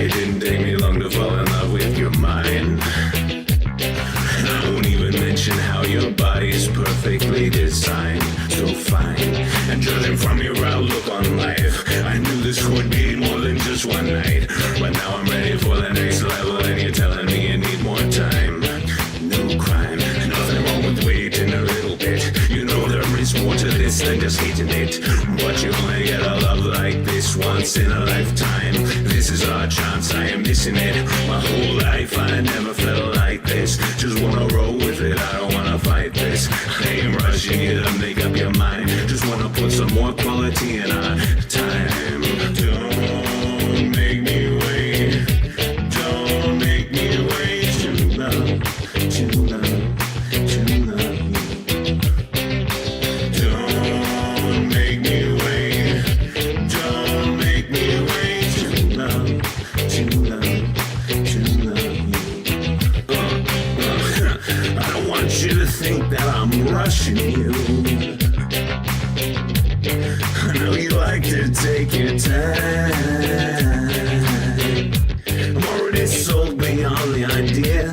It didn't take me long to fall in love with your mind. And I won't even mention how your body is perfectly designed, so fine. And judging from your outlook on life, I knew this would be more than just one night. But now I'm ready for the next level, and you're telling me you need more time. No crime, nothing wrong with waiting a little bit. You know there is more to this than just hating it. But you only get a love like this once in a lifetime. This is our chance, I am missing it. My whole life I never felt like this. Just wanna roll with it, I don't wanna fight this. I ain't rushing you to make up your mind. Just wanna put some more quality in our time. Don't make me wait. Don't make me wait too long. Too long, too long. Don't make me wait. Don't make me wait too long, too long, too long. I don't want you to think that I'm rushing you. I know you like to take your time. I'm already sold beyond the idea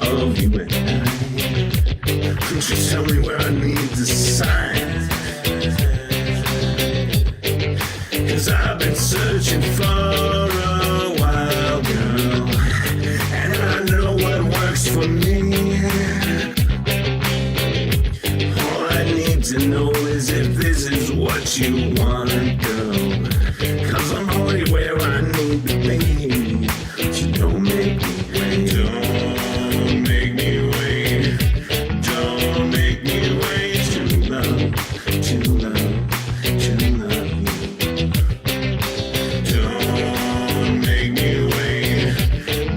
of you and I. Just tell me where I need to sign. 'Cause I've been searching for a while, girl, and I know what works for me. All I need to know is if this is what you want, girl. 'Cause I'm already where I need to be. So don't make me wait. Don't make me wait. Don't make me wait too long, too long, too long. Don't make me wait.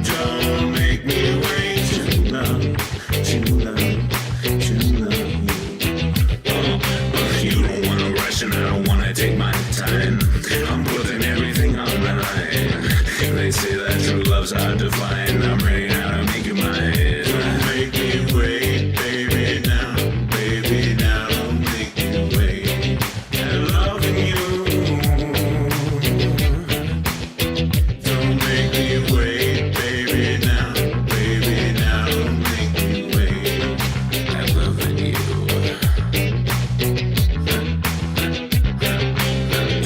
Don't make me wait too long, too long, too long. You don't wanna rush and I don't wanna take my time. I'm putting everything on the line. They say that true love's hard to find. I'm ready now to make you mine. Don't make me wait, baby, now. Baby, now don't make me wait. I'm loving you. Don't make me wait, baby, now. Baby, now don't make me wait. I'm loving you.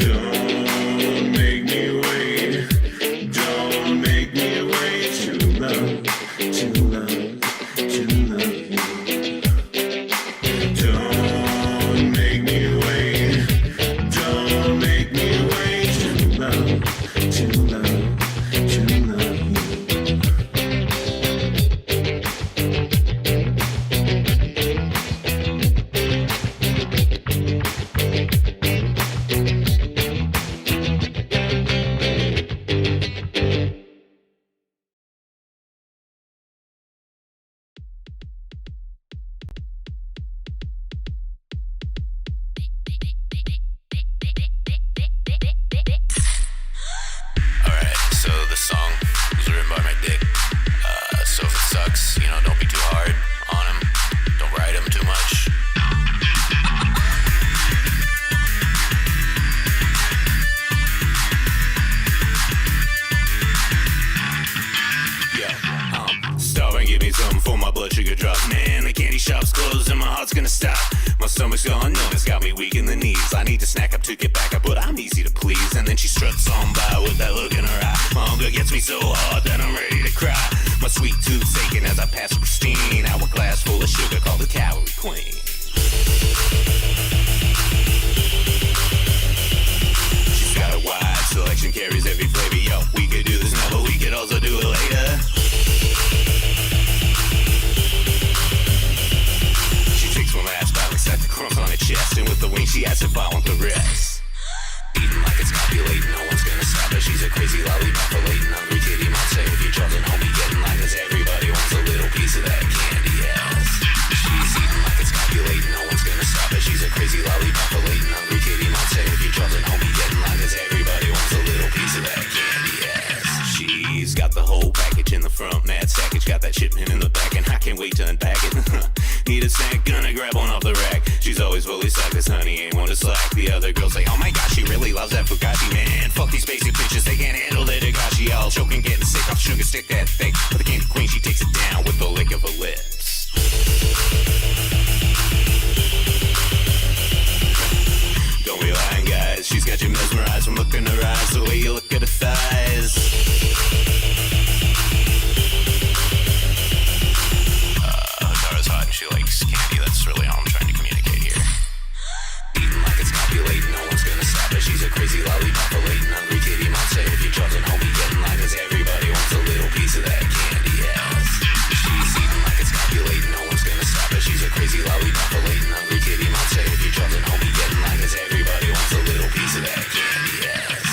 Don't make me wait. Don't make me wait too long, too long, too long. Don't make me wait. Don't make me wait too long, too long, too long. Alright, so the song was written by my dick. So if it sucks, don't be too hard on him. Don't ride him too much. Yeah, stop and give me something for my blood sugar drop. Man, the candy shop's closed and my heart's gonna stop. My stomach's gone numb, it's got me weak in the knees. I need to snack up to get back up, but I'm easy to please. And then she struts on by with that look in her eye. My hunger gets me so hard that I'm ready to cry. My sweet tooth's aching as I pass Christine. Hourglass full of sugar called the Calorie Queen. She's got a wide selection, carries every flavor. Yo, we could do this now, but we could also do it later. She takes one last bite, looks at the crumbs on her chest, and with the wing she asks if I want the rest. Eating like it's copulating, no one's gonna stop her. She's a crazy lollipop, a latent hungry kitty monster. If you're charging homie, getting like cause everybody wants a little piece of that candy ass. She's eating like it's copulating, no one's gonna stop her. She's a crazy lollipop, a latent hungry kitty monster. If you're charging homie, getting like cause everybody wants a little piece of that candy ass. She's got the whole package in the front, mad sackage, got that shipment in the back, and I can't wait to unpack it. Need a snack, gonna grab one off the rack. She's always fully stocked, this honey ain't one to slack. The other girls say, oh my gosh, she really loves that Fugazi, man. Fuck these basic bitches, they can't handle the Dagashi. while choking, getting sick off sugar stick that thick. But the candy queen, she takes it down with the lick of her lips. Don't be lying, guys, she's got you mesmerized from looking in her eyes, the way you look at her thighs. Tara's hot and she likes candy, that's really all I'm trying to communicate here. Eating like it's copulating, no one's gonna stop her. She's a crazy lollipop, a latent, hungry kitty monster. If you're charging homie, getting line, cause everybody wants a little piece of that candy, yes. She's eating like it's copulating, no one's gonna stop her. She's a crazy lollipop, a latent, hungry kitty monster. If you're charging homie, getting line, cause everybody wants a little piece of that candy, yes.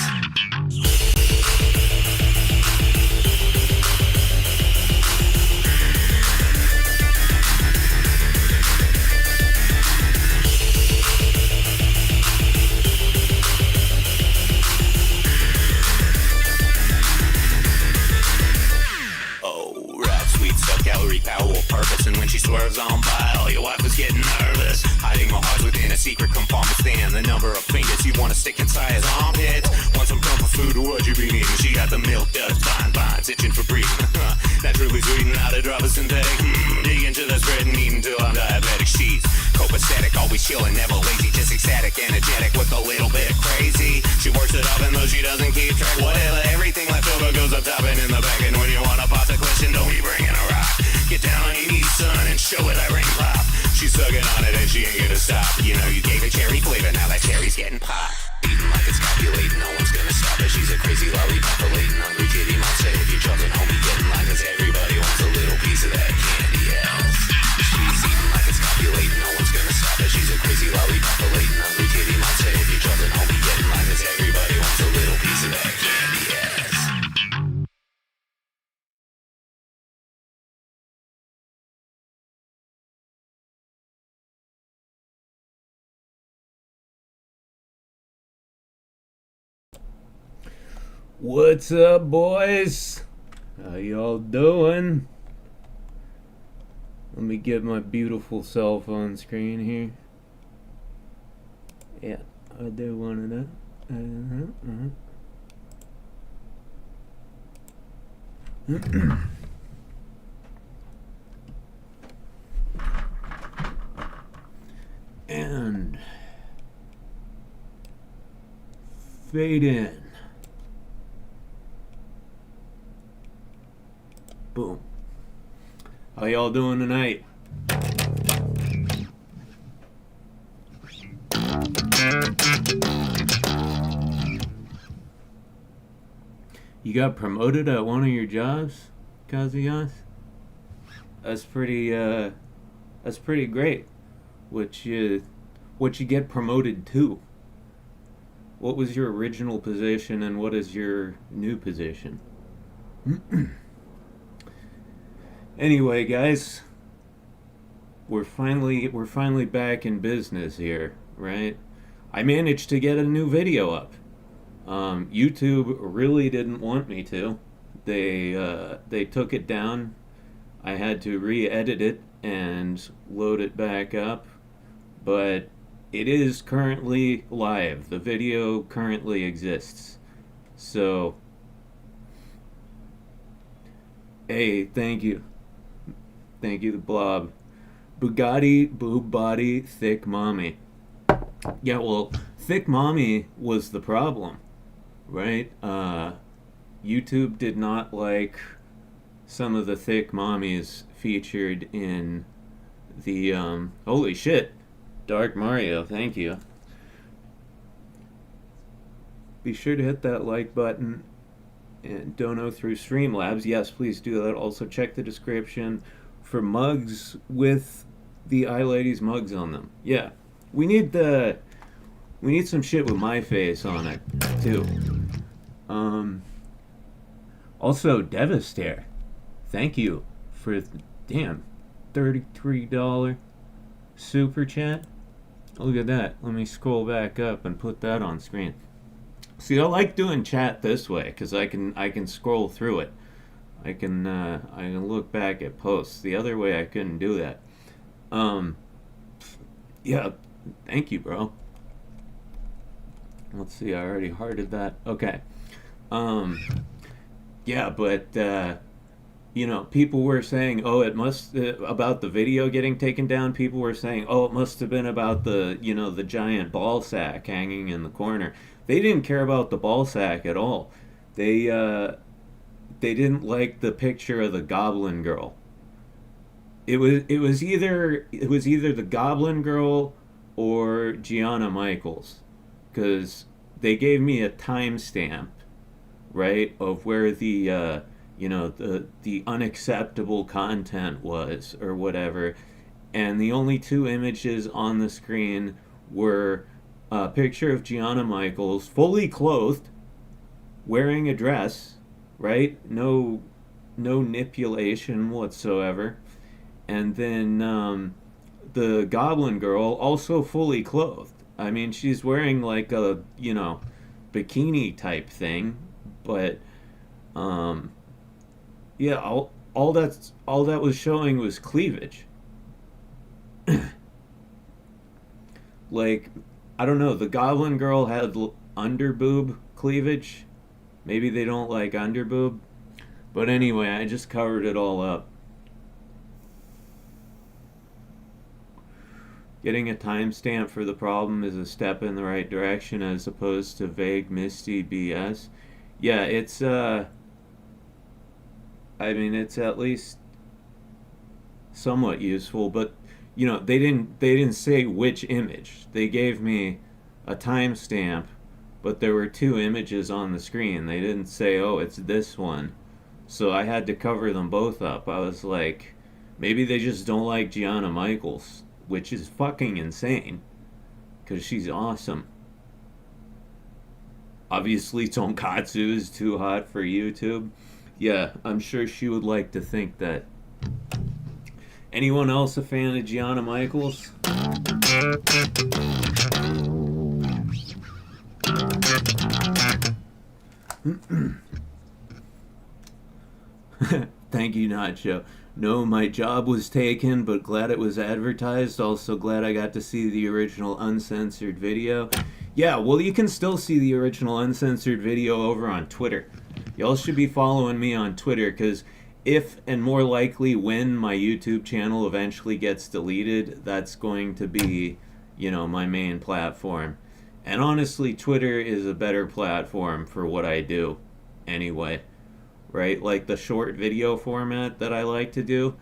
Purpose, and when she swerves on by, all your wife is getting nervous. Hiding my heart within a secret compartment stand. The number of fingers you wanna stick inside his armpits. Want some comfort food, what you be needing? She got the milk dust, fine vines, itching for breathing. Naturally sweet and not a drop of synthetic. Dig into the spread and eat until I'm diabetic. She's copacetic, always chilling, never lazy, just ecstatic, energetic with a little bit crazy. She works it up and though she doesn't keep track, whatever, everything left over goes up top and in the back. And when you wanna pop the question, don't be bringing a rock. Get down on your knees, son, and show it that ring pop. She's sucking on it and she ain't gonna stop. You know you gave her cherry flavor, now that cherry's getting popped. Eating like it's copulating, no one's gonna stop her. She's a crazy lollipop, a latent, hungry kitty monster. If you're charging homie, getting line, cause everybody wants a little piece of that candy, yes. She's eating like it's copulating, no one's gonna stop her. She's a crazy lollipop, a latent, hungry kitty monster. If you're charging homie, getting line, cause everybody wants a little piece of that candy, yes. What's up, boys? How y'all doing? Let me get my beautiful cell phone screen here. Yeah, I do want to know. And fade in. Boom. How y'all doing tonight? You got promoted at one of your jobs, Kazuya? That's pretty great. What you get promoted to? What was your original position and what is your new position? Anyway, guys, we're finally back in business here, right? I managed to get a new video up. YouTube really didn't want me to. They took it down. I had to re-edit it and load it back up, but it is currently live. The video currently exists. So, hey, thank you. Thank you, the blob. Bugatti, boob body, thick mommy. Yeah, well, thick mommy was the problem, right? YouTube did not like some of the thick mommies featured in the, holy shit, Dark Mario, thank you. Be sure to hit that like button and dono through Streamlabs. Yes, please do that. Also check the description for mugs with the iLadies mugs on them. Yeah, we need some shit with my face on it too. Also Devastator, thank you for $33 super chat. Look at that. Let me scroll back up and put that on screen. See, I like doing chat this way because I can scroll through it. I can look back at posts. The other way I couldn't do that. Yeah, thank you, bro. Let's see, I already hearted that. Okay. Yeah, but people were saying, oh, it must about the video getting taken down. People were saying, oh, it must have been about the giant ball sack hanging in the corner. They didn't care about the ball sack at all. They didn't like the picture of the Goblin Girl. It was either the Goblin Girl or Gianna Michaels, because they gave me a timestamp, right, of where the unacceptable content was or whatever, and the only two images on the screen were a picture of Gianna Michaels fully clothed, wearing a dress, right? No manipulation whatsoever. And then the Goblin Girl also fully clothed. I mean, she's wearing like a, bikini type thing, but yeah, all that was showing was cleavage. Like, I don't know, the Goblin Girl had underboob cleavage. Maybe they don't like underboob. But anyway, I just covered it all up. Getting a timestamp for the problem is a step in the right direction as opposed to vague, misty BS. Yeah, it's it's at least somewhat useful, but they didn't say which image. They gave me a timestamp, but there were two images on the screen. They didn't say, oh, it's this one. So I had to cover them both up. I was like, maybe they just don't like Gianna Michaels, which is fucking insane, because she's awesome. Obviously, Tonkatsu is too hot for YouTube. Yeah, I'm sure she would like to think that. Anyone else a fan of Gianna Michaels? Thank you, Nacho. No, my job was taken, but glad it was advertised. Also glad I got to see the original uncensored video. Yeah, well, you can still see the original uncensored video over on Twitter. Y'all should be following me on Twitter, because if, and more likely when, my YouTube channel eventually gets deleted, that's going to be, my main platform. And honestly, Twitter is a better platform for what I do anyway. Right? Like the short video format that I like to do,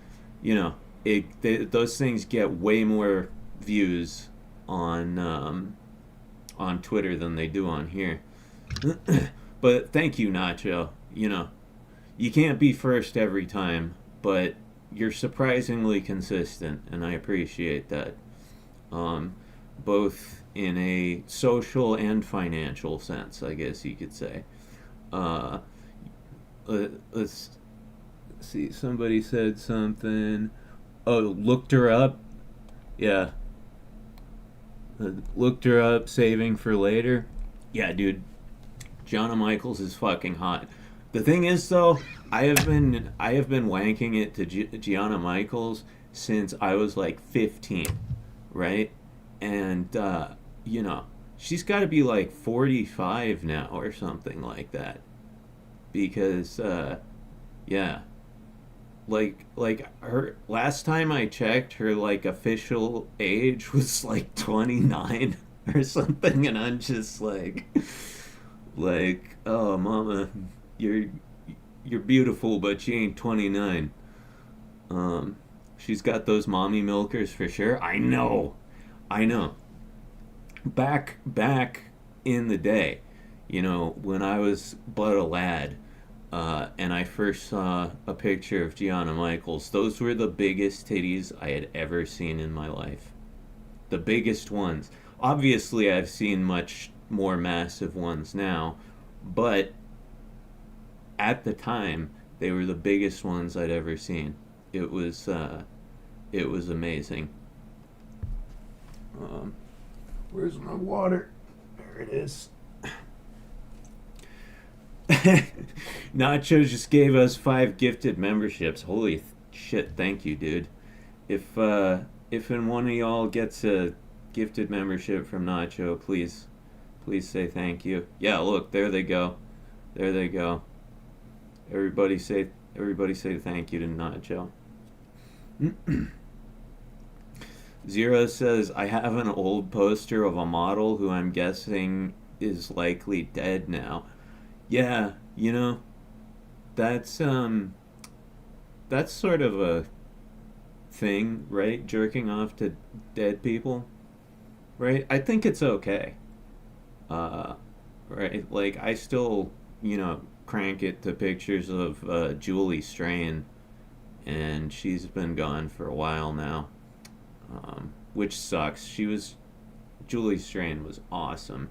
those things get way more views on Twitter than they do on here. But thank you, Nacho. You can't be first every time, but you're surprisingly consistent, and I appreciate that. Both in a social and financial sense, I guess you could say. Let's see, somebody said something. Oh, looked her up. Yeah. Looked her up, saving for later. Yeah, dude. Gianna Michaels is fucking hot. The thing is, though, I have been wanking it to Gianna Michaels since I was like 15, right? And she's got to be like 45 now or something like that. Because yeah, like her last time I checked, her like official age was like 29 or something, and I'm just like oh, mama, you're beautiful, but you ain't 29. She's got those mommy milkers for sure. I know. Back in the day, when I was but a lad, and I first saw a picture of Gianna Michaels, those were the biggest titties I had ever seen in my life. The biggest ones. Obviously, I've seen much more massive ones now, but at the time, they were the biggest ones I'd ever seen. It was amazing. Where's my water? There it is. Nacho just gave us 5 gifted memberships. Holy shit, thank you, dude. If and one of y'all gets a gifted membership from Nacho, please say thank you. Yeah, look, there they go. Everybody say thank you to Nacho. Zero says, I have an old poster of a model who I'm guessing is likely dead now. Yeah, you know, that's sort of a thing, right? Jerking off to dead people, right? I think it's okay. Right? Like, I still, you know, crank it to pictures of Julie Strain, and she's been gone for a while now. Which sucks. Julie Strain was awesome.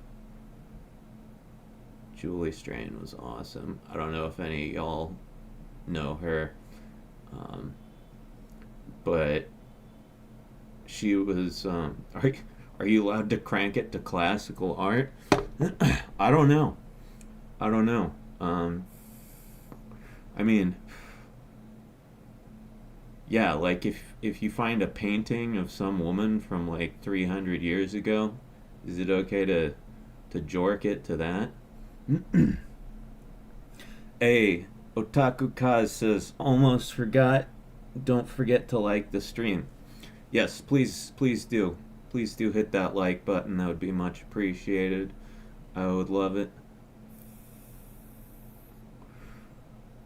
Julie Strain was awesome. I don't know if any of y'all know her. But she was, are you allowed to crank it to classical art? I don't know. I mean, yeah, like if you find a painting of some woman from like 300 years ago, is it okay to jork it to that? Hey, Otaku Kaz says, almost forgot. Don't forget to like the stream. Yes, please do. Please do hit that like button. That would be much appreciated. I would love it.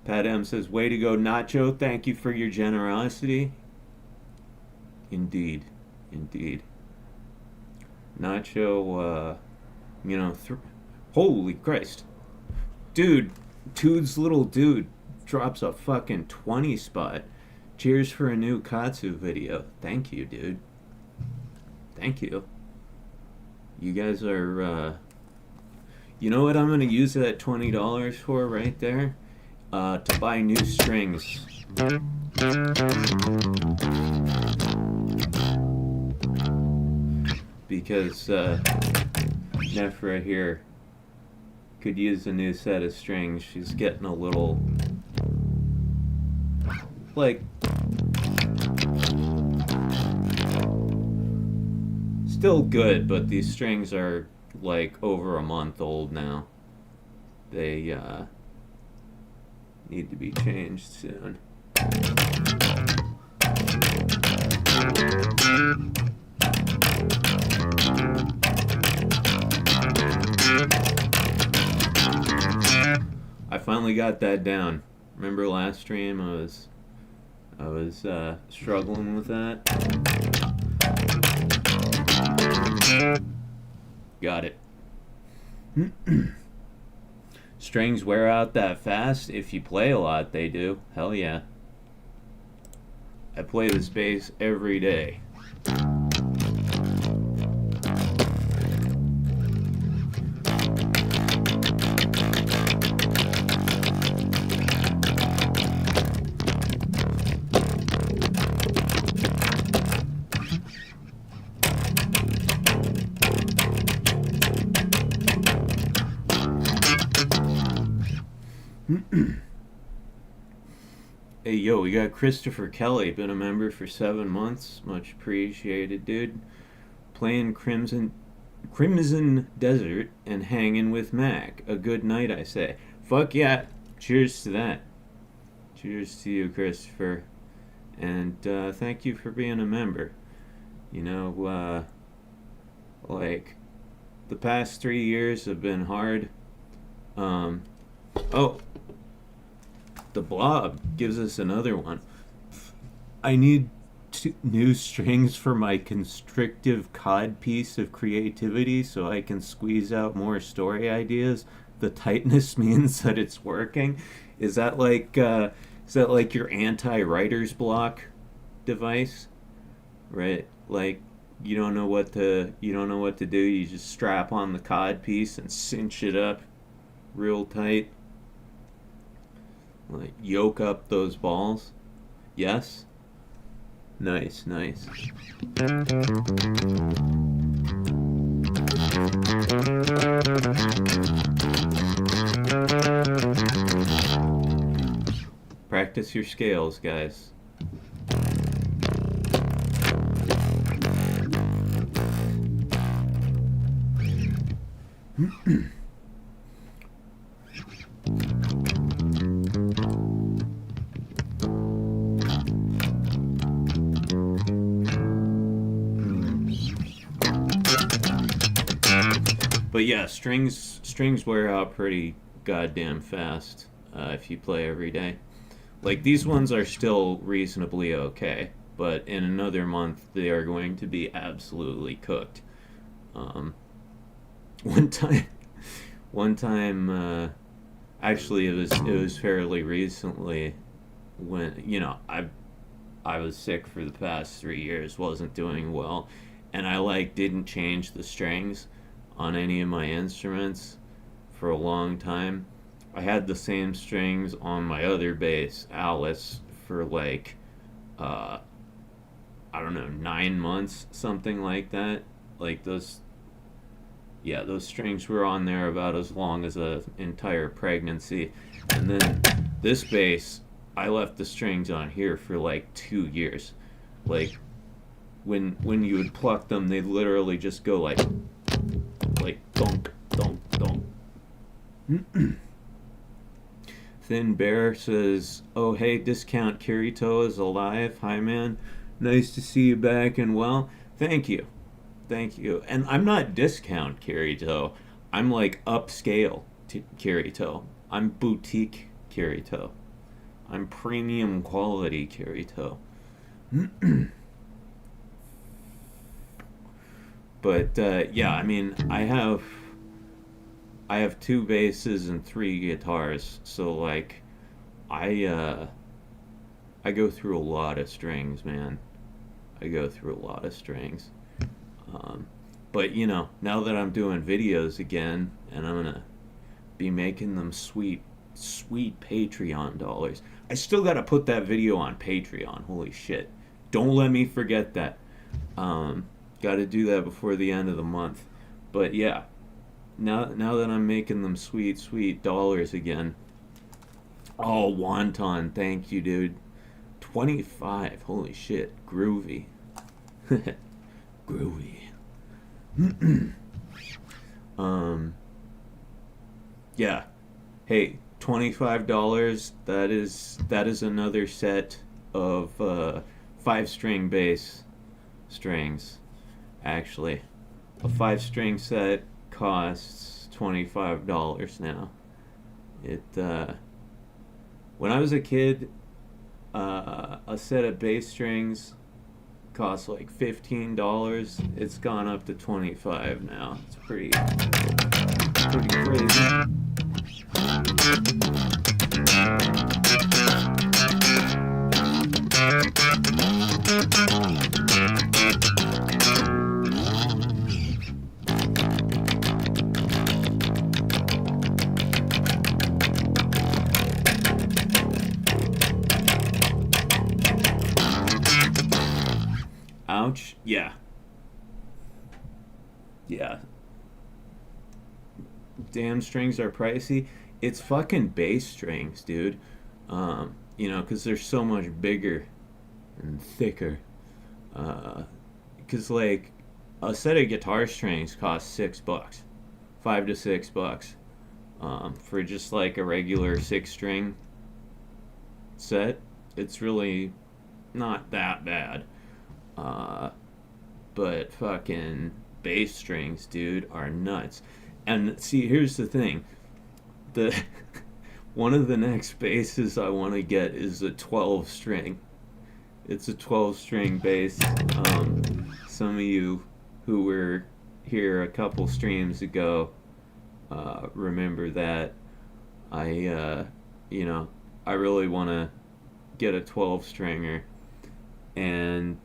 Pat M says, way to go, Nacho. Thank you for your generosity. Indeed. Nacho, you know, holy Christ. Dude, Dude's little dude drops a fucking 20 spot. Cheers for a new Katsu video. Thank you, dude. Thank you. You guys are, you know what I'm going to use that $20 for right there? To buy new strings. Because, Nefra here could use a new set of strings. She's getting a little, like, still good, but these strings are like over a month old now. They need to be changed soon. I finally got that down. Remember last stream I was struggling with that. Got it. Strings wear out that fast? If you play a lot, they do. Hell yeah. I play this bass every day. Hey, yo, we got Christopher Kelly, been a member for 7 months. Much appreciated, dude. Playing Crimson Desert and hanging with Mac. A good night, I say. Fuck yeah. Cheers to that. Cheers to you, Christopher. And thank you for being a member. You know, like, the past 3 years have been hard. Oh, the Blob gives us another one. I need new strings for my constrictive cod piece of creativity so I can squeeze out more story ideas. The tightness means that it's working. Is that like your anti-writer's block device? Right? Like you don't know what to do. You just strap on the cod piece and cinch it up real tight. Like yoke up those balls. Yes? Nice. Practice your scales, guys. But yeah, strings wear out pretty goddamn fast if you play every day. Like, these ones are still reasonably okay, but in another month they are going to be absolutely cooked. One time, actually it was fairly recently, when I was sick for the past 3 years, wasn't doing well, and I like didn't change the strings on any of my instruments for a long time. I had the same strings on my other bass, Alice, for like I don't know, 9 months, something like that. Like those strings were on there about as long as an entire pregnancy. And then this bass, I left the strings on here for like 2 years. Like, when you would pluck them, they'd literally just go like donk, donk, donk. Thin Bear says, "Oh hey, Discount Kirito is alive. Hi man, nice to see you back and well." Thank you. And I'm not Discount Kirito. I'm like upscale Kirito. I'm boutique Kirito. I'm premium quality Kirito. But yeah, I mean, I have 2 basses and 3 guitars, so like I go through a lot of strings, man. I go through a lot of strings. But now that I'm doing videos again, and I'm gonna be making them sweet Patreon dollars. I still gotta put that video on Patreon. Holy shit! Don't let me forget that. Gotta do that before the end of the month. But yeah, now that I'm making them sweet dollars again. Oh, Wonton, thank you, dude. 25. Holy shit, groovy. Groovy. Yeah. Hey, $25. That is another set of 5-string bass strings. Actually, a 5-string set costs $25 now. When I was a kid, a set of bass strings cost like $15. It's gone up to $25 now. It's pretty crazy. Ouch. Yeah. Damn, strings are pricey. It's fucking bass strings, dude. Because they're so much bigger and thicker. Because like a set of guitar strings costs $6, $5 to $6. For just like a regular 6-string set, it's really not that bad. But fucking bass strings, dude, are nuts. And see, here's the thing. One of the next basses I want to get is a 12-string. It's a 12-string bass. Some of you who were here a couple streams ago remember that. I really want to get a 12-stringer. And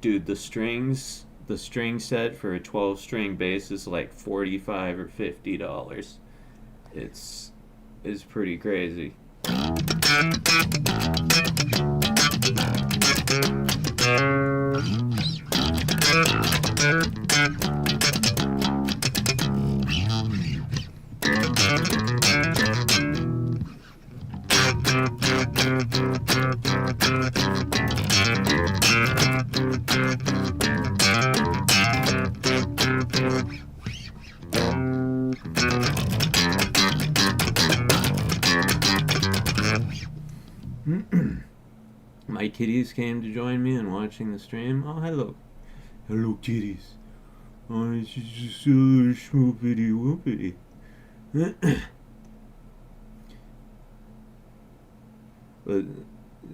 dude, the string set for a 12-string bass is like $45 or $50. It's pretty crazy. My kitties came to join me in watching the stream. Oh, hello. Hello, kitties. Oh, it's just a little schmoopity whoopity. But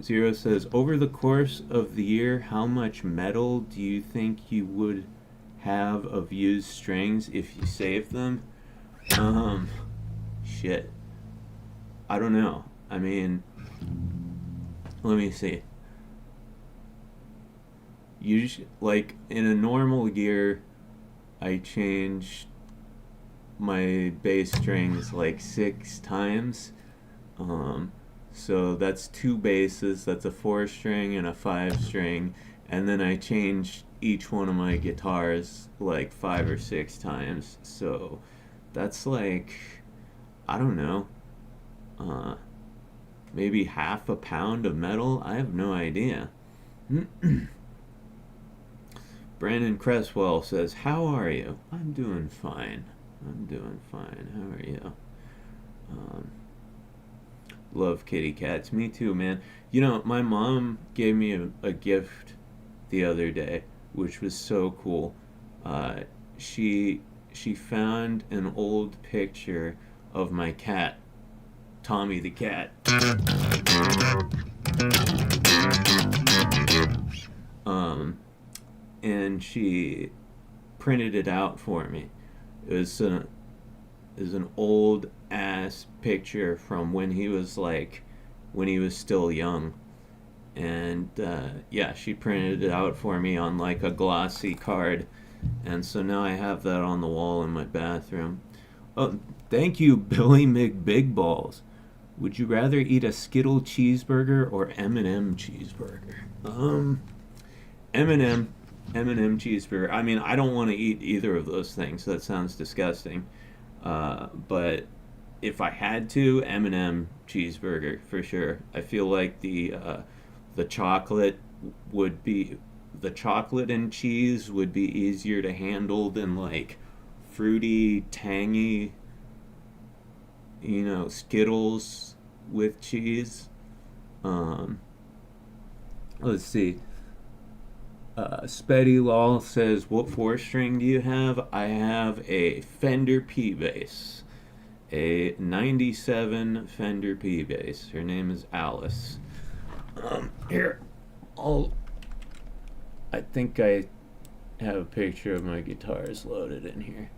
Zero says, over the course of the year, how much metal do you think you would have of used strings if you saved them? Shit. I don't know. I mean, let me see. Usually, like, in a normal year, I change my bass strings like 6 times. So that's 2 basses, that's a 4 string and a 5 string, and then I change each one of my guitars like 5 or 6 times. So that's like, I don't know, maybe half a pound of metal? I have no idea. Brandon Cresswell says, how are you? I'm doing fine. I'm doing fine. How are you? Love kitty cats. Me too, man. You know, my mom gave me a gift the other day, which was so cool. She found an old picture of my cat, Tommy the cat. And she printed it out for me. It was an old ass picture from when he was still young, and yeah, she printed it out for me on like a glossy card, and so now I have that on the wall in my bathroom. Oh, thank you, Billy McBigballs. Would you rather eat a Skittle cheeseburger or M&M cheeseburger? M&M cheeseburger. I mean, I don't want to eat either of those things. That sounds disgusting. But if I had to, M&M cheeseburger for sure. I feel like the chocolate and cheese would be easier to handle than like fruity, tangy, Skittles with cheese. Let's see. Spetty Law says, what 4-string do you have? I have a Fender P bass, a 97 Fender P bass. Her name is Alice. Here, I think I have a picture of my guitars loaded in here.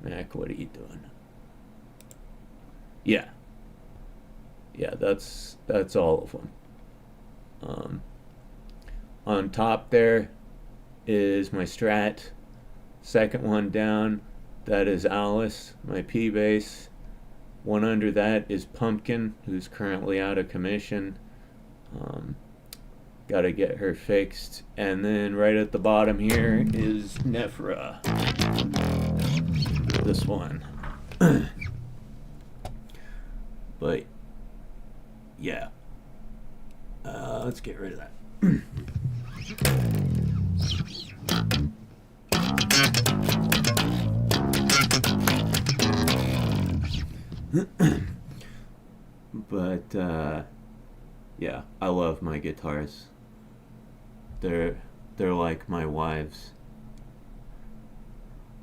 Mac, what are you doing? Yeah, that's all of them. On top there is my Strat. Second one down, that is Alice, my P bass. One under that is Pumpkin, who's currently out of commission. Gotta get her fixed. And then right at the bottom here is Nephra. This one. But yeah, let's get rid of that. But yeah, I love my guitars. They're like my wives.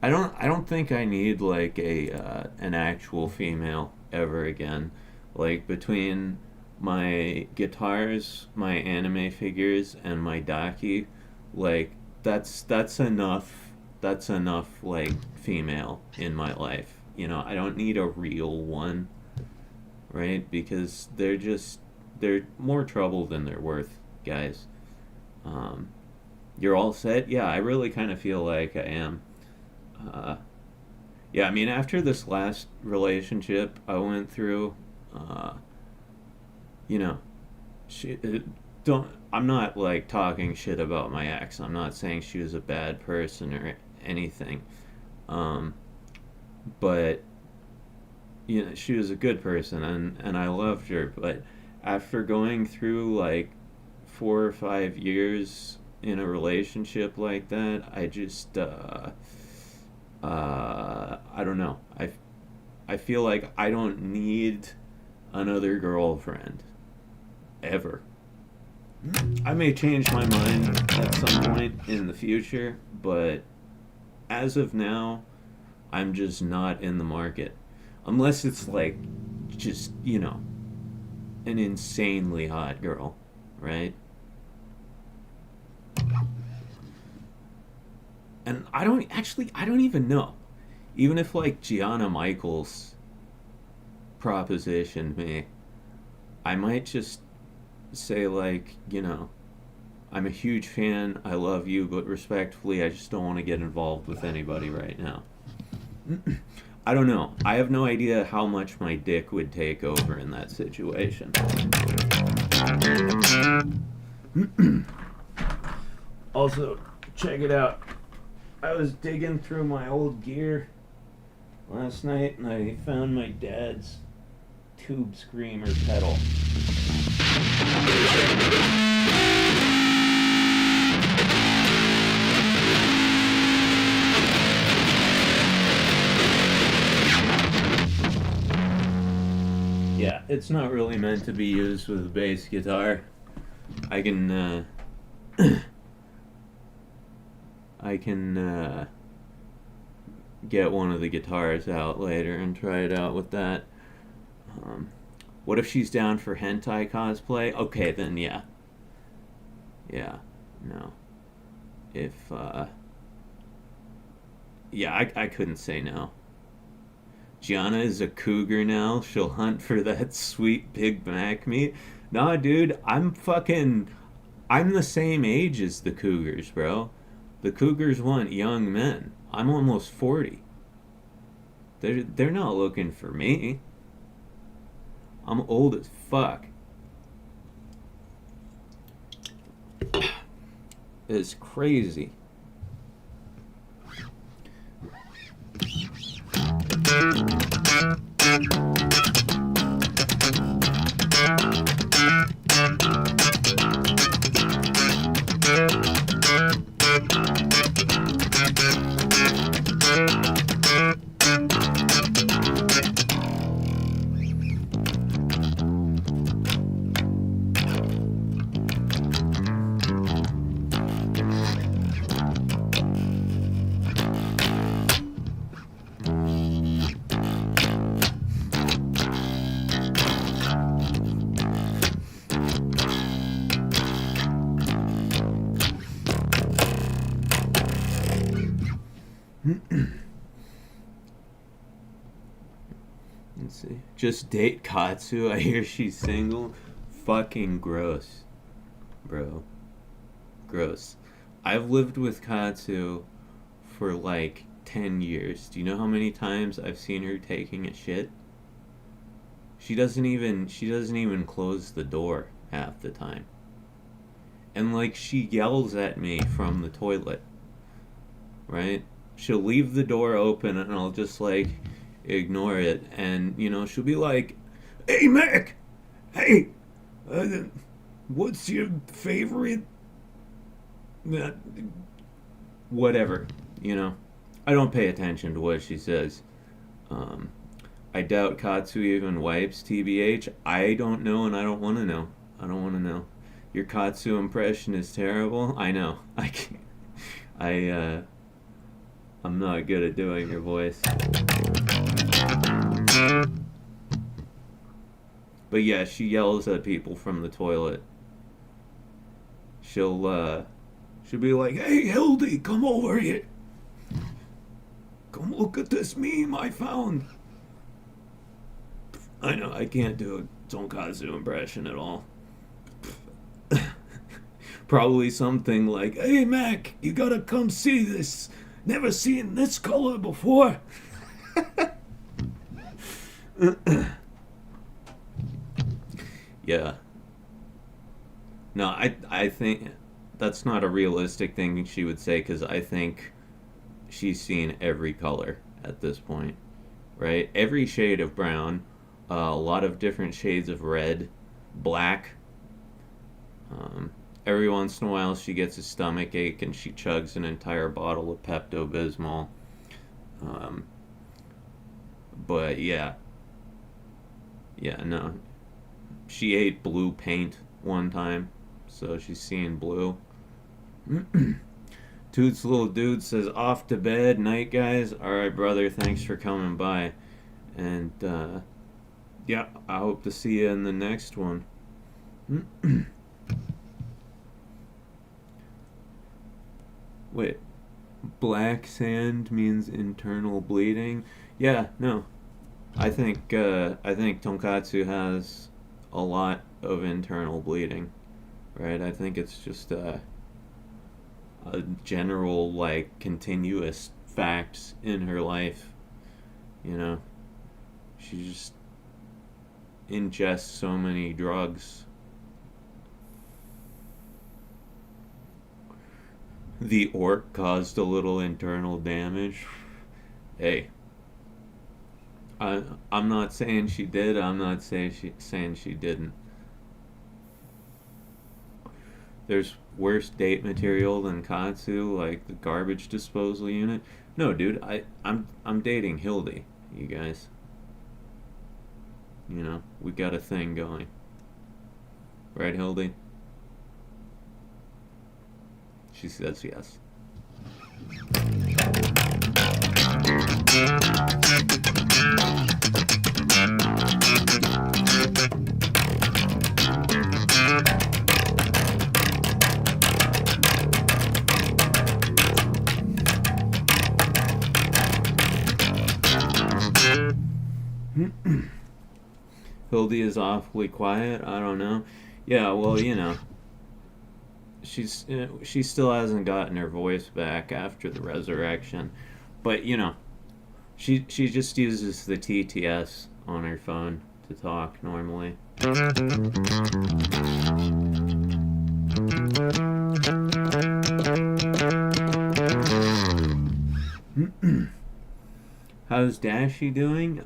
I don't think I need like an actual female ever again. Like between my guitars, my anime figures, and my Daki, like that's enough. That's enough like female in my life. I don't need a real one, right? Because they're more trouble than they're worth, guys. You're all set? Yeah, I really kind of feel like I am. Yeah, I mean, after this last relationship I went through, I'm not like talking shit about my ex. I'm not saying she was a bad person or anything. But she was a good person, and I loved her. But after going through like 4 or 5 years in a relationship like that, I just I don't know. I feel like I don't need another girlfriend ever. I may change my mind at some point in the future, but as of now, I'm just not in the market. Unless it's like, just, you know, an insanely hot girl, right? And I don't even know. Even if like Gianna Michaels propositioned me, I might just say like, you know, I'm a huge fan, I love you, but respectfully, I just don't want to get involved with anybody right now. I don't know. I have no idea how much my dick would take over in that situation. Also, check it out. I was digging through my old gear last night and I found my dad's Tube Screamer pedal. Yeah, it's not really meant to be used with a bass guitar. I can get one of the guitars out later and try it out with that. What if she's down for hentai cosplay? Okay, then yeah. Yeah, no. If, yeah, I couldn't say no. Gianna is a cougar now. She'll hunt for that sweet Big Mac meat. Nah, dude, I'm the same age as the cougars, bro. The cougars want young men. I'm almost 40. They're not looking for me. I'm old as fuck. It's crazy. Let's see. Just date Katsu. I hear she's single. Fucking gross. Bro. Gross. I've lived with Katsu for like 10 years. Do you know how many times I've seen her taking a shit? She doesn't even close the door half the time. And like she yells at me from the toilet. Right? She'll leave the door open and I'll just like ignore it, and you know she'll be like, "Hey Mac, hey, what's your favorite?" Whatever, you know. I don't pay attention to what she says. I doubt Katsu even wipes. TBH, I don't know, and I don't want to know. I don't want to know. Your Katsu impression is terrible. I know. I can't. I'm not good at doing her voice. But yeah, she yells at people from the toilet. She'll be like, "Hey Hildy, come over here. Come look at this meme I found." I know, I can't do a Tonkatsu impression at all. Probably something like, "Hey Mac, you gotta come see this. Never seen this color before." Yeah. No, I think that's not a realistic thing she would say, because I think she's seen every color at this point, right? Every shade of brown, a lot of different shades of red, black. Every once in a while she gets a stomach ache and she chugs an entire bottle of Pepto-Bismol. But yeah. Yeah, no. She ate blue paint one time, so she's seeing blue. Toots Little Dude says, off to bed, night guys. Alright, brother, thanks for coming by. And, yeah, I hope to see you in the next one. Wait, black sand means internal bleeding? Yeah, no. I think Tonkatsu has a lot of internal bleeding, right? I think it's just a general, like, continuous fact in her life, you know? She just ingests so many drugs. The orc caused a little internal damage. Hey, I'm not saying she did. I'm not saying she didn't. There's worse date material than Katsu, like the garbage disposal unit. No, dude, I'm dating Hildy, you guys. You know, we got a thing going. Right, Hildy? She says yes. Hildy is awfully quiet. I don't know. Yeah, well, you know, she still hasn't gotten her voice back after the resurrection, but you know, she just uses the TTS on her phone to talk normally. How's Dashie doing?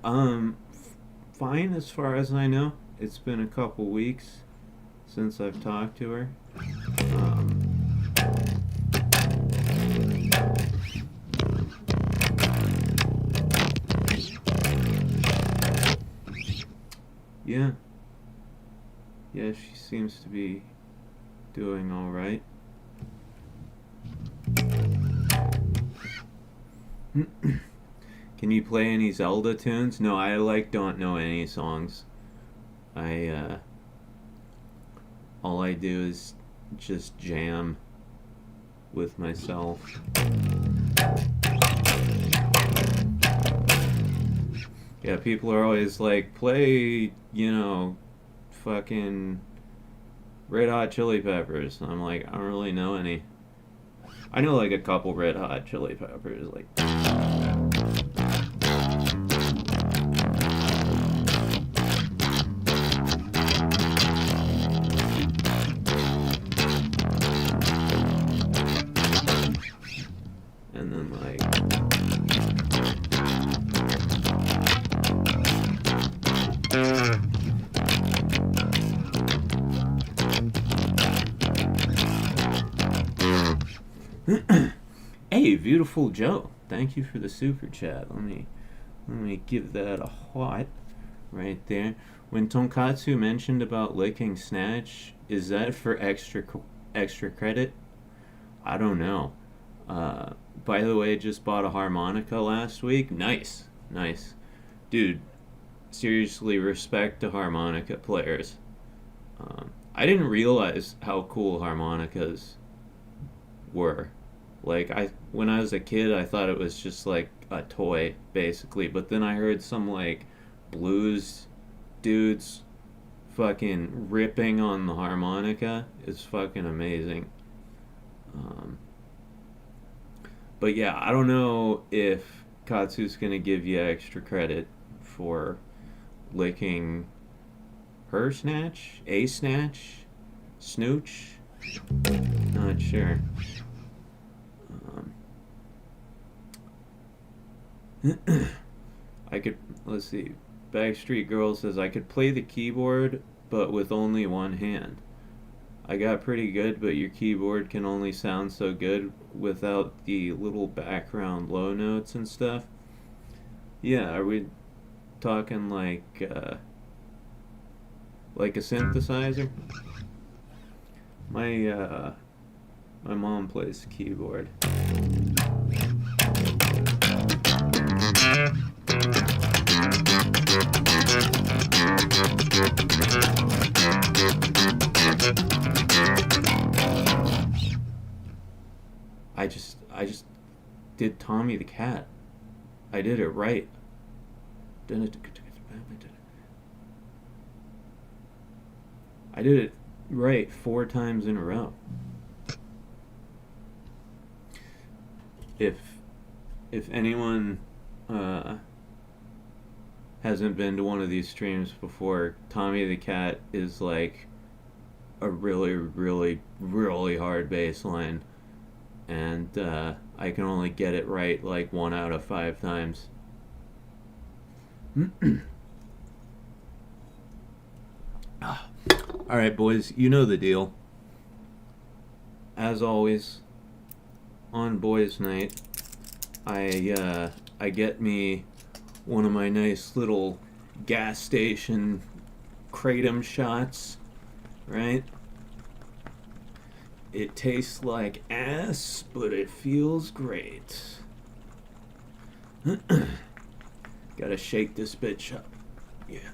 Fine as far as I know. It's been a couple weeks since I've talked to her. Yeah. Yeah, she seems to be doing all right. Can you play any Zelda tunes? No, I don't know any songs. All I do is just jam with myself. Yeah, people are always like, play, you know, fucking Red Hot Chili Peppers. And I'm like, I don't really know any. I know like a couple Red Hot Chili Peppers, like. And then like. Hey, Beautiful Joe, thank you for the super chat. Let me give that a heart right there. When Tonkatsu mentioned about licking Snatch, is that for extra credit? I don't know. By the way, just bought a harmonica last week. Nice. Dude, seriously, respect to harmonica players. I didn't realize how cool harmonicas were. Like, when I was a kid, I thought it was just like a toy, basically. But then I heard some like blues dudes fucking ripping on the harmonica. It's fucking amazing. But yeah, I don't know if Katsu's gonna give you extra credit for licking her snatch, a snatch, snooch. Not sure. I could, let's see, Backstreet Girl says, I could play the keyboard, but with only one hand. I got pretty good, but your keyboard can only sound so good without the little background low notes and stuff. Yeah, are we talking like a synthesizer? My mom plays the keyboard. I just did Tommy the Cat. I did it right. I did it right 4 times in a row. If anyone hasn't been to one of these streams before, Tommy the Cat is like a really, really, really hard bass line, and I can only get it right like 1 out of 5 times. Alright, boys, you know the deal. As always, on Boys Night, I get me one of my nice little gas station kratom shots, right? It tastes like ass, but it feels great. Gotta shake this bitch up. Yeah.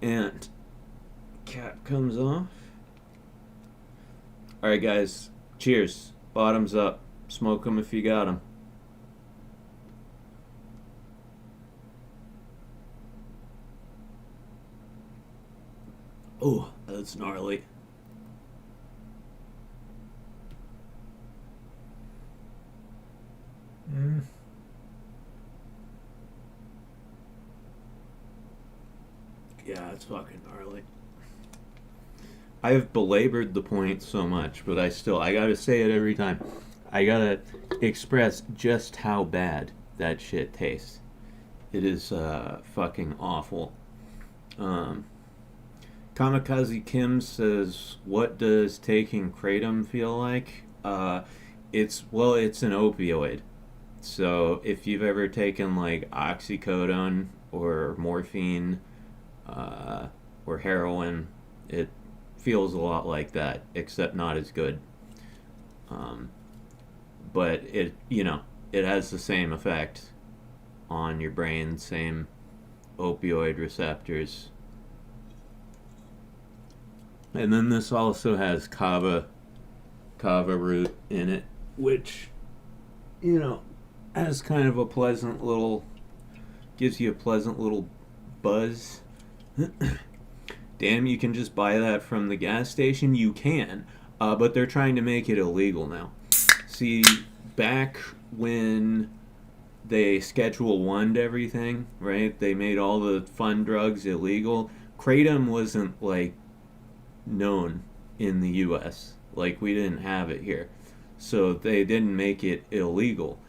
And cap comes off. Alright, guys. Cheers. Bottoms up. Smoke them if you got them. Oh, that's gnarly. Yeah, it's fucking gnarly. I've belabored the point so much, but I gotta say it every time. I gotta express just how bad that shit tastes. It is fucking awful. Kamikaze Kim says, what does taking kratom feel like? It's an opioid. So if you've ever taken like oxycodone or morphine or heroin, it feels a lot like that, except not as good. But it has the same effect on your brain, same opioid receptors. And then this also has kava root in it, which, has kind of a pleasant little, gives you a pleasant little buzz. Damn, you can just buy that from the gas station? You can, but they're trying to make it illegal now. See, back when they Schedule 1'd everything, right? They made all the fun drugs illegal. Kratom wasn't, like, known in the U.S. Like, we didn't have it here. So they didn't make it illegal.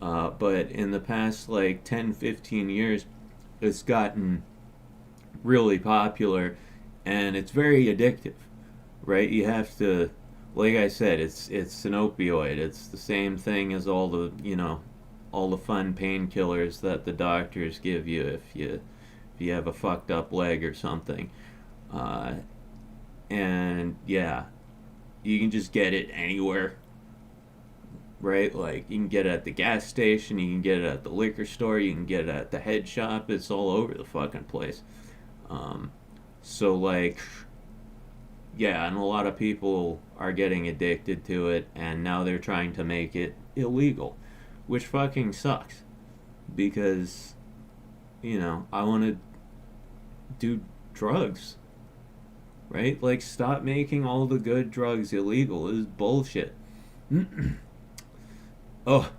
But in the past, like, 10, 15 years, it's gotten really popular, and it's very addictive, right? You have to, like I said, it's an opioid. It's the same thing as all the fun painkillers that the doctors give you if you have a fucked up leg or something. And yeah, you can just get it anywhere, right? Like, you can get it at the gas station, you can get it at the liquor store, you can get it at the head shop. It's all over the fucking place. So, like, yeah, and a lot of people are getting addicted to it, and now they're trying to make it illegal, which fucking sucks, because, I want to do drugs, right? Like, stop making all the good drugs illegal. This is bullshit. Oh,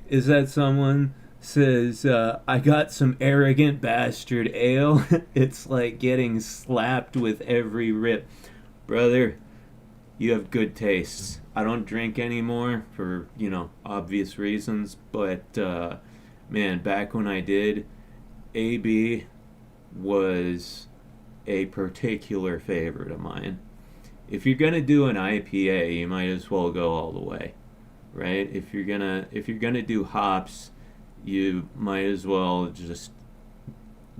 is that someone says, I got some arrogant bastard ale? It's like getting slapped with every rip. Brother, you have good tastes. I don't drink anymore for, obvious reasons, but, man, back when I did, AB was a particular favorite of mine. If you're gonna do an IPA, you might as well go all the way, right? If you're gonna do hops, you might as well just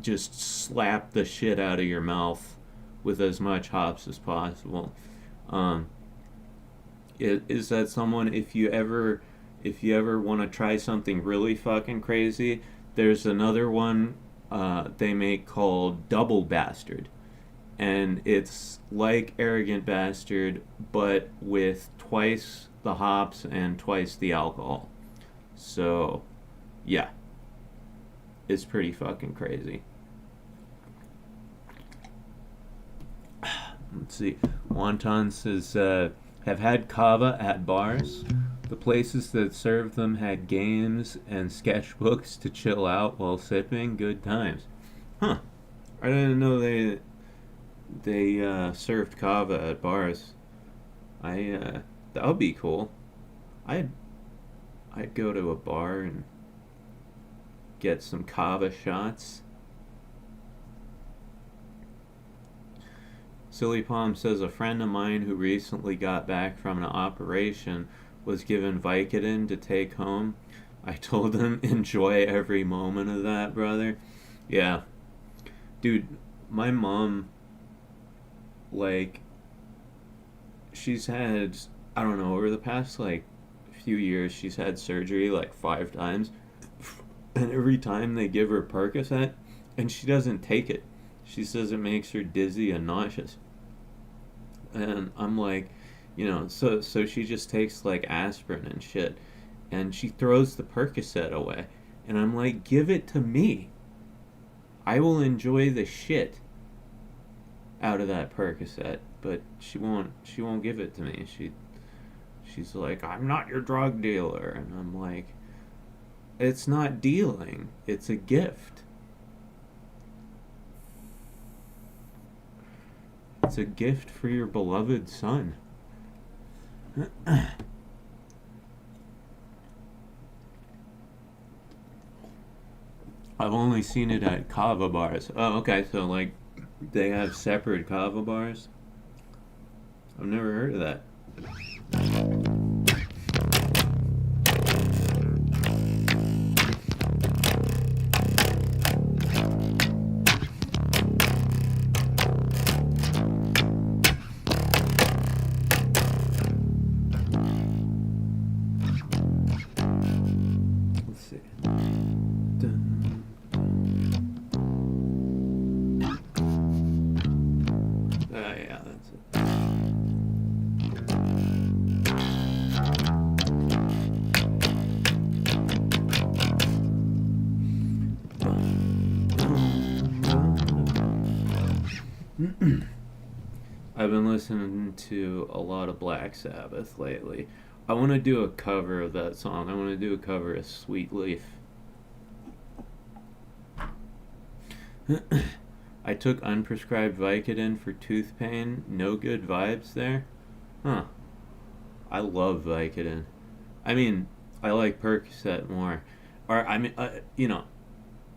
slap the shit out of your mouth with as much hops as possible. is that someone, if you ever want to try something really fucking crazy, there's another one they make called Double Bastard, and it's like Arrogant Bastard but with twice the hops and twice the alcohol. So yeah, it's pretty fucking crazy. Let's see. Wonton says, have had kava at bars. The places that served them had games and sketchbooks to chill out while sipping. Good times. Huh. I didn't know they served kava at bars. That would be cool. I'd go to a bar and get some kava shots. Silly Palm says, a friend of mine who recently got back from an operation was given Vicodin to take home. I told him, enjoy every moment of that, brother. Yeah. Dude, my mom, like, she's had, I don't know, over the past, like, few years, she's had surgery, like, 5 times. And every time they give her Percocet, and she doesn't take it. She says it makes her dizzy and nauseous. And I'm like, you know, so she just takes like aspirin and shit, and she throws the Percocet away, and I'm like, give it to me. I will enjoy the shit out of that Percocet, but she won't give it to me. She's like, I'm not your drug dealer, and I'm like, it's not dealing, it's a gift. It's a gift for your beloved son. I've only seen it at kava bars. Oh, okay, so like they have separate kava bars? I've never heard of that. I've been listening to a lot of Black Sabbath lately. I want to do a cover of that song. I want to do a cover of Sweet Leaf. I took unprescribed Vicodin for tooth pain. No good vibes there? Huh. I love Vicodin. I mean, I like Percocet more. Or, I mean, you know,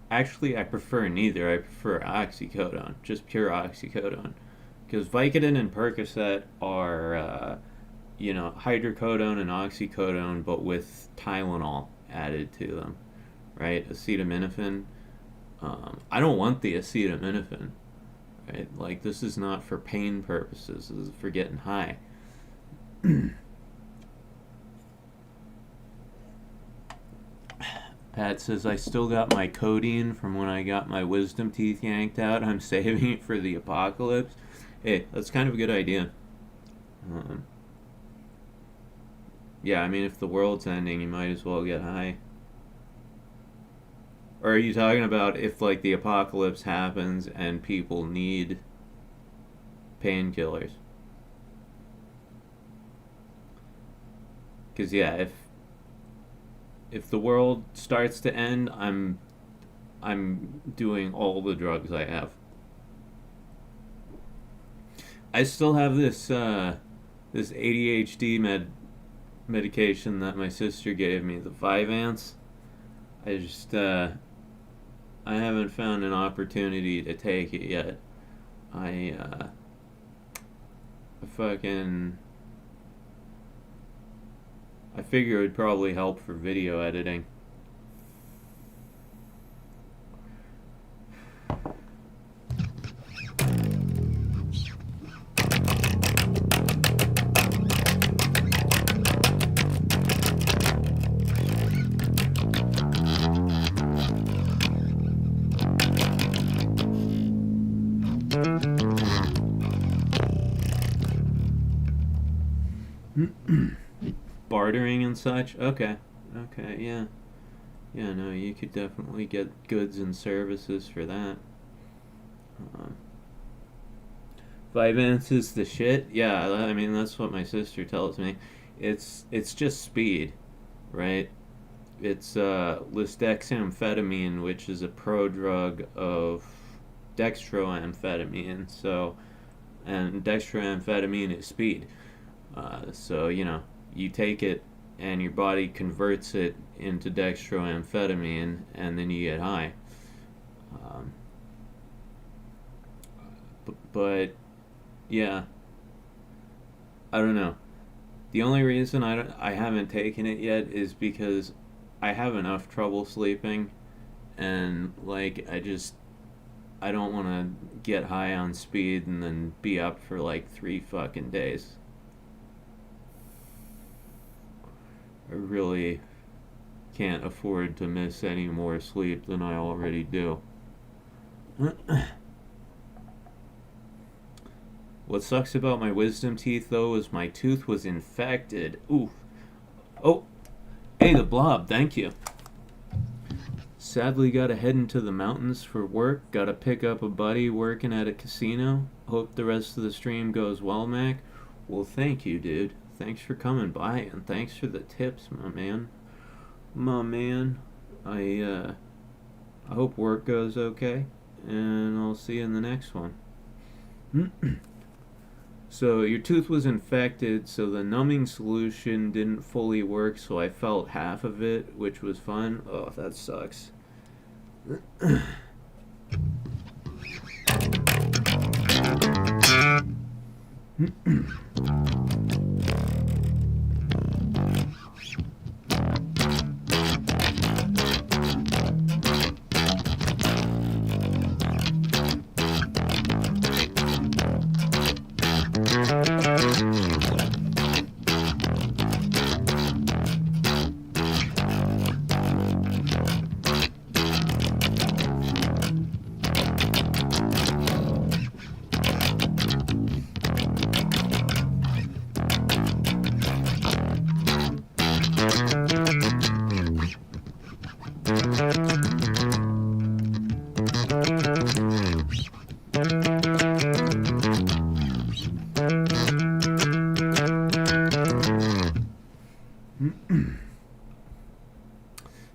actually I prefer neither. I prefer oxycodone. Just pure oxycodone. Because Vicodin and Percocet are, you know, hydrocodone and oxycodone, but with Tylenol added to them, right? Acetaminophen. I don't want the acetaminophen, right? Like, this is not for pain purposes. This is for getting high. Pat says, I still got my codeine from when I got my wisdom teeth yanked out. I'm saving it for the apocalypse. Hey, that's kind of a good idea. Yeah, I mean, if the world's ending, you might as well get high. Or are you talking about if, like, the apocalypse happens and people need painkillers? Because, yeah, if the world starts to end, I'm doing all the drugs I have. I still have this ADHD medication that my sister gave me, the Vyvanse. I just I haven't found an opportunity to take it yet. I figure it would probably help for video editing. Bartering and such? Okay. Okay, yeah. Yeah, no, you could definitely get goods and services for that. 5 minutes is the shit? Yeah, I mean, that's what my sister tells me. It's just speed, right? It's lisdexamfetamine, which is a prodrug of dextroamphetamine. So, and dextroamphetamine is speed. So, you take it and your body converts it into dextroamphetamine and then you get high. But yeah, I don't know. The only reason I haven't taken it yet is because I have enough trouble sleeping, and like I don't want to get high on speed and then be up for like 3 fucking days. I really can't afford to miss any more sleep than I already do. What sucks about my wisdom teeth, though, is my tooth was infected. Ooh. Oh. Hey, the blob. Thank you. Sadly, gotta head into the mountains for work. Gotta pick up a buddy working at a casino. Hope the rest of the stream goes well, Mac. Well, thank you, dude. Thanks for coming by, and thanks for the tips, my man. My man. I hope work goes okay, and I'll see you in the next one. So your tooth was infected, so the numbing solution didn't fully work, so I felt half of it, which was fun. Oh, that sucks.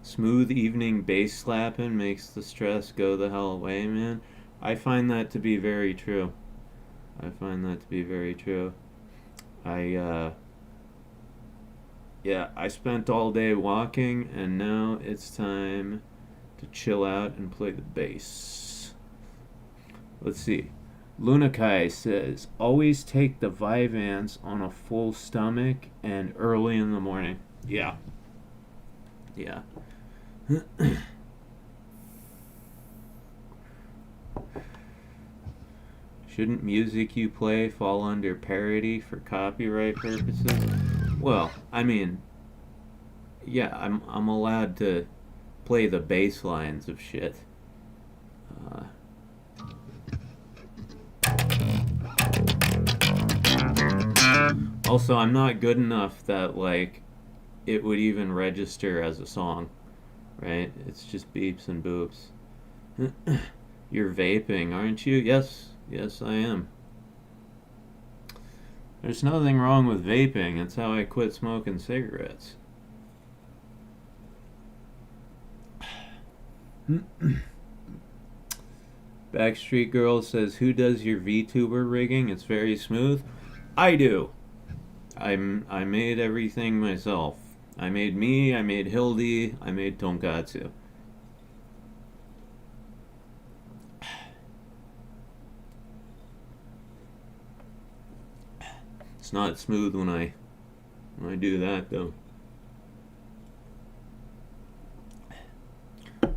Smooth evening bass slapping makes the stress go the hell away, man. I find that to be very true. I find that to be very true. I spent all day walking, and now it's time to chill out and play the bass. Let's see. Lunakai says, always take the Vyvanse on a full stomach and early in the morning. Yeah. Yeah. Shouldn't music you play fall under parody for copyright purposes? Well, I mean, yeah, I'm allowed to play the bass lines of shit. Also, I'm not good enough that, like, it would even register as a song, right? It's just beeps and boops. You're vaping, aren't you? Yes, I am. There's nothing wrong with vaping. It's how I quit smoking cigarettes. Backstreet Girl says, who does your VTuber rigging? It's very smooth. I do. I made everything myself. I made me, I made Hildy, I made Tonkatsu. It's not smooth when I do that, though.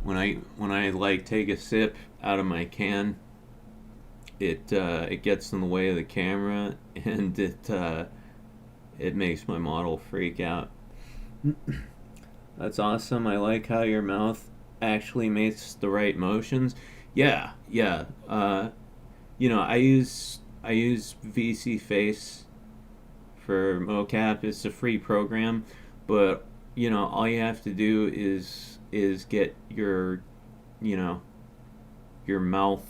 When I like take a sip out of my can, it gets in the way of the camera, and it makes my model freak out. That's awesome. I like how your mouth actually makes the right motions. Yeah. I use VC Face for mocap. It's a free program, but all you have to do is get your your mouth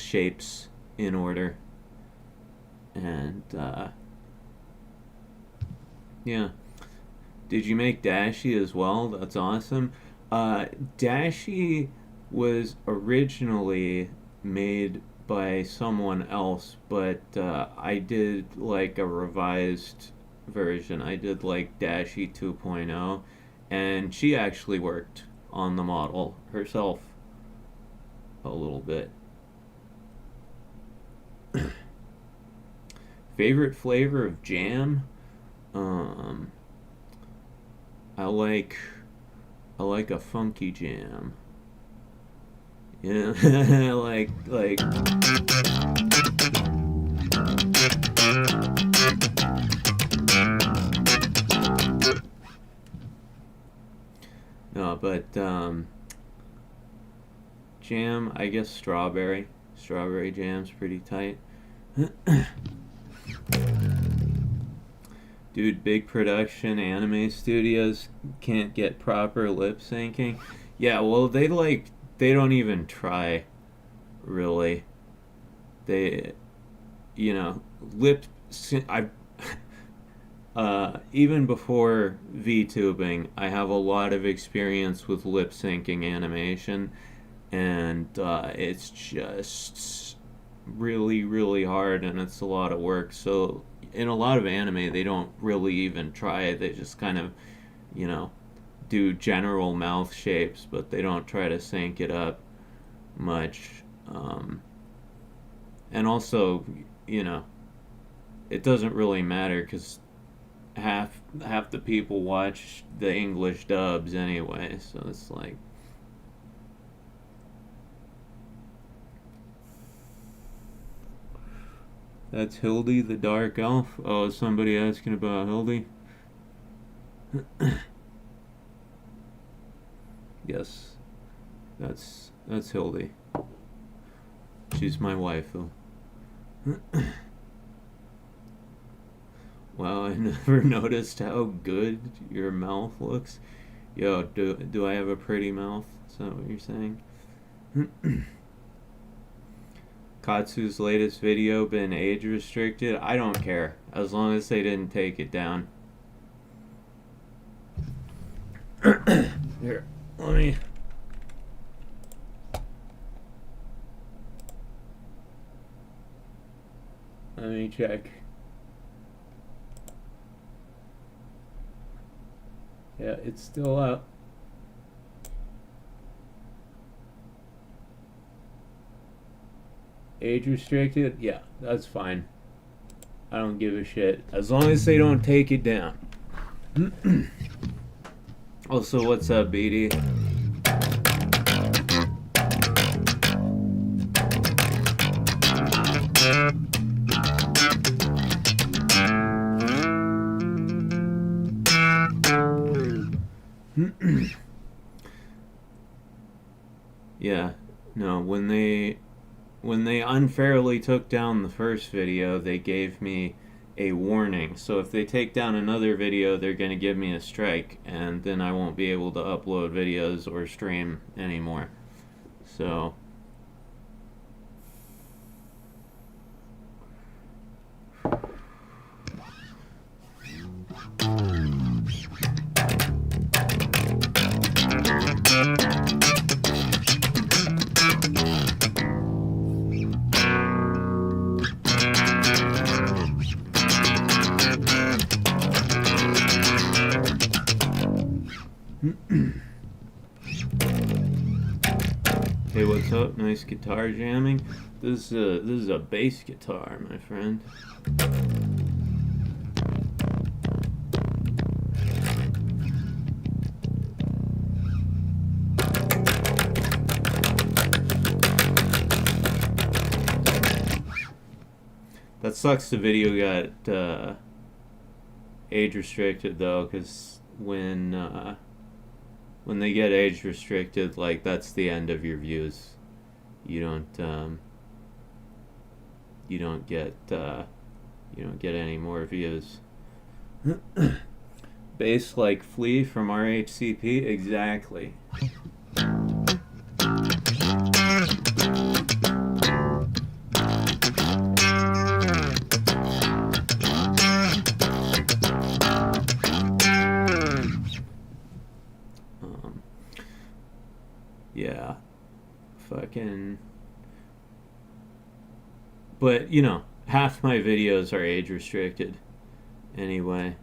shapes in order, and yeah. Did you make Dashie as well? That's awesome. Dashie was originally made by someone else, but I did like a revised version. I did like Dashie 2.0, and she actually worked on the model herself a little bit. Favorite flavor of jam? I like a funky jam. Yeah, like no, but jam, I guess strawberry. Strawberry jam's pretty tight. Dude, big production anime studios can't get proper lip syncing. Yeah, well, they don't even try, really. They, lip sync. Even before VTubing, I have a lot of experience with lip syncing animation, and it's just really, really hard, and it's a lot of work. So in a lot of anime, they don't really even try it. They just kind of, do general mouth shapes, but they don't try to sync it up much. And also, it doesn't really matter because half the people watch the English dubs anyway, so it's like. That's Hildy the Dark Elf. Oh, is somebody asking about Hildy? Yes, that's Hildy. She's my waifu. Wow, I never noticed how good your mouth looks. Yo, do I have a pretty mouth? Is that what you're saying? Katsu's latest video been age restricted? I don't care, as long as they didn't take it down. Here, let me check. Yeah, it's still up. Age restricted? Yeah, that's fine. I don't give a shit. As long as they don't take it down. Also, what's up, BD? Yeah, no, when they unfairly took down the first video, they gave me a warning. So if they take down another video, they're going to give me a strike, and then I won't be able to upload videos or stream anymore. So hey, what's up? Nice guitar jamming. This is a bass guitar, my friend. That sucks the video got age restricted though, because when they get age restricted, like, that's the end of your views. You don't you don't get any more views. Bass like Flea from RHCP, exactly. Yeah, fucking. But you know, half my videos are age restricted anyway.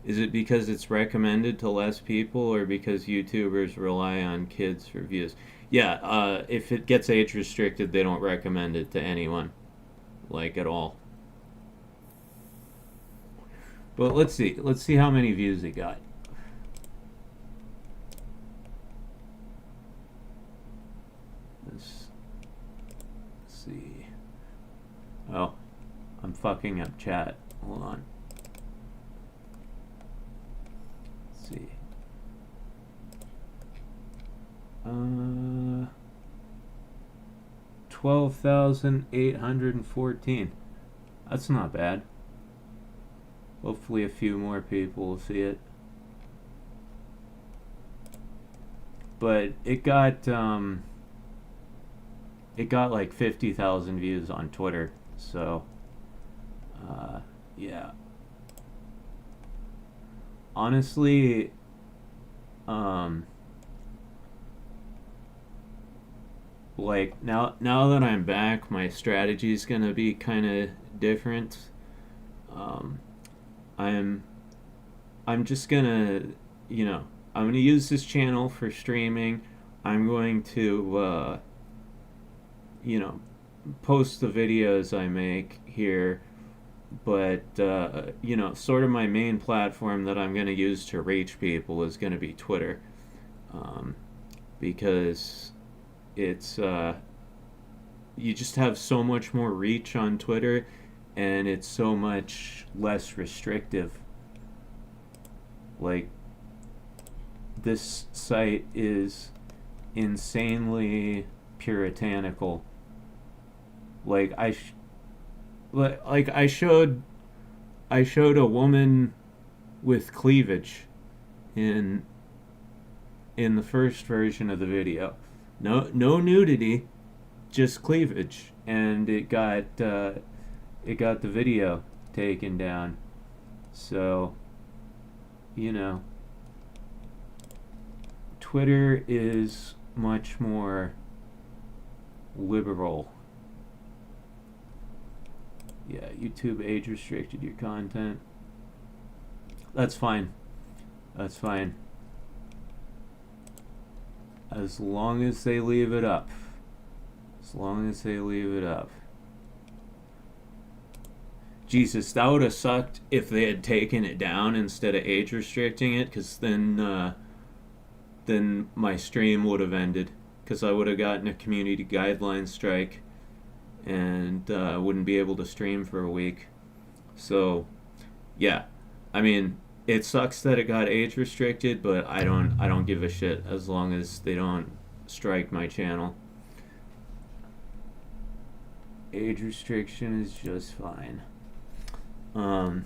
Is it because it's recommended to less people, or because YouTubers rely on kids for views? Yeah, if it gets age restricted, they don't recommend it to anyone, like, at all. But let's see how many views it got. Let's see. Oh, I'm fucking up chat. Hold on. Let's see. 12,814. That's not bad. Hopefully a few more people will see it. But it got like 50,000 views on Twitter, so yeah. Honestly, like now that I'm back, my strategy's gonna be kind of different. I'm just gonna, I'm gonna use this channel for streaming. I'm going to post the videos I make here, but sort of my main platform that I'm going to use to reach people is going to be Twitter, because it's you just have so much more reach on Twitter, and it's so much less restrictive. Like, this site is insanely puritanical. Like I showed a woman with cleavage in the first version of the video. No nudity, just cleavage, and it got the video taken down. So, Twitter is much more liberal. Yeah, YouTube age restricted your content. That's fine. That's fine. As long as they leave it up. As long as they leave it up. Jesus, that would have sucked if they had taken it down instead of age restricting it, because then my stream would have ended, because I would have gotten a community guideline strike and wouldn't be able to stream for a week. So, yeah, I mean, it sucks that it got age restricted, but I don't give a shit as long as they don't strike my channel. Age restriction is just fine. I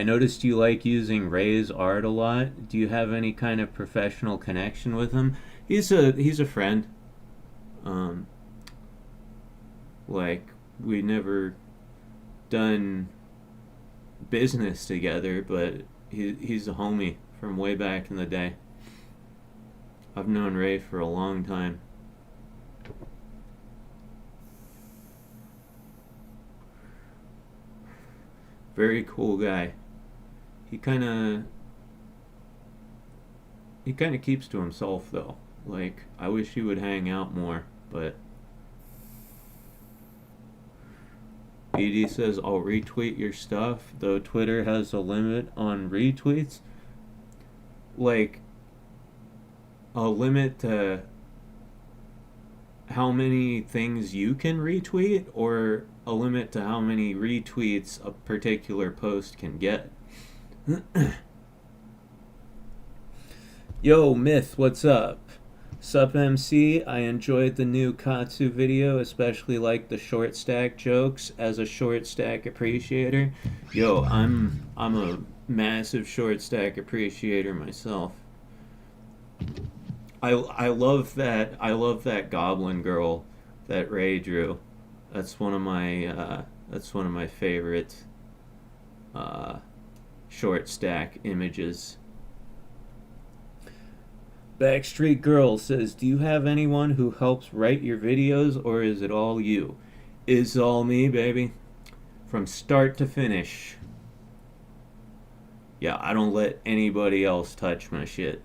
noticed you like using Ray's art a lot. Do you have any kind of professional connection with him? He's a friend. Like, we never done business together, but he's a homie from way back in the day. I've known Ray for a long time. Very cool guy. He kind of keeps to himself, though. Like, I wish he would hang out more, but BD says, I'll retweet your stuff, though Twitter has a limit on retweets. Like, a limit to how many things you can retweet, or a limit to how many retweets a particular post can get? Yo, Myth, what's up? Sup MC, I enjoyed the new Katsu video, especially like the short stack jokes as a short stack appreciator. Yo, I'm a massive short stack appreciator myself. I love that goblin girl that Ray drew. That's one of my favorite short stack images. Backstreet Girl says, do you have anyone who helps write your videos, or is it all you? It's all me, baby. From start to finish. Yeah, I don't let anybody else touch my shit.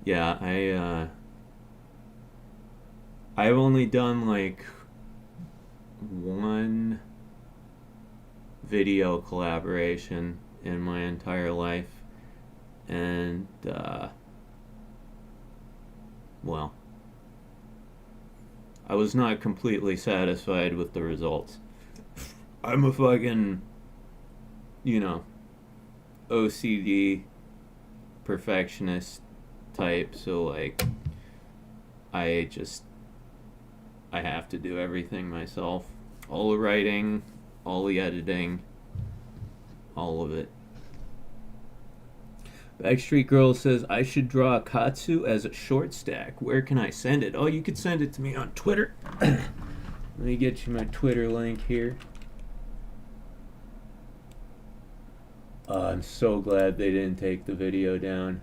Yeah, I've only done like one video collaboration in my entire life, and well, I was not completely satisfied with the results. I'm a fucking, OCD perfectionist type, so like I have to do everything myself. All the writing, all the editing, all of it. Backstreet Girl says, I should draw a Katsu as a short stack. Where can I send it? Oh, you could send it to me on Twitter. Let me get you my Twitter link here. I'm so glad they didn't take the video down.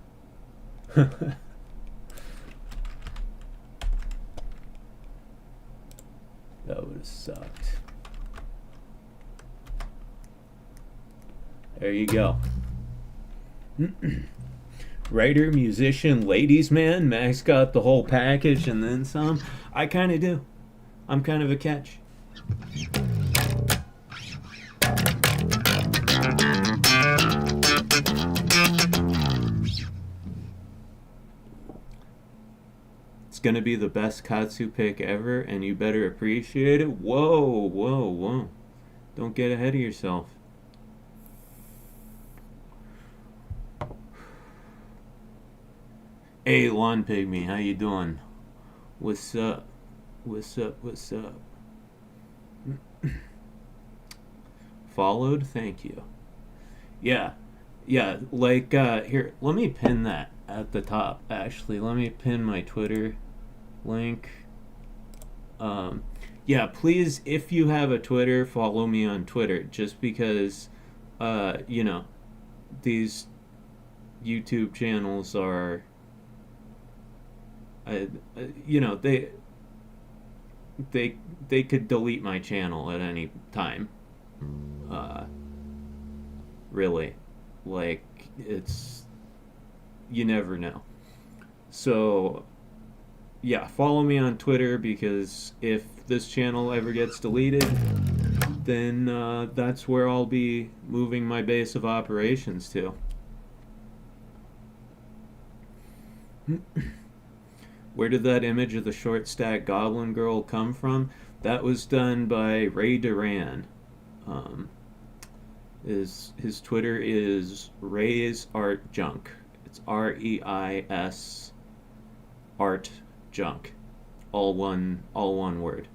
That would have sucked. There you go. Writer, musician, ladies man, Max got the whole package and then some. I kind of do. I'm kind of a catch. It's gonna be the best Katsu pick ever, and you better appreciate it. Whoa, whoa, whoa. Don't get ahead of yourself. Hey, Lawn Pygmy, how you doing? What's up? What's up? What's up? Followed? Thank you. Yeah, like, here, let me pin that at the top, actually. Let me pin my Twitter link. Yeah, please, if you have a Twitter, follow me on Twitter, just because, these YouTube channels are, they could delete my channel at any time. Really, like, it's, you never know. So yeah, follow me on Twitter, because if this channel ever gets deleted, then that's where I'll be moving my base of operations to. Where did that image of the short stack goblin girl come from? That was done by Ray Duran. His Twitter is Ray's Art Junk. It's REIS Art Junk. All one word.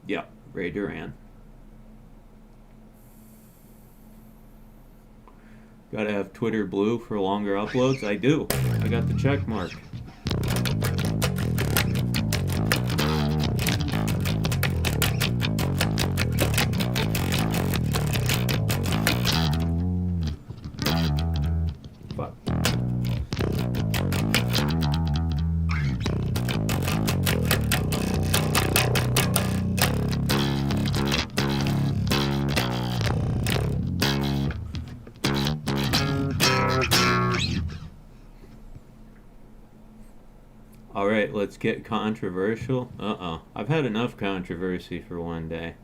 Yeah, Ray Duran. Gotta have Twitter blue for longer uploads? I do. I got the check mark. Fuck. Alright, let's get controversial. I've had enough controversy for one day.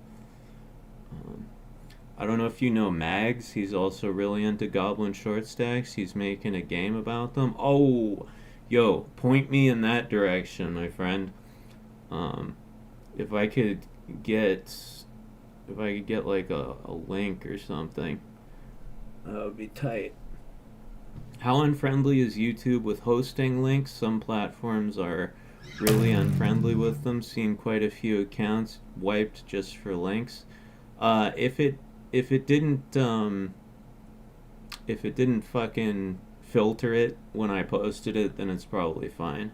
I don't know if you know Mags. He's also really into Goblin short stacks. He's making a game about them. Oh, yo, point me in that direction, my friend. If I could get like a link or something, that would be tight. How unfriendly is YouTube with hosting links? Some platforms are really unfriendly with them. Seen quite a few accounts wiped just for links. If it didn't fucking filter it when I posted it, then it's probably fine.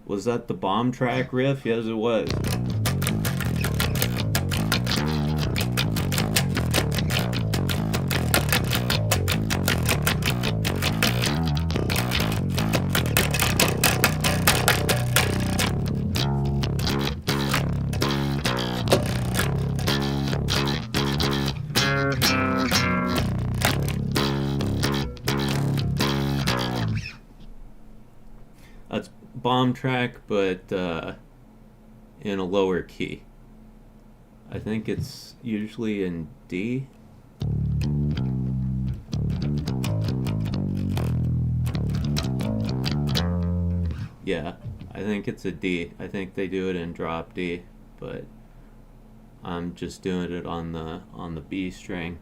Was that the bomb track riff? Yes, it was. That's bomb track, but in a lower key. I think it's usually in D. Yeah, I think it's a D. I think they do it in drop D, but I'm just doing it on the B string.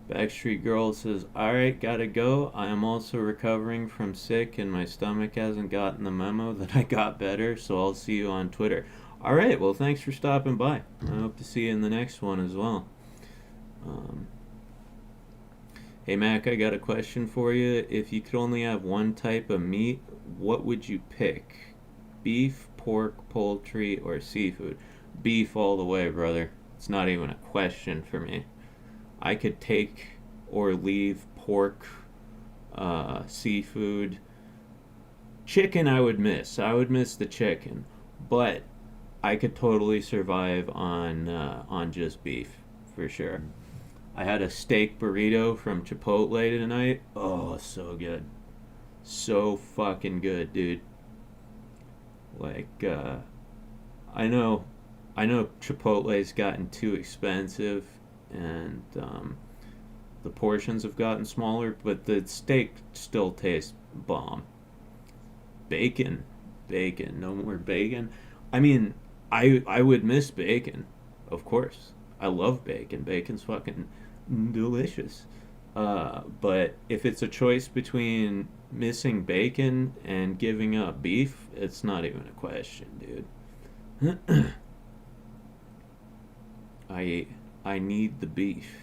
Backstreet Girl says, alright, gotta go. I am also recovering from sick and my stomach hasn't gotten the memo that I got better, so I'll see you on Twitter. Alright, well, thanks for stopping by. I hope to see you in the next one as well. Hey, Mac, I got a question for you. If you could only have one type of meat, what would you pick? Beef, pork, poultry, or seafood? Beef all the way, brother. It's not even a question for me. I could take or leave pork, seafood. Chicken I would miss. I would miss the chicken. But I could totally survive on just beef, for sure. I had a steak burrito from Chipotle tonight. Oh, so good. So fucking good, dude. Like, I know Chipotle's gotten too expensive and the portions have gotten smaller, but the steak still tastes bomb. Bacon, no more bacon. I mean, I would miss bacon, of course. I love bacon. Bacon's fucking delicious. But if it's a choice between missing bacon and giving up beef, it's not even a question, dude. I need the beef.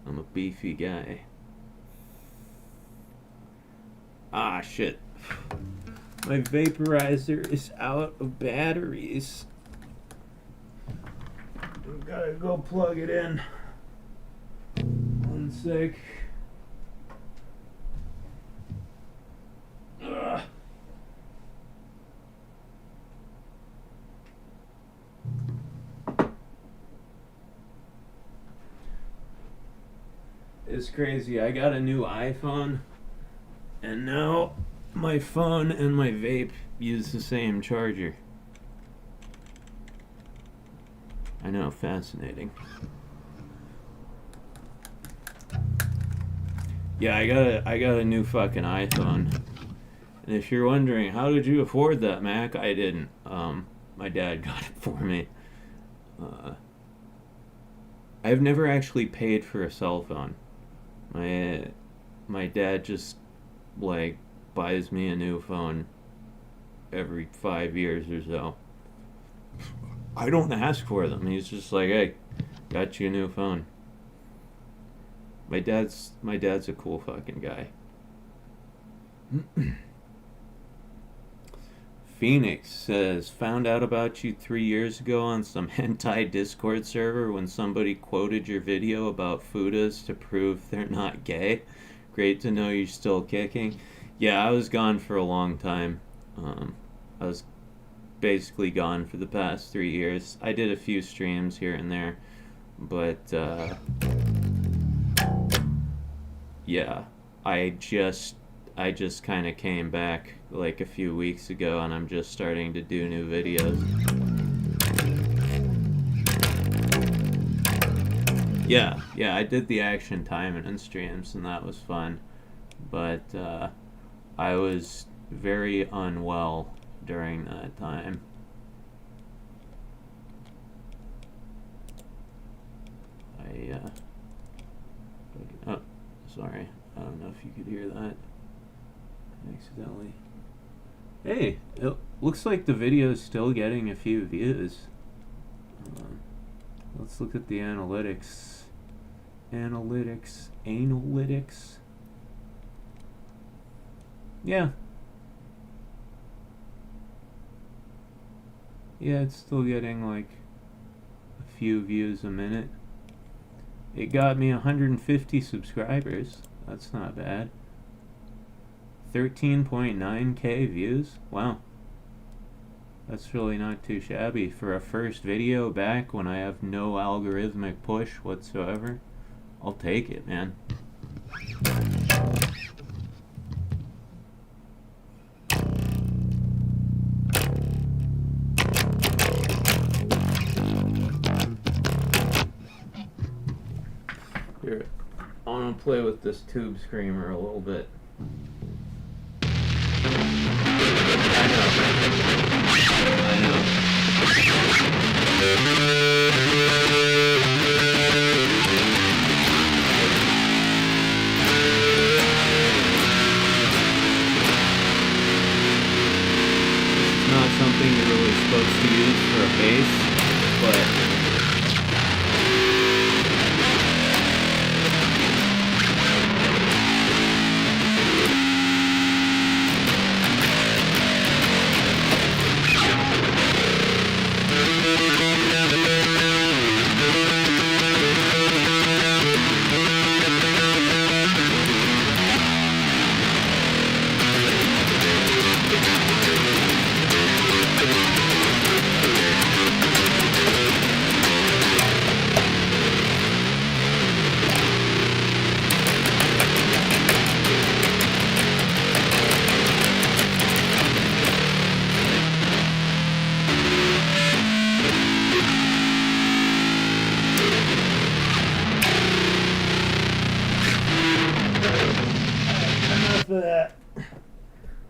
I'm a beefy guy. Ah, shit. My vaporizer is out of batteries. I've gotta go plug it in. One sec. Ugh. It's crazy. I got a new iPhone, and now my phone and my vape use the same charger. I know, fascinating. Yeah, I got a new fucking iPhone. And if you're wondering, how did you afford that, Mac? I didn't. My dad got it for me. I've never actually paid for a cell phone. My dad just, like, buys me a new phone every 5 years or so. I don't ask for them. He's just like, hey, got you a new phone. My dad's a cool fucking guy. Phoenix says, found out about you 3 years ago on some hentai Discord server when somebody quoted your video about fudas to prove they're not gay. Great to know you're still kicking. Yeah, I was gone for a long time. I was basically gone for the past 3 years. I did a few streams here and there, but yeah, I just kind of came back like a few weeks ago, and I'm just starting to do new videos. Yeah, I did the action timing and streams, and that was fun. But I was very unwell during that time. Oh, sorry. I don't know if you could hear that. Accidentally. Hey, it looks like the video is still getting a few views. Let's look at the analytics. Analytics. Yeah. Yeah, it's still getting like a few views a minute. It got me 150 subscribers. That's not bad. 13.9k views. Wow. That's really not too shabby for a first video back when I have no algorithmic push whatsoever. I'll take it, man. Here, I want to play with this tube screamer a little bit. I know. It's not something you're really supposed to use for a bass, but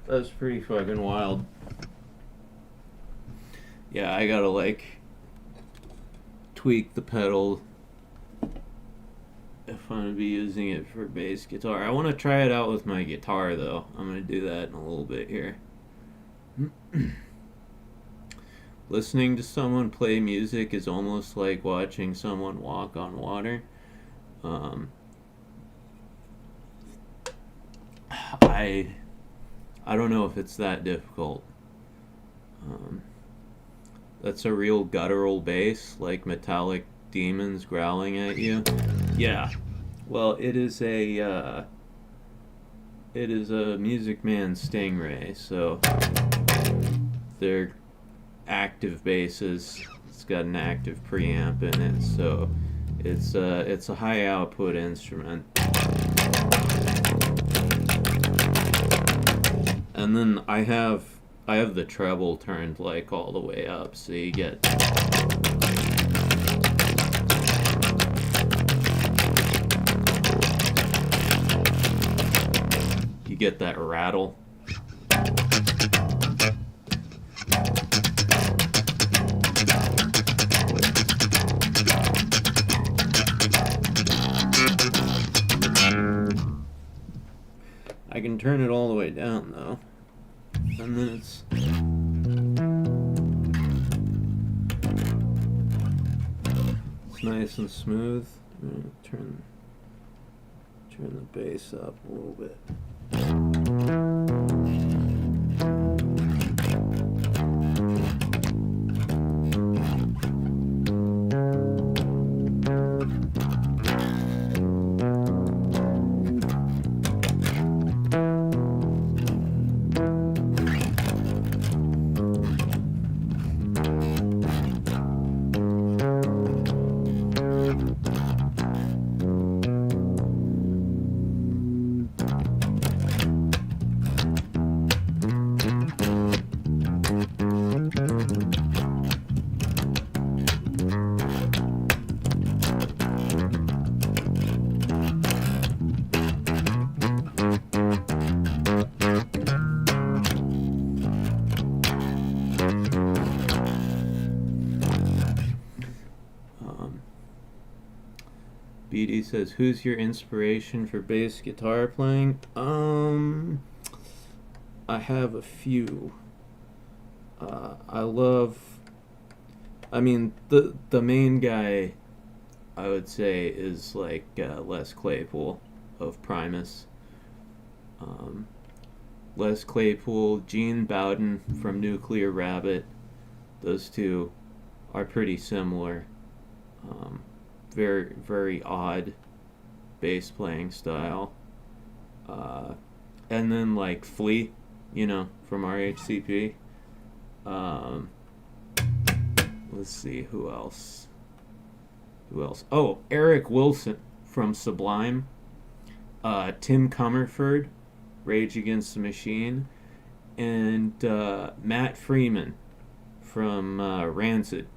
that's pretty fucking wild. Yeah, I gotta like tweak the pedal if I'm gonna be using it for bass guitar. I want to try it out with my guitar though. I'm gonna do that in a little bit here. Listening to someone play music is almost like watching someone walk on water. I don't know if it's that difficult. That's a real guttural bass, like metallic demons growling at you. Yeah. Well, it is a Music Man Stingray, so they're active basses. It's got an active preamp in it, so it's a high output instrument. And then I have the treble turned like all the way up, so you get that rattle. I can turn it all the way down though, and then it's nice and smooth. Turn the bass up a little bit. BD says, who's your inspiration for bass guitar playing? I have a few. The main guy I would say is like Les Claypool of Primus. Les Claypool, Gene Bowden from Nuclear Rabbit. Those two are pretty similar. Very, very odd bass playing style. And then like Flea, from RHCP. Let's see, who else? Oh, Eric Wilson from Sublime. Tim Comerford, Rage Against the Machine. And Matt Freeman from Rancid.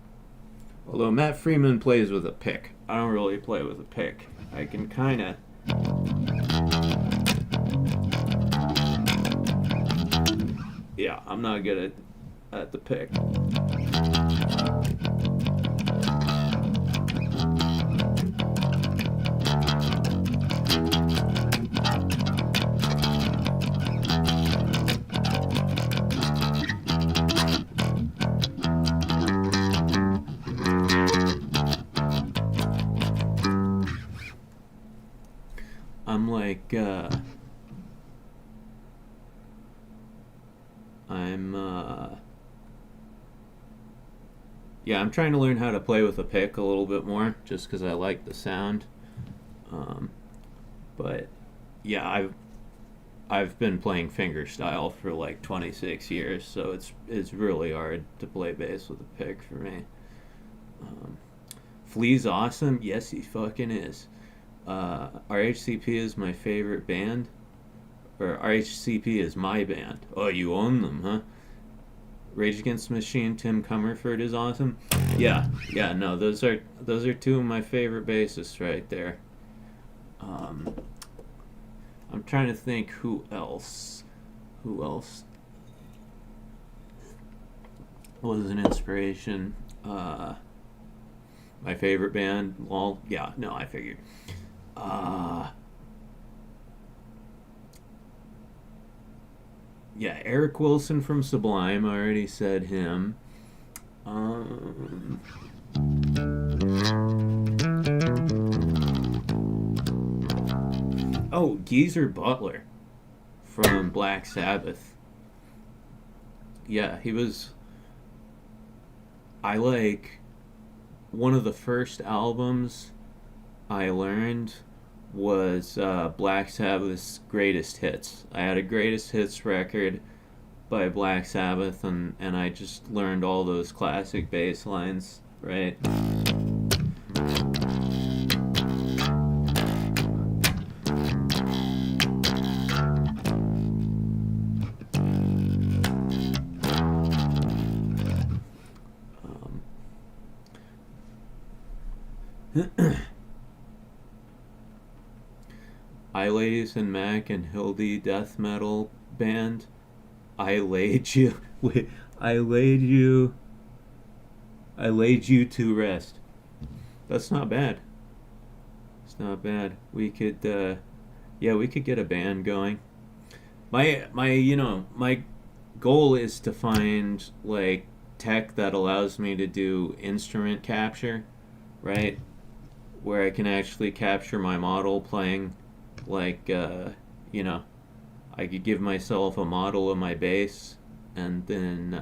Although Matt Freeman plays with a pick. I don't really play with a pick. I can kind of... Yeah, I'm not good at the pick. I'm like, I'm trying to learn how to play with a pick a little bit more, just because I like the sound. But yeah, I've been playing fingerstyle for like 26 years, so it's really hard to play bass with a pick for me. Flea's awesome. Yes, he fucking is. RHCP is my favorite band. Or RHCP is my band. Oh, you own them, huh? Rage Against the Machine, Tim Comerford is awesome. Yeah, no, those are two of my favorite bassists right there. I'm trying to think who else was an inspiration. My favorite band, well, yeah, no, I figured. Yeah, Eric Wilson from Sublime, I already said him. Oh, Geezer Butler from Black Sabbath. Yeah, he was... I like... One of the first albums I learned was Black Sabbath's Greatest Hits. I had a Greatest Hits record by Black Sabbath, and I just learned all those classic bass lines, right? iLadies and Mac and Hildy death metal band. I laid you to rest. That's not bad. It's not bad. We could get a band going. My goal is to find like tech that allows me to do instrument capture, right? Where I can actually capture my model playing, like, I could give myself a model of my bass and then,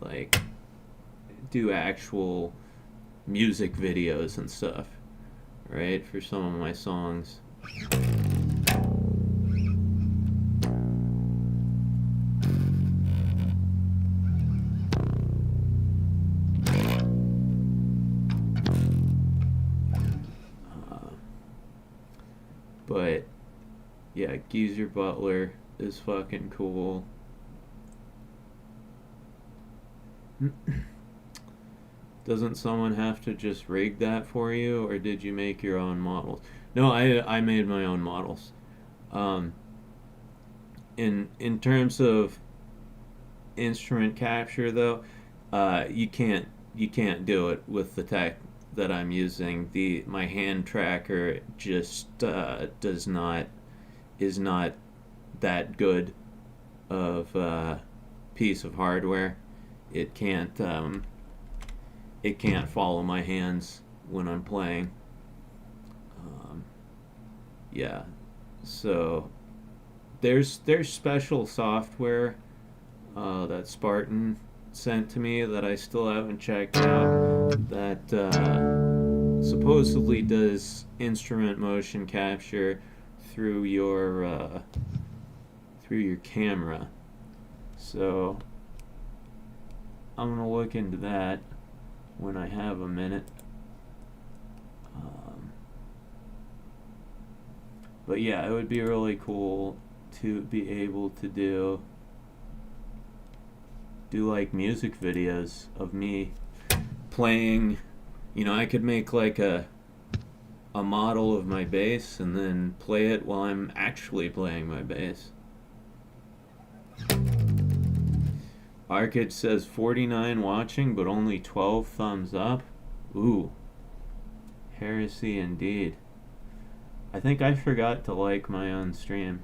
like, do actual music videos and stuff, right, for some of my songs. But yeah, Geezer Butler is fucking cool. Doesn't someone have to just rig that for you, or did you make your own models? No, I made my own models. In terms of instrument capture though, you can't do it with the tech that I'm using, my hand tracker just is not that good of a piece of hardware. It can't follow my hands when I'm playing. Yeah, so there's special software that Spartan sent to me that I still haven't checked out that supposedly does instrument motion capture through your camera. So I'm gonna look into that when I have a minute. But yeah, it would be really cool to be able to do like music videos of me playing. You know, I could make like a model of my bass and then play it while I'm actually playing my bass. Arkage says 49 watching but only 12 thumbs up. Ooh, heresy indeed. I think I forgot to like my own stream.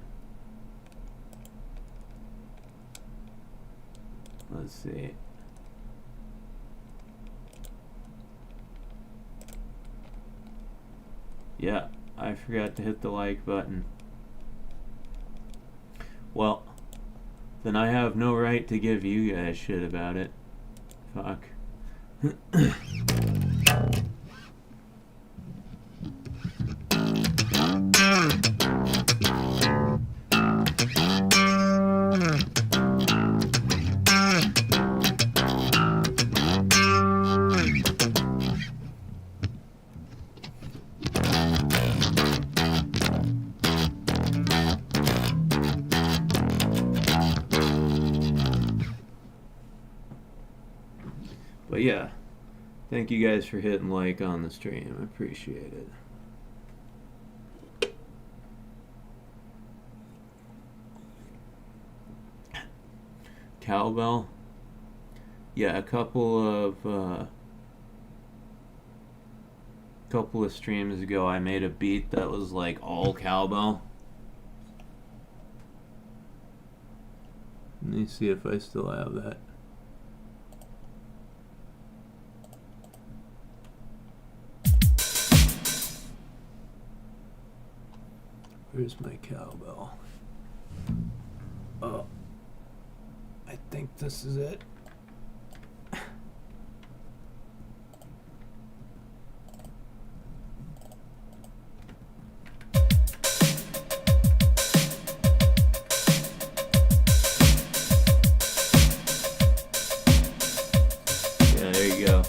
Let's see. Yeah, I forgot to hit the like button. Well, then I have no right to give you guys shit about it. Fuck. But yeah, thank you guys for hitting like on the stream. I appreciate it. Cowbell? Yeah, a couple of streams ago I made a beat that was like all cowbell. Let me see if I still have that. Where's my cowbell? Oh, I think this is it. Yeah, there you go.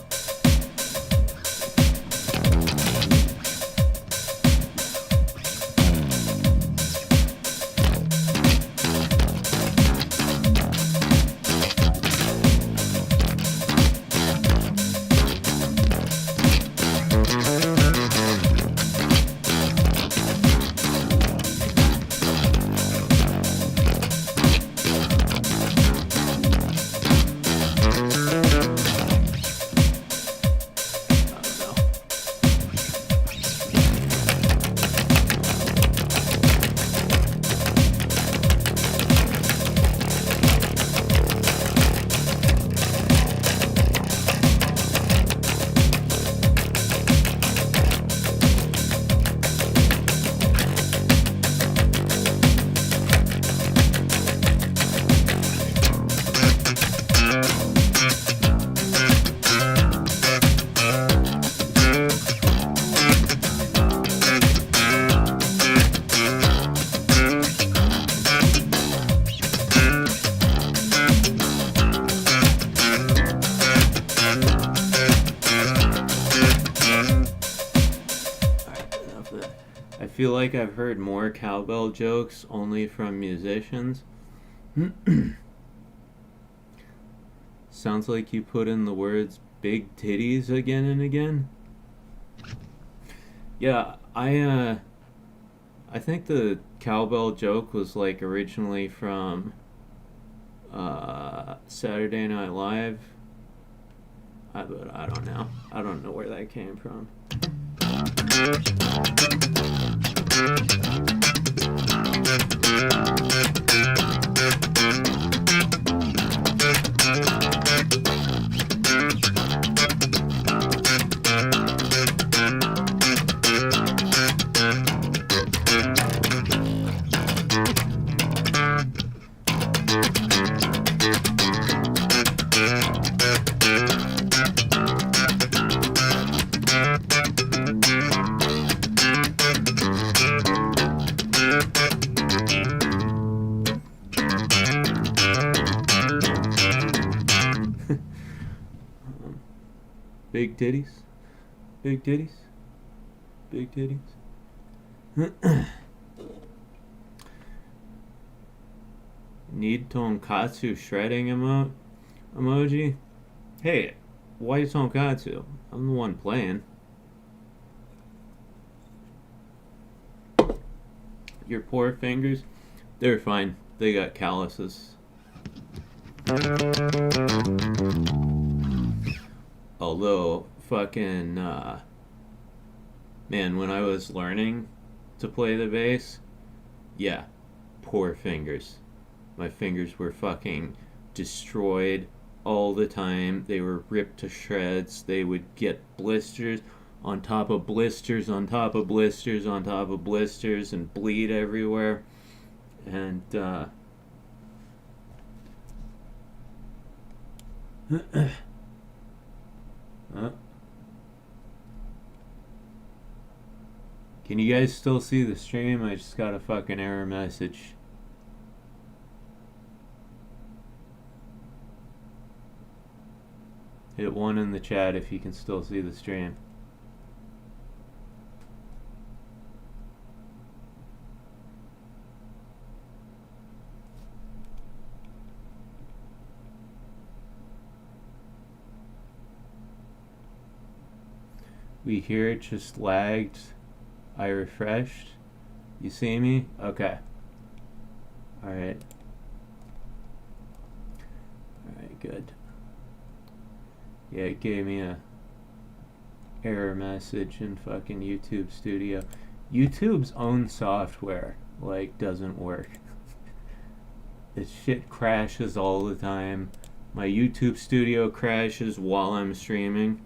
I feel like I've heard more cowbell jokes only from musicians. Sounds like you put in the words big titties again and again. Yeah, I think the cowbell joke was like originally from Saturday Night Live. But I don't know. I don't know where that came from. Big titties, big titties, big titties. Need Tonkatsu shredding emoji? Hey, why Tonkatsu? I'm the one playing. Your poor fingers, they're fine. They got calluses. Although, fucking, man, when I was learning to play the bass, yeah, poor fingers. My fingers were fucking destroyed all the time. They were ripped to shreds. They would get blisters on top of blisters on top of blisters on top of blisters and bleed everywhere. And, can you guys still see the stream? I just got a fucking error message. Hit 1 in the chat if you can still see the stream. We hear it just lagged. I refreshed. You see me? Okay. Alright. Alright, good. Yeah, it gave me a error message in fucking YouTube Studio. YouTube's own software, like, doesn't work. This shit crashes all the time. My YouTube Studio crashes while I'm streaming.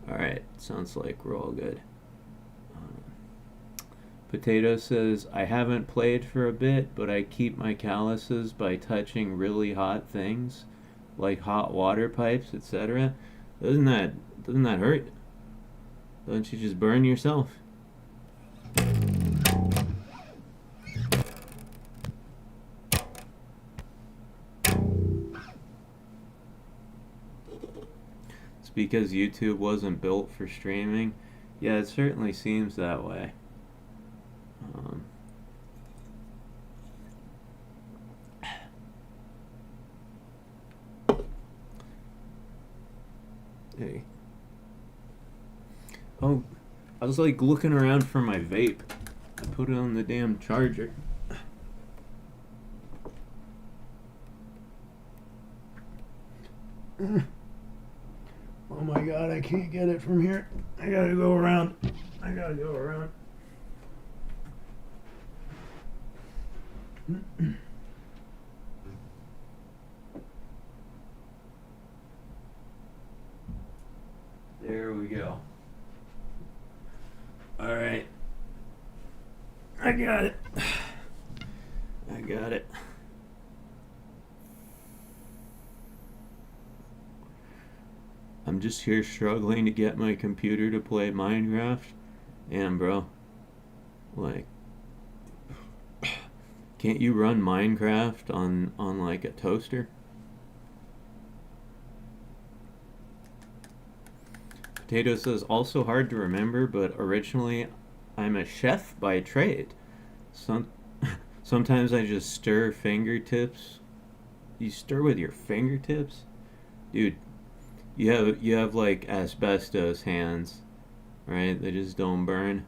Alright, sounds like we're all good. Potato says, I haven't played for a bit, but I keep my calluses by touching really hot things, like hot water pipes, etc. Doesn't that hurt? Don't you just burn yourself? It's because YouTube wasn't built for streaming. Yeah, it certainly seems that way. Hey. Oh, I was like looking around for my vape. I put it on the damn charger. Oh my god, I can't get it from here. I gotta go around. There we go. Alright. I got it. I'm just here struggling to get my computer to play Minecraft. And bro, like, can't you run Minecraft on like a toaster? Potato says, also hard to remember, but originally I'm a chef by trade. Sometimes I just stir fingertips You stir with your fingertips? Dude, you have like asbestos hands, right? They just don't burn.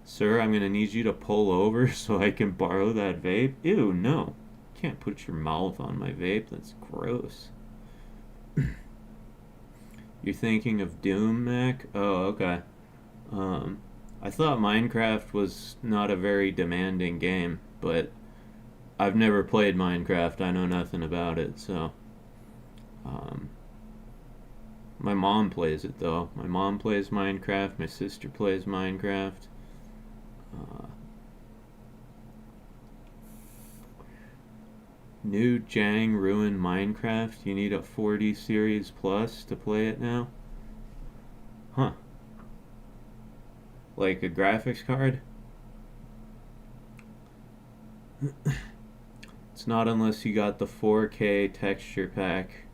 Sir, I'm gonna need you to pull over so I can borrow that vape. Ew, no. You can't put your mouth on my vape. That's gross. You're thinking of Doom, Mac? Oh, okay. I thought Minecraft was not a very demanding game, but I've never played Minecraft. I know nothing about it, so. My mom plays it, though. My mom plays Minecraft. My sister plays Minecraft. New Jang ruined Minecraft. You need a 40 series plus to play it now? Huh. Like a graphics card? It's not unless you got the 4K texture pack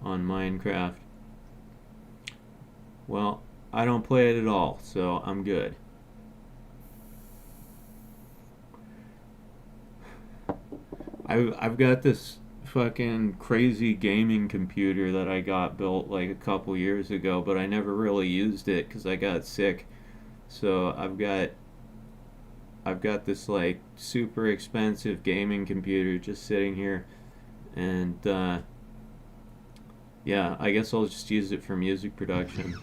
on Minecraft. Well, I don't play it at all, so I'm good. I've got this fucking crazy gaming computer that I got built like a couple years ago, but I never really used it because I got sick. So I've got this like super expensive gaming computer just sitting here, and yeah, I guess I'll just use it for music production.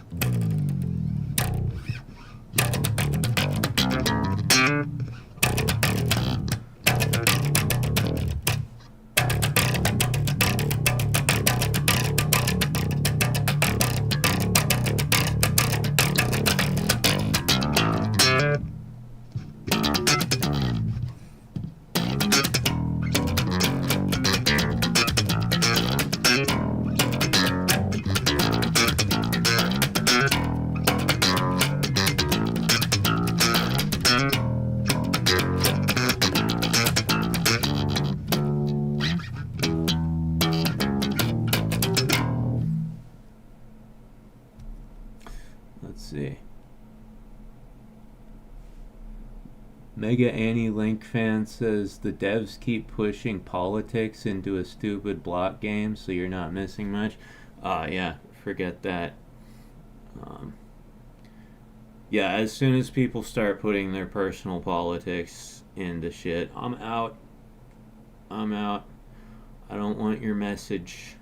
Let's see. Mega Annie Link fan says the devs keep pushing politics into a stupid block game, so you're not missing much. Yeah, forget that. Yeah, as soon as people start putting their personal politics into shit, I'm out. I'm out. I don't want your message.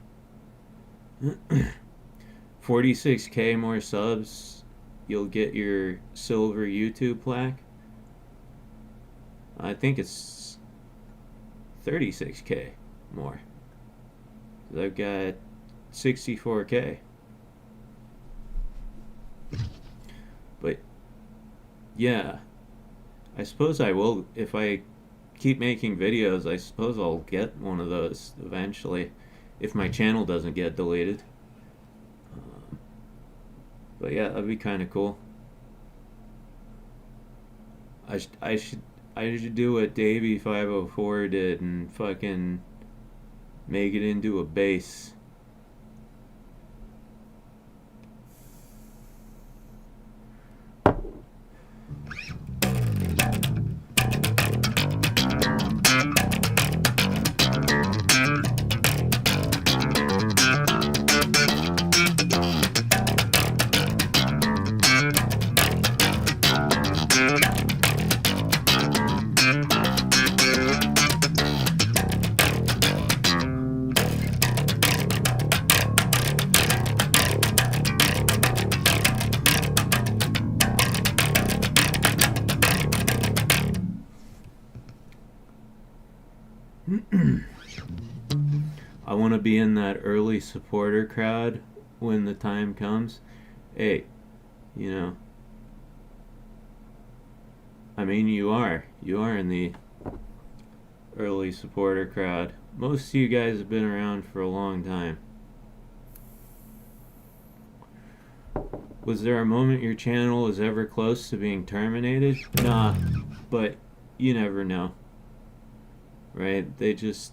46k more subs, you'll get your silver YouTube plaque. I think it's 36k more. I've got 64k. But yeah, I suppose I will, if I keep making videos, I suppose I'll get one of those eventually, if my channel doesn't get deleted. But yeah, that'd be kind of cool. I should do what Davey504 did and fucking make it into a base. I want to be in that early supporter crowd when the time comes. Hey, you know, I mean, you are in the early supporter crowd. Most of you guys have been around for a long time. Was there a moment your channel was ever close to being terminated? Nah, but you never know. Right? They just,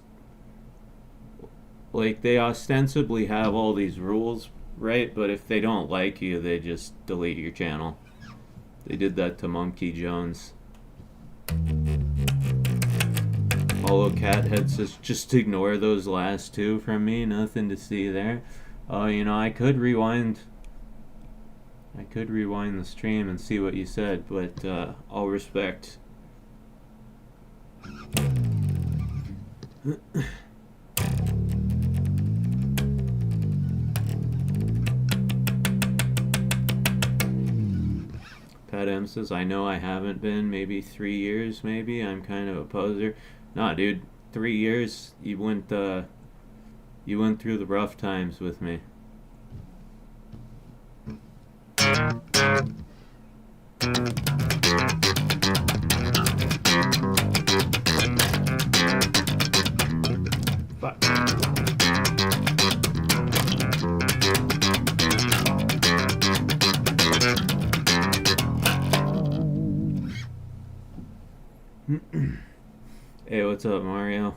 like, they ostensibly have all these rules, right? But if they don't like you, they just delete your channel. They did that to Monkey Jones. Hollow Cat Head says, just ignore those last two from me. Nothing to see there. Oh, you know, I could rewind the stream and see what you said, but all respect. Pat M says, I know I haven't been, maybe 3 years, maybe. I'm kind of a poser. Nah, dude, 3 years, you went through the rough times with me. Fuck. Hey, what's up, Mario?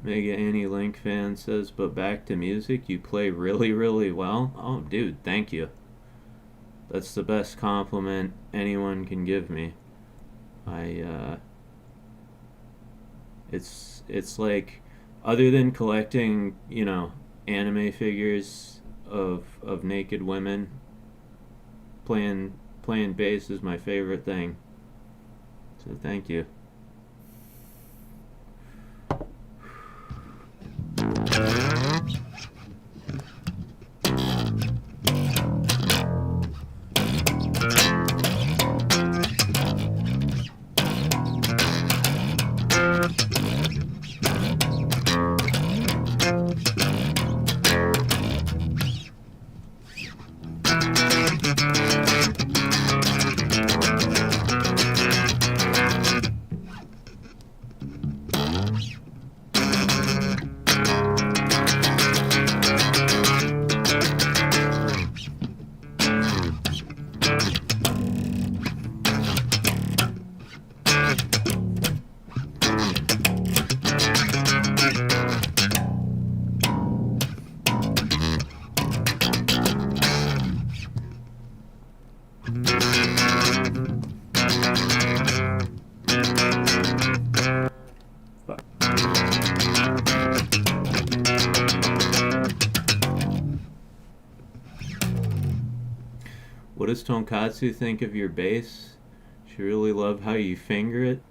Mega Annie Link fan says, but back to music, you play really, really well. Oh, dude, thank you. That's the best compliment anyone can give me. It's like, other than collecting, you know, anime figures of naked women, playing bass is my favorite thing. So thank you. What does Tonkatsu think of your bass? She really love how you finger it.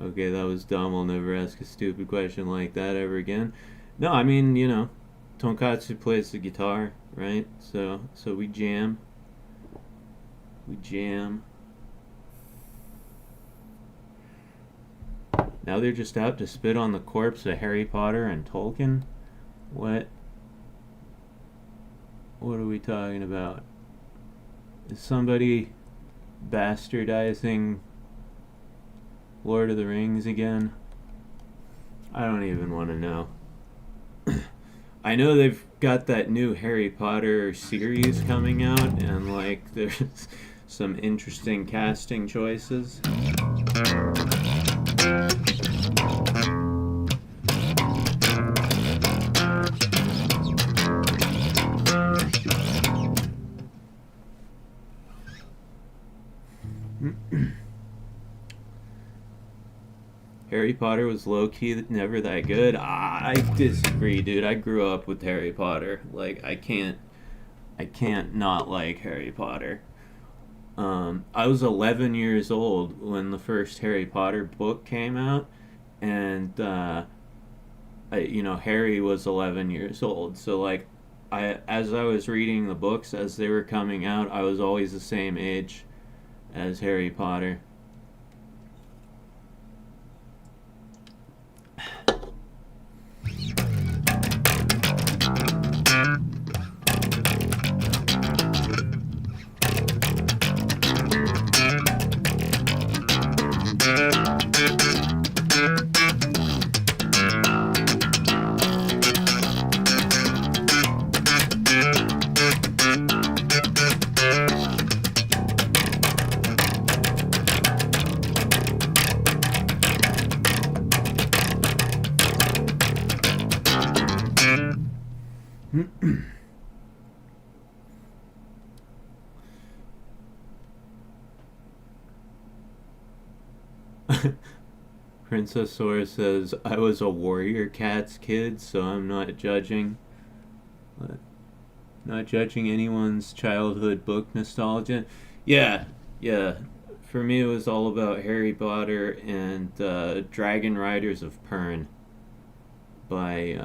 Okay, that was dumb. I'll never ask a stupid question like that ever again. No, I mean, you know, Tonkatsu plays the guitar, right? So we jam. We jam. Now they're just out to spit on the corpse of Harry Potter and Tolkien? What are we talking about? Is somebody bastardizing Lord of the Rings again? I don't even want to know. I know they've got that new Harry Potter series coming out, and like there's some interesting casting choices. Harry Potter was low-key never that good. I disagree, dude. I grew up with Harry Potter. Like, I can't not like Harry Potter. I was 11 years old when the first Harry Potter book came out, and Harry was 11 years old. So like, as I was reading the books as they were coming out, I was always the same age as Harry Potter. Princess Sora says, I was a Warrior Cats kid, so I'm not judging. Not judging anyone's childhood book nostalgia. Yeah. For me, it was all about Harry Potter and Dragon Riders of Pern by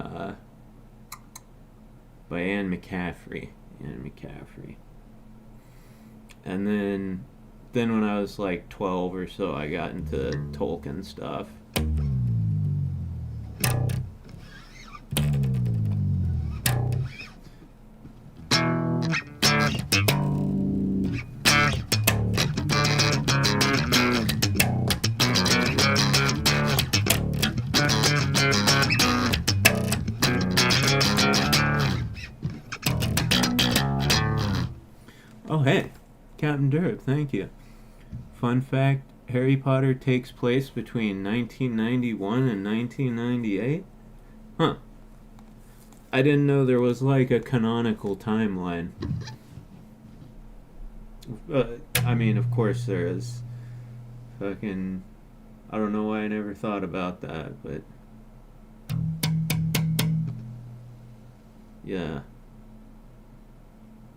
Anne McCaffrey. And then when I was like 12 or so, I got into Tolkien stuff. Oh, hey, Captain Derp, thank you. Fun fact, Harry Potter takes place between 1991 and 1998? Huh. I didn't know there was like a canonical timeline. I mean, of course there is. Fucking, I don't know why I never thought about that, but... yeah.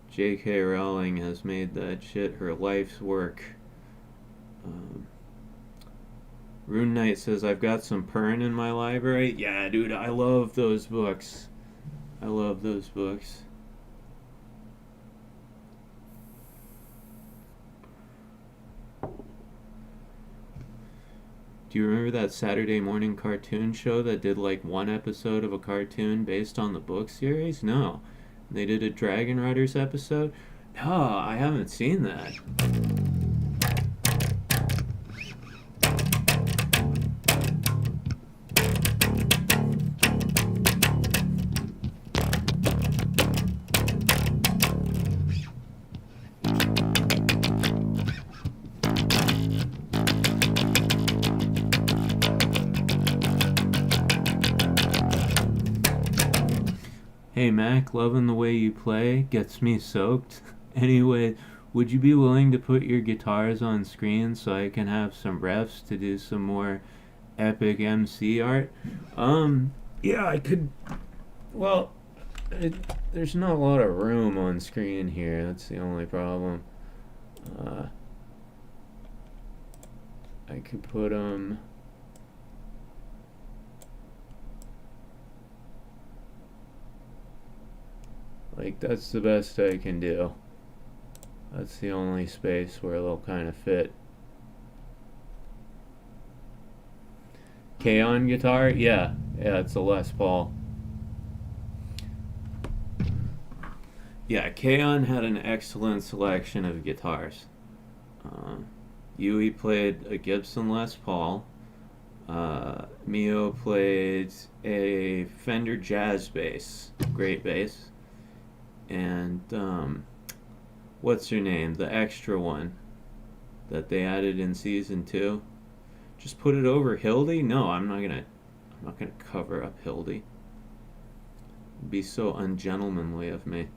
J.K. Rowling has made that shit her life's work. Rune Knight says, I've got some Pern in my library. Yeah, dude, I love those books. Do you remember that Saturday morning cartoon show that did like one episode of a cartoon based on the book series? No. They did a Dragon Riders episode? No, I haven't seen that. Hey Mac, loving the way you play, gets me soaked. Anyway, would you be willing to put your guitars on screen so I can have some refs to do some more epic MC art? Yeah, I could... Well, there's not a lot of room on screen here, that's the only problem. I could put, like, that's the best I can do. That's the only space where they'll kind of fit. K-on guitar? Yeah, it's a Les Paul. Yeah, K-on had an excellent selection of guitars. Yui played a Gibson Les Paul. Mio played a Fender Jazz bass. Great bass. And what's her name, the extra one that they added in season 2, just put it over Hildy? No, I'm not gonna cover up Hildy. It'd be so ungentlemanly of me.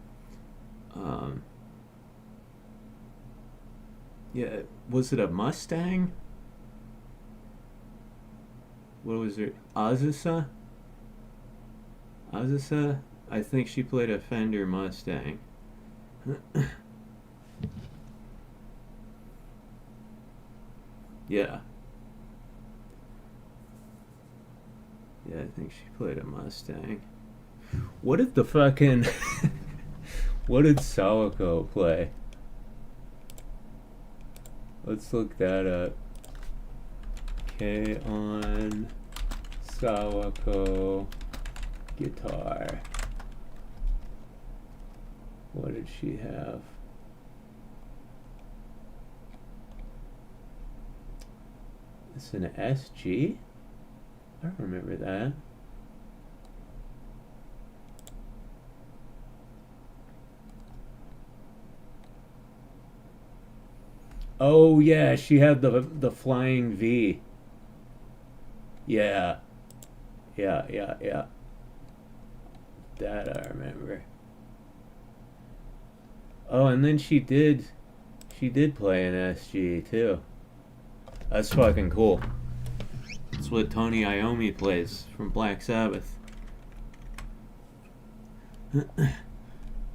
Yeah, was it a Mustang? What was it, Azusa? I think she played a Fender Mustang. Yeah. Yeah, I think she played a Mustang. What did the fucking... what did Sawako play? Let's look that up. K-on Sawako guitar. What did she have? It's an SG? I don't remember that. Oh yeah, she had the flying V. Yeah. That I remember. Oh, and then she did play an SG too. That's fucking cool. That's what Tony Iommi plays from Black Sabbath.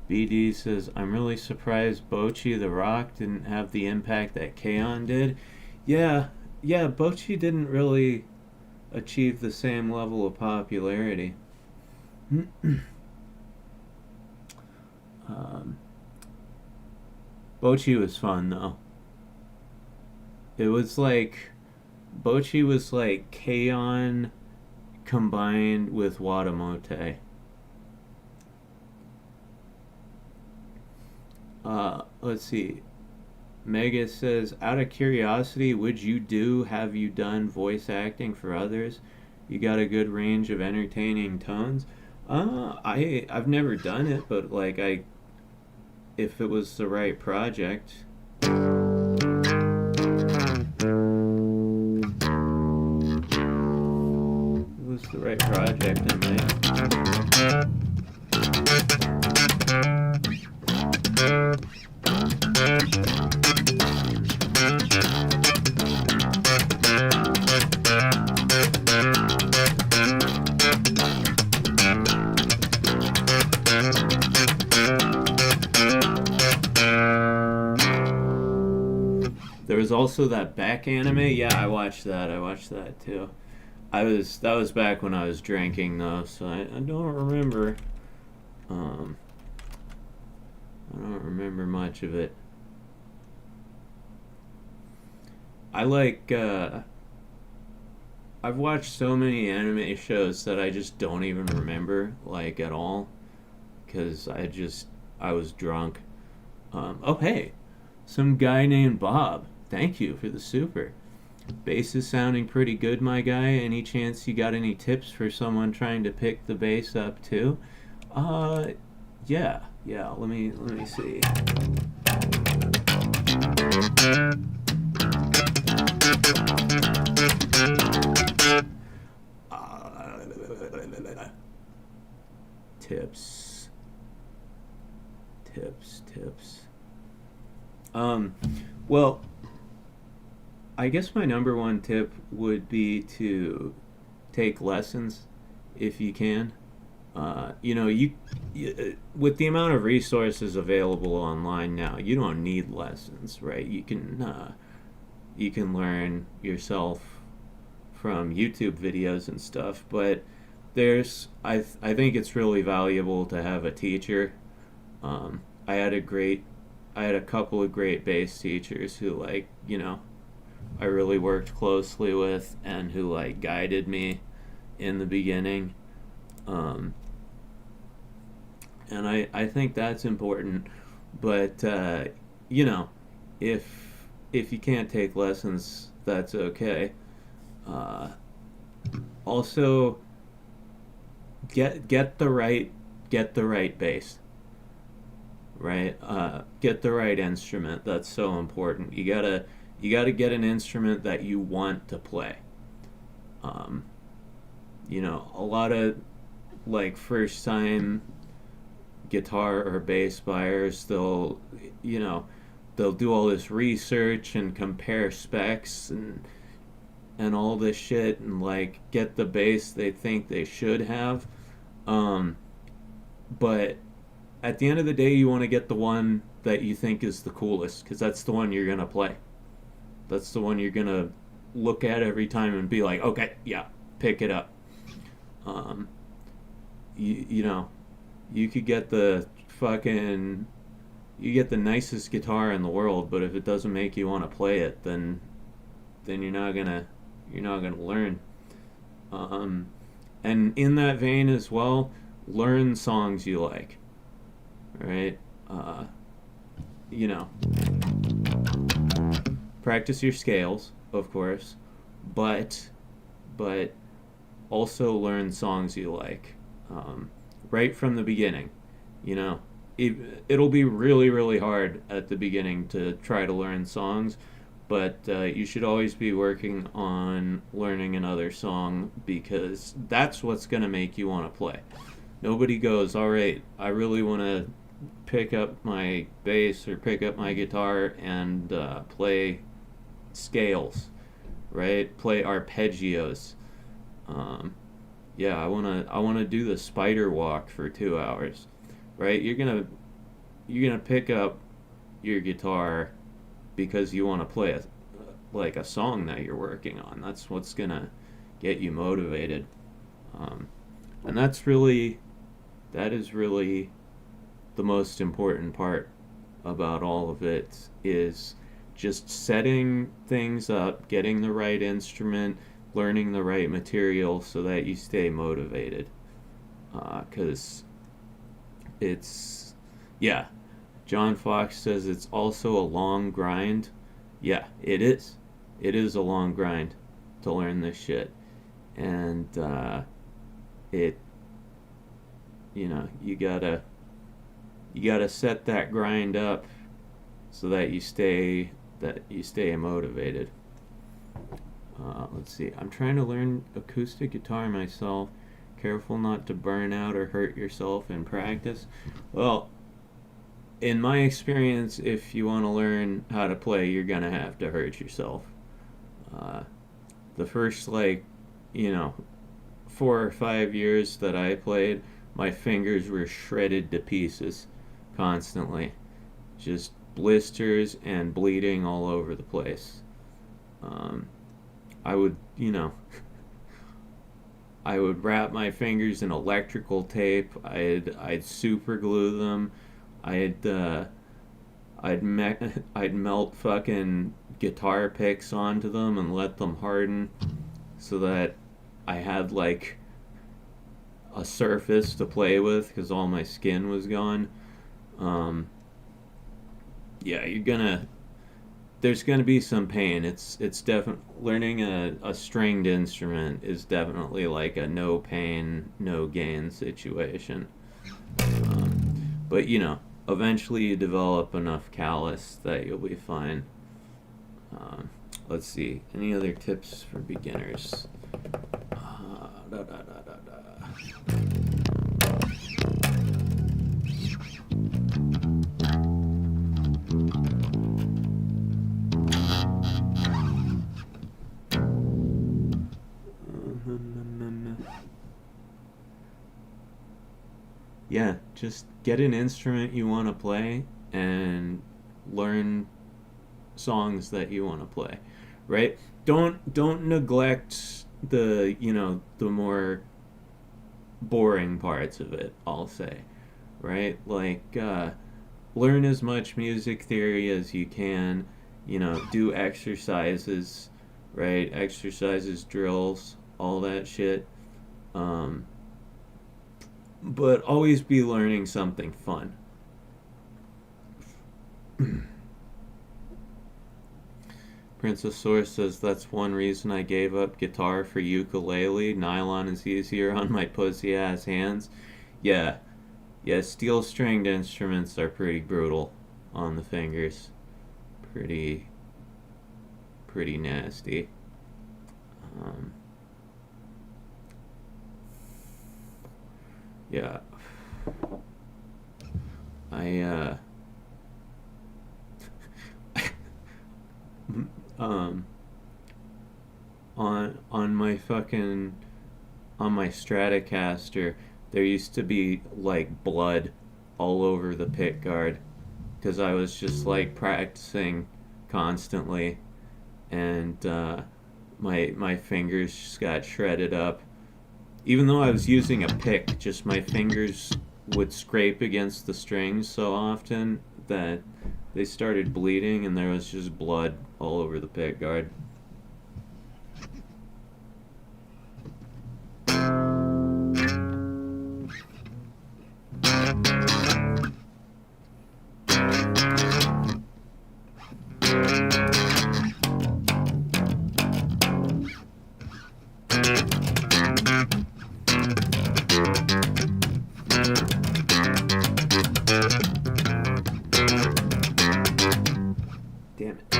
BD says, I'm really surprised Bocchi the Rock didn't have the impact that K-On did. Yeah, Bocchi didn't really achieve the same level of popularity. Bocchi was fun though. It was like Bocchi was like K-On combined with Watamote. Let's see. Mega says, out of curiosity, have you done voice acting for others? You got a good range of entertaining tones? I've never done it, but like if it was the right project. If it was the right project, I might. There was also that back anime. Yeah, I watched that too. That was back when I was drinking though, so I don't remember. I don't remember much of it. I've watched so many anime shows that I just don't even remember, like, at all, because I was drunk. Oh hey, some guy named Bob. Thank you for the super. Bass is sounding pretty good, my guy. Any chance you got any tips for someone trying to pick the bass up too? Yeah. Let me see. Tips. Well, I guess my number one tip would be to take lessons if you can. You with the amount of resources available online now, you don't need lessons, right? You can learn yourself from YouTube videos and stuff, but I think it's really valuable to have a teacher. I had a couple of great bass teachers who, I really worked closely with and who guided me in the beginning. And I think that's important, but if you can't take lessons, that's okay. Also, get the right bass, right? Get the right instrument. That's so important. You gotta get an instrument that you want to play. A lot of first time guitar or bass buyers, they'll do all this research and compare specs and all this shit and get the bass they think they should have. But at the end of the day, you want to get the one that you think is the coolest, because that's the one you're gonna play. That's the one you're gonna look at every time and be like, okay, yeah, pick it up. You could get the nicest guitar in the world, but if it doesn't make you want to play it, then you're not gonna learn. And in that vein as well, learn songs you like, right? Practice your scales, of course, but also learn songs you like, right from the beginning. It'll be really, really hard at the beginning to try to learn songs, but you should always be working on learning another song, because that's what's going to make you want to play. Nobody goes, all right, I really want to pick up my bass or pick up my guitar and play scales, right? Play arpeggios. Yeah, I wanna do the spider walk for 2 hours, right? You're gonna pick up your guitar because you want to play a song that you're working on. That's what's gonna get you motivated, and that is really the most important part about all of it, is just setting things up, getting the right instrument, learning the right material so that you stay motivated. Because yeah, John Fox says it's also a long grind. Yeah, it is. It is a long grind to learn this shit. And you gotta set that grind up so that you stay motivated. Let's see. I'm trying to learn acoustic guitar myself. Careful not to burn out or hurt yourself in practice. Well, in my experience, if you want to learn how to play, you're gonna have to hurt yourself. The first 4 or 5 years that I played, my fingers were shredded to pieces constantly. Just blisters and bleeding all over the place. I would, I would wrap my fingers in electrical tape. I'd super glue them. I'd melt fucking guitar picks onto them and let them harden so that I had like a surface to play with because all my skin was gone. Yeah, there's gonna be some pain. It's definitely learning a stringed instrument is definitely like a no pain, no gain situation. But eventually you develop enough callus that you'll be fine. Let's see, any other tips for beginners? Yeah, just get an instrument you want to play and learn songs that you want to play, right? Don't neglect the more boring parts of it, I'll say, right? Like learn as much music theory as you can, do exercises, right? Exercises, drills, all that shit. But always be learning something fun. Princess Source says that's one reason I gave up guitar for ukulele. Nylon is easier on my pussy ass hands. Yeah, steel stringed instruments are pretty brutal on the fingers. Pretty nasty. Yeah. On my Stratocaster, there used to be like blood all over the pick guard because I was just like practicing constantly, and my fingers just got shredded up. Even though I was using a pick, just my fingers would scrape against the strings so often that they started bleeding and there was just blood all over the pick guard. Damn it.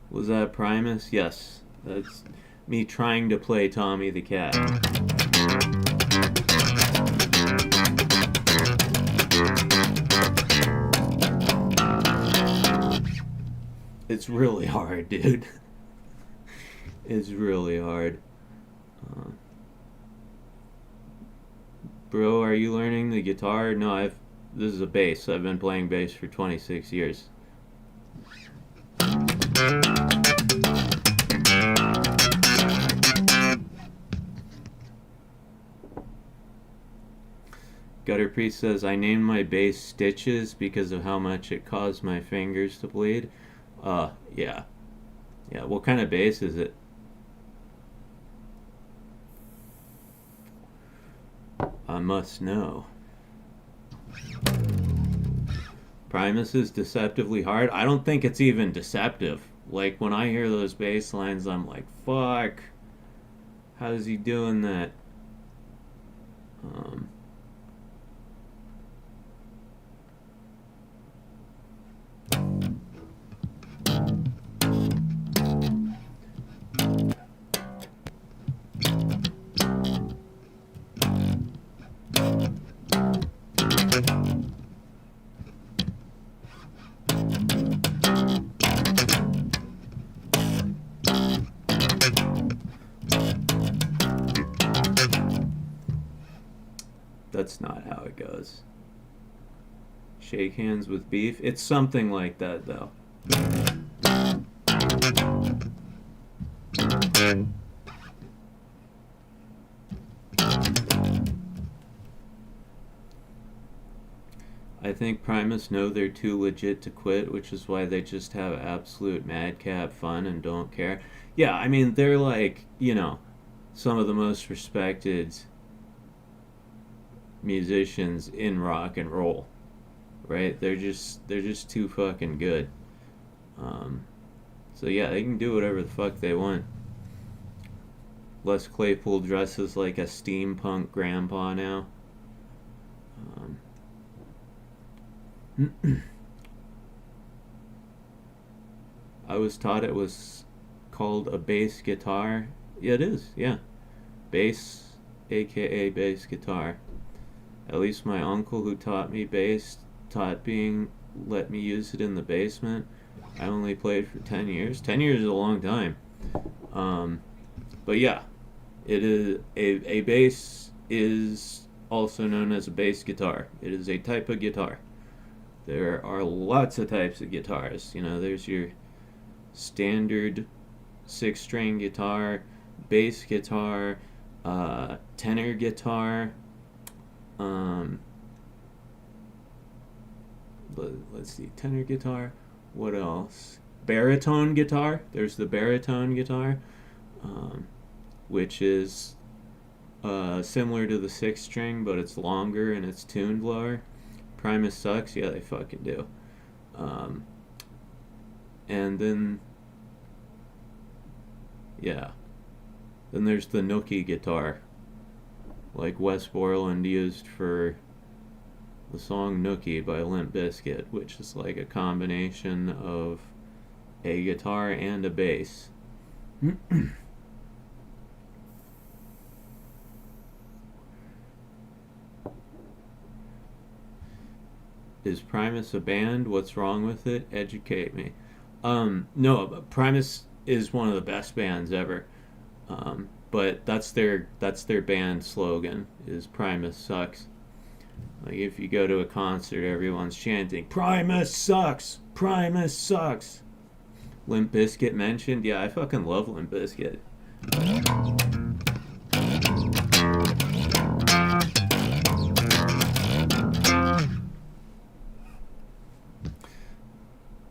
Was that Primus? Yes. That's me trying to play Tommy the Cat. It's really hard, dude. It's really hard. Bro, are you learning the guitar? No, this is a bass. I've been playing bass for 26 years. Gutter Priest says, I named my bass Stitches because of how much it caused my fingers to bleed. Yeah. Yeah, what kind of bass is it? I must know. Primus is deceptively hard. I don't think it's even deceptive. Like, when I hear those bass lines, I'm like, fuck. How's he doing that? That's not how it goes. Shake hands with beef. It's something like that, though. I think Primus know they're too legit to quit, which is why they just have absolute madcap fun and don't care. Yeah, I mean, they're like, you know, some of the most respected musicians in rock and roll, right? They're just too fucking good. So yeah, they can do whatever the fuck they want. Les Claypool dresses like a steampunk grandpa now. I was taught it was called a bass guitar. Yeah, it is, yeah. Bass, aka bass guitar. At least my uncle who taught me bass let me use it in the basement. I only played for 10 years. 10 years is a long time. But yeah, it is a bass is also known as a bass guitar. It is a type of guitar. There are lots of types of guitars. You know, there's your standard 6-string guitar, bass guitar, tenor guitar. Let's see, tenor guitar. What else? Baritone guitar. There's the baritone guitar, which is similar to the 6-string, but it's longer and it's tuned lower. Primus sucks. Yeah, they fucking do. And then, yeah. Then there's the nookie guitar, like Wes Borland used for the song Nookie by Limp Bizkit, which is like a combination of a guitar and a bass. Is Primus a band? What's wrong with it? Educate me. No, but Primus is one of the best bands ever. But that's their band slogan, is Primus sucks. Like, if you go to a concert, everyone's chanting, Primus sucks! Primus sucks! Limp Bizkit mentioned? Yeah, I fucking love Limp Bizkit.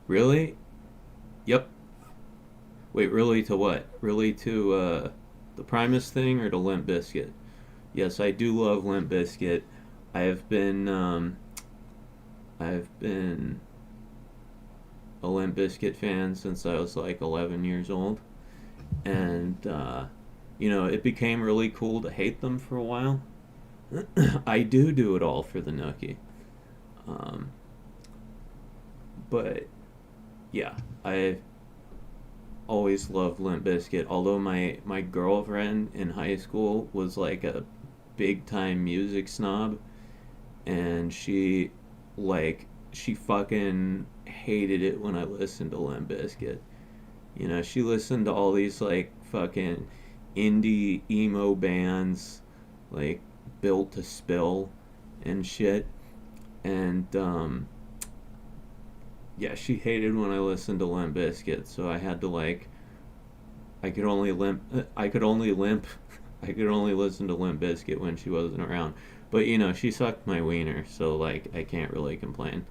Really? Yep. Wait, really to what? Really to the Primus thing or to Limp Bizkit? Yes, I do love Limp Bizkit. I've been a Limp Bizkit fan since I was like 11 years old, and you know, it became really cool to hate them for a while. I do it all for the nookie, but yeah, I always loved Limp Bizkit. Although my girlfriend in high school was like a big time music snob, and she fucking hated it when I listened to Limp Bizkit. You know, she listened to all these like fucking indie emo bands, like Built to Spill and shit. And yeah, she hated when I listened to Limp Bizkit, so I had to like I could only I could only listen to Limp Bizkit when she wasn't around. But you know, she sucked my wiener, so like I can't really complain.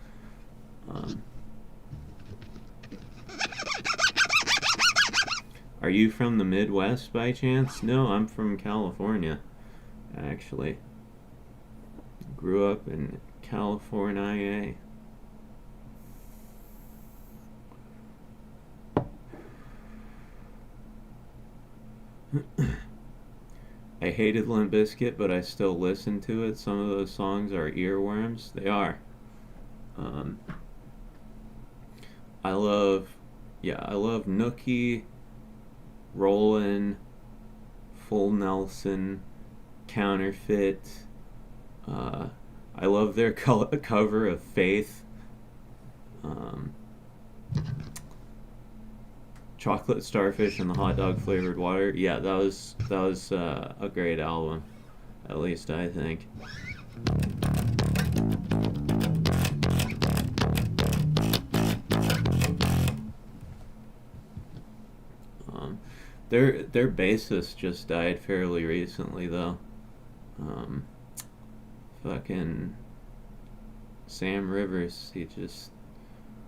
Are you from the Midwest by chance? No, I'm from California, actually. Grew up in California. I hated Limp Bizkit, but I still listen to it. Some of those songs are earworms. They are. I love Nookie, Rollin', Full Nelson, Counterfeit. I love their cover of Faith. Chocolate Starfish and the Hot Dog Flavored Water. Yeah, that was a great album, at least I think. Their bassist just died fairly recently though. Fucking Sam Rivers, he just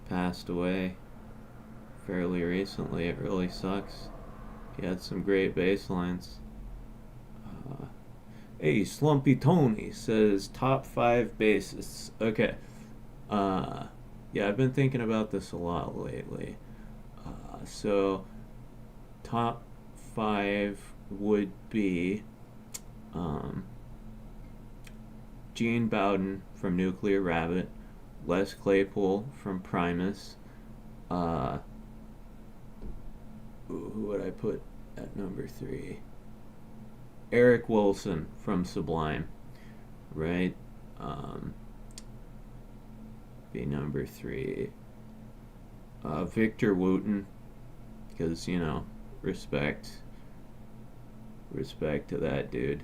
passed away fairly recently. It really sucks. He had some great bass lines. Hey, Slumpy Tony says top 5 bassists. Okay. Yeah, I've been thinking about this a lot lately. So top 5 would be Gene Bowden from Nuclear Rabbit, Les Claypool from Primus, who would I put at number 3? Eric Wilson from Sublime, right? Be number 3. Victor Wooten, because, you know, respect to that dude.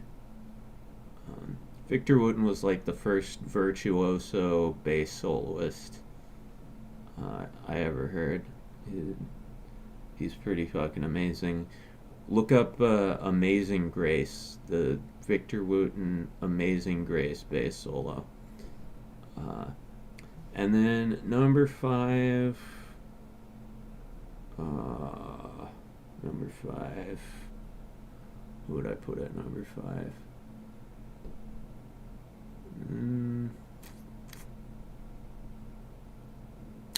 Victor Wooten was like the first virtuoso bass soloist I ever heard. He's pretty fucking amazing. Look up Amazing Grace, the Victor Wooten Amazing Grace bass solo. And then number 5, who would I put at number 5?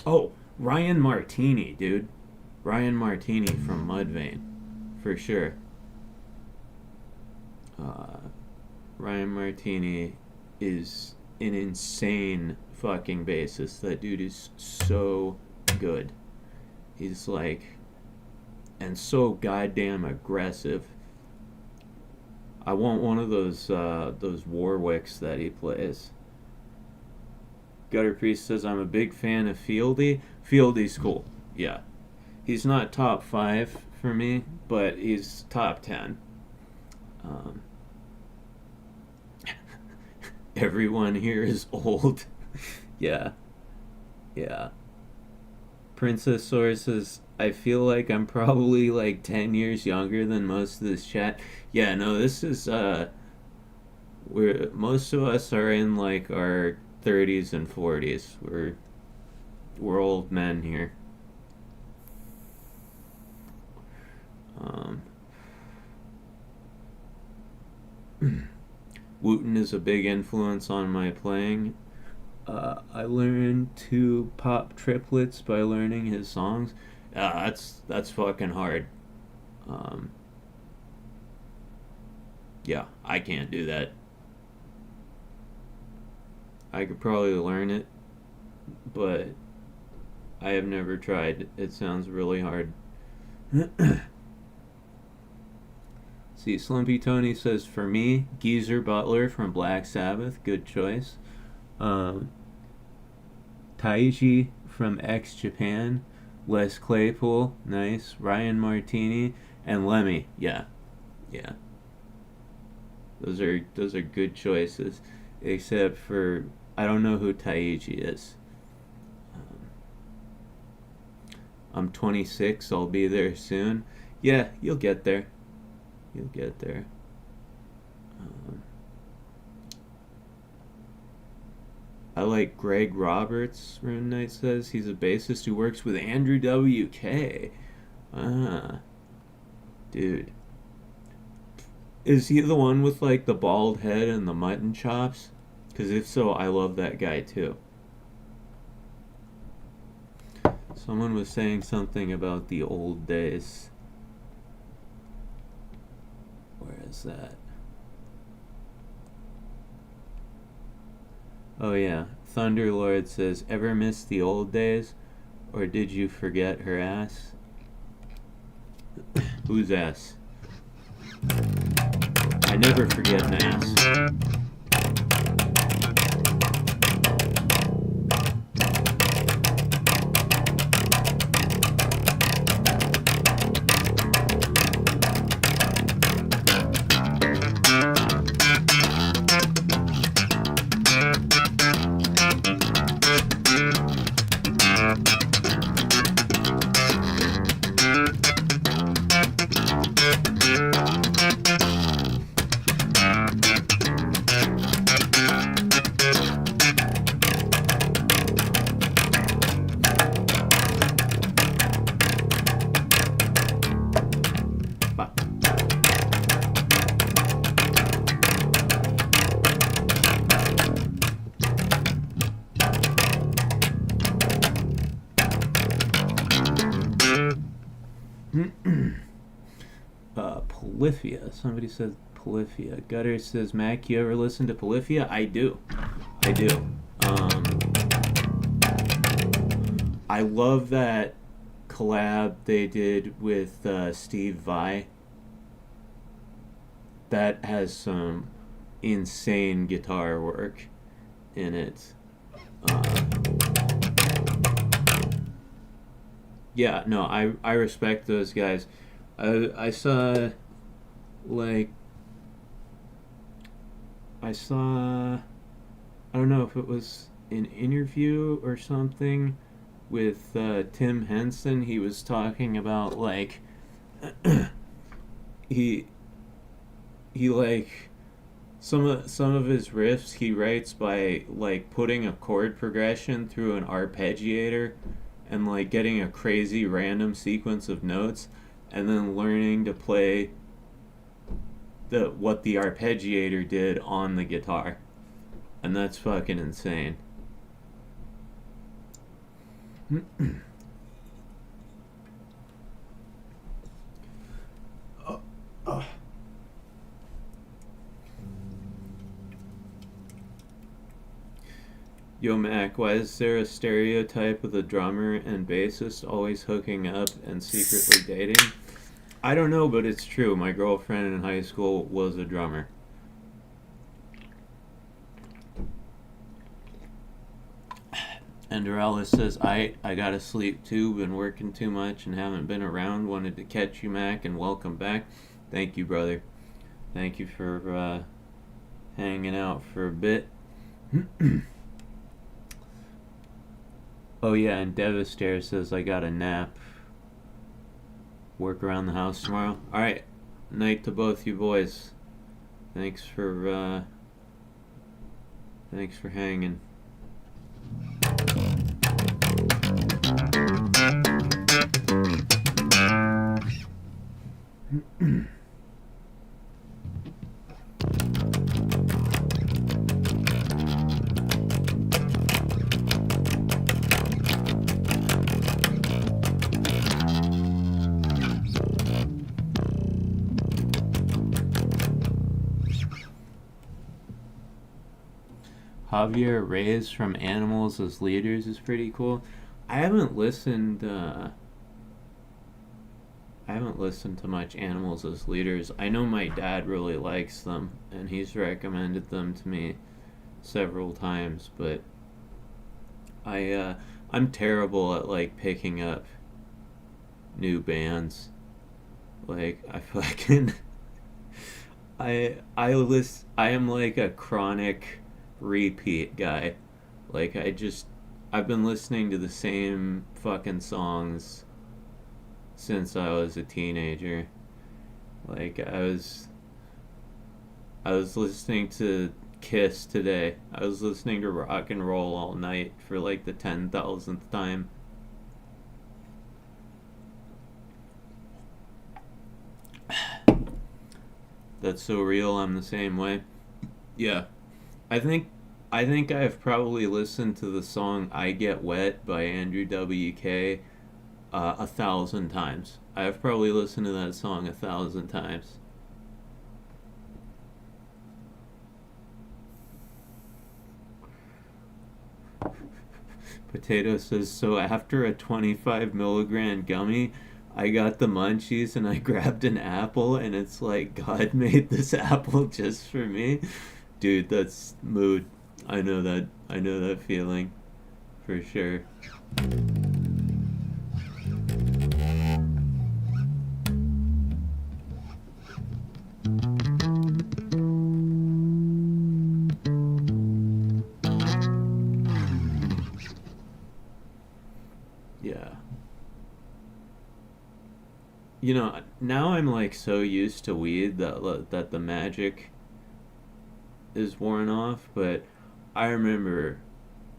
Oh, Ryan Martini, dude. Ryan Martini from Mudvayne, for sure. Ryan Martini is an insane fucking bassist. That dude is so good. He's like, and so goddamn aggressive. I want one of those Warwicks that he plays. Gutter Priest says, I'm a big fan of Fieldy. Fieldy's cool, yeah. He's not top 5 for me, but he's top 10. Everyone here is old. Yeah. Princess Source says, I feel like I'm probably like 10 years younger than most of this chat. Yeah, no, this is, most of us are in like our 30s and 40s. We're old men here. Wooten is a big influence on my playing. I learned to pop triplets by learning his songs. That's fucking hard. Yeah, I can't do that. I could probably learn it, but I have never tried. It sounds really hard. See, Slumpy Tony says, for me, Geezer Butler from Black Sabbath, good choice. Taiji from X Japan, Les Claypool, nice, Ryan Martini, and Lemmy. Yeah. Those are good choices, except for I don't know who Taichi is. I'm 26. I'll be there soon. Yeah, you'll get there. You'll get there. I like Greg Roberts, Rune Knight says. He's a bassist who works with Andrew WK. Dude. Is he the one with, like, the bald head and the mutton chops? Because if so, I love that guy, too. Someone was saying something about the old days. Where is that? Oh yeah, Thunderlord says, ever miss the old days? Or did you forget her ass? Whose ass? I never forget an ass. Polyphia. Somebody said Polyphia. Gutter says, Mac, you ever listen to Polyphia? I do. I love that collab they did with Steve Vai. That has some insane guitar work in it. Yeah, no, I respect those guys. I saw I don't know if it was an interview or something with Tim Henson. He was talking about like he like some of his riffs he writes by like putting a chord progression through an arpeggiator and like getting a crazy random sequence of notes and then learning to play what the arpeggiator did on the guitar. And that's fucking insane. Yo Mac, why is there a stereotype of the drummer and bassist always hooking up and secretly dating? I don't know, but it's true. My girlfriend in high school was a drummer. And Dorales says, I gotta sleep too, been working too much and haven't been around. Wanted to catch you, Mac, and welcome back. Thank you, brother. Thank you for hanging out for a bit. Oh yeah, and Devastator says, I got a nap. Work around the house tomorrow. Alright, night to both you boys. Thanks for hanging. Javier Reyes from Animals as Leaders is pretty cool. I haven't listened to much Animals as Leaders. I know my dad really likes them, and he's recommended them to me several times, but I'm I'm terrible at like picking up new bands. Like I fucking I am like a chronic repeat guy. Like I've been listening to the same fucking songs since I was a teenager. Like I was listening to Kiss today. I was listening to rock and roll all night for like the 10,000th time. That's so real. I'm the same way. Yeah. I think I've probably listened to the song "I Get Wet" by Andrew WK 1,000 times. I've probably listened to that song 1,000 times. Potato says, so after a 25 milligram gummy, I got the munchies and I grabbed an apple, and it's like God made this apple just for me. Dude, that's mood. I know that feeling for sure. Yeah. You know, now I'm like so used to weed that the magic is worn off, but I remember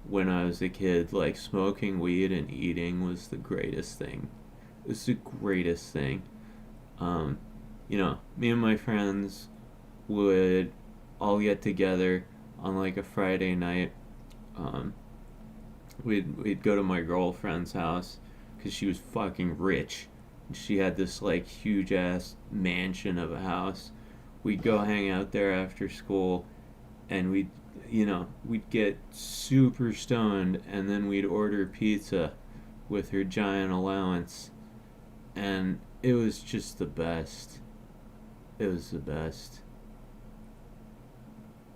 when I was a kid, like smoking weed and eating was the greatest thing. It was the greatest thing. You know, me and my friends would all get together on like a Friday night. We'd go to my girlfriend's house because she was fucking rich. She had this like huge ass mansion of a house. We'd go hang out there after school, and we'd get super stoned, and then we'd order pizza with her giant allowance, and it was just the best. It was the best.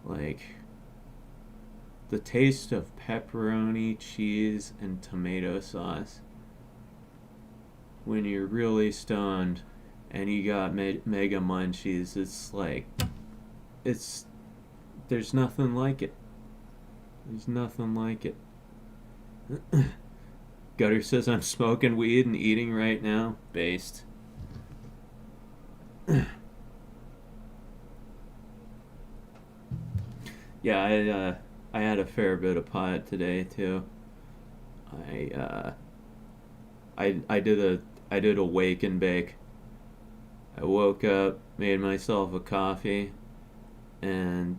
Like, the taste of pepperoni, cheese, and tomato sauce when you're really stoned and you got mega munchies, it's like, there's nothing like it. There's nothing like it. Gutter says, I'm smoking weed and eating right now. Based. Yeah, I had a fair bit of pot today too. I did a wake and bake. I woke up, made myself a coffee, and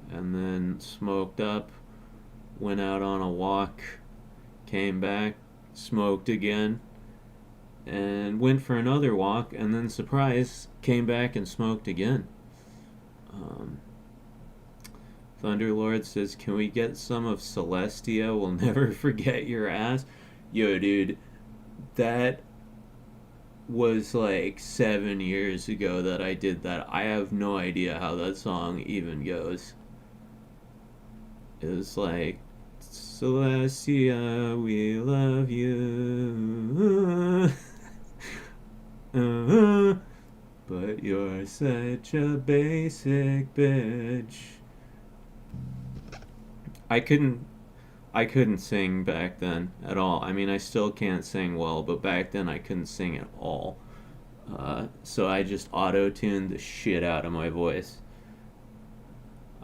then smoked up, went out on a walk, came back, smoked again, and went for another walk, and then surprise, came back and smoked again. Thunderlord says, can we get some of Celestia? We'll never forget your ass. Yo, dude, that was like 7 years ago that I did that. I have no idea how that song even goes. It was like, Celestia, we love you. But you're such a basic bitch. I couldn't sing back then at all. I mean, I still can't sing well, but back then I couldn't sing at all. So I just auto-tuned the shit out of my voice.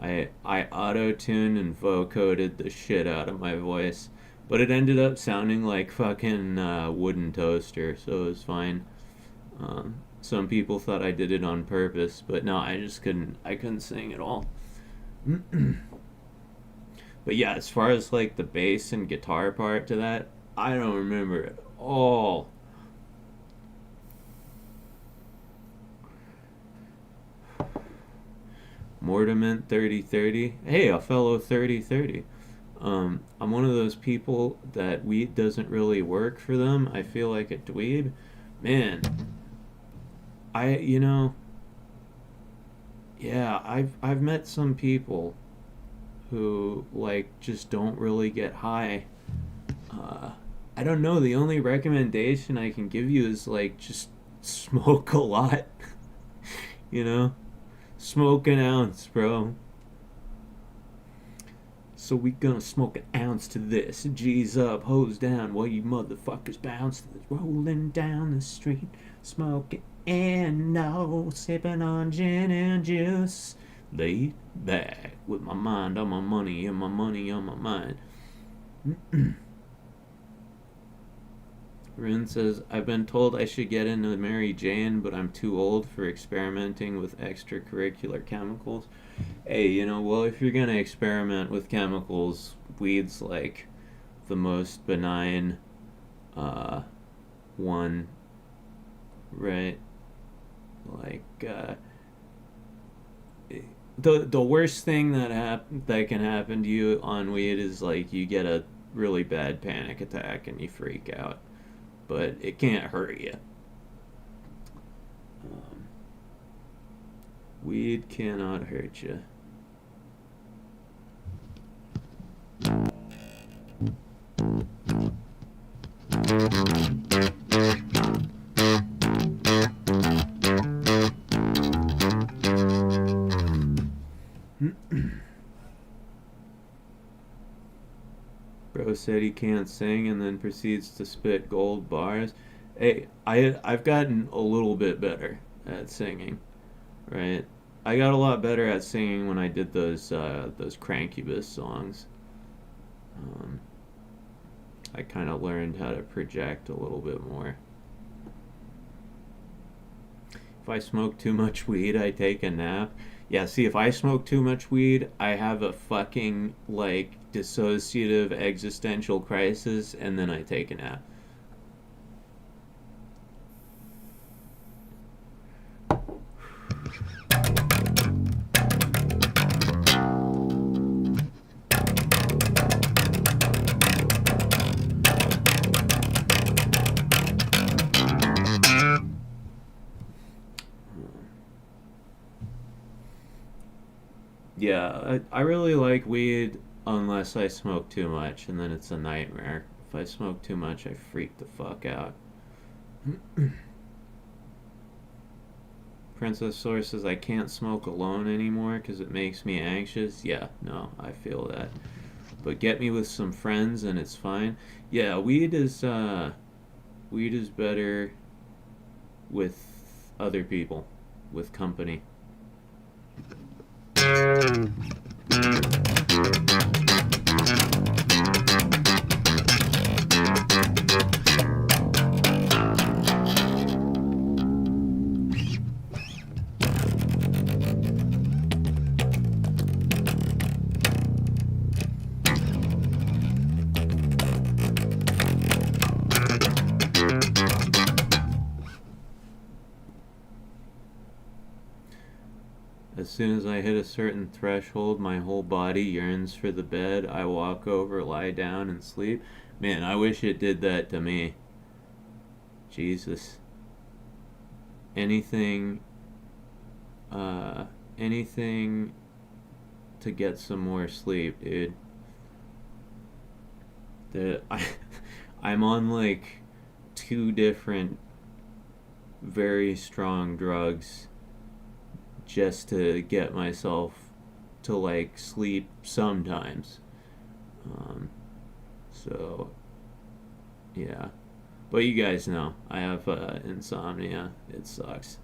I auto-tuned and vocoded the shit out of my voice. But it ended up sounding like fucking wooden toaster, so it was fine. Some people thought I did it on purpose, but no, I couldn't sing at all. But yeah, as far as like the bass and guitar part to that, I don't remember at all. Mortiment 3030. Hey, a fellow 3030. I'm one of those people that weed doesn't really work for them. I feel like a dweeb. Man, yeah, I've met some people who like just don't really get high. I don't know, the only recommendation I can give you is like just smoke a lot. You know? Smoke an ounce, bro. So we gonna smoke an ounce to this. G's up, hose down, while you motherfuckers bounce to this. Rolling down the street, smoking and no, sipping on gin and juice. Laid back with my mind on my money and my money on my mind. Rune says, I've been told I should get into Mary Jane, but I'm too old for experimenting with extracurricular chemicals. Hey, you know, well, if you're gonna experiment with chemicals, weed's like the most benign one, right? Like, the worst thing that can happen to you on weed is like you get a really bad panic attack and you freak out. But it can't hurt you. Weed cannot hurt you. Bro said he can't sing and then proceeds to spit gold bars. Hey, I've gotten a little bit better at singing, right? I got a lot better at singing when I did those Crankubus songs. I kind of learned how to project a little bit more. If I smoke too much weed, I take a nap. Yeah, see, if I smoke too much weed, I have a fucking, like, dissociative existential crisis, and then I take a nap. Yeah, I really like weed unless I smoke too much, and then it's a nightmare. If I smoke too much, I freak the fuck out. Princess Source says, I can't smoke alone anymore because it makes me anxious. Yeah, no, I feel that. But get me with some friends and it's fine. Yeah, weed is better with other people, with company. As soon as I hit a certain threshold, my whole body yearns for the bed. I walk over, lie down, and sleep. Man, I wish it did that to me. Jesus. Anything to get some more sleep, dude. I'm on like 2 different very strong drugs just to get myself to like sleep sometimes. So yeah, but you guys know I have insomnia. It sucks.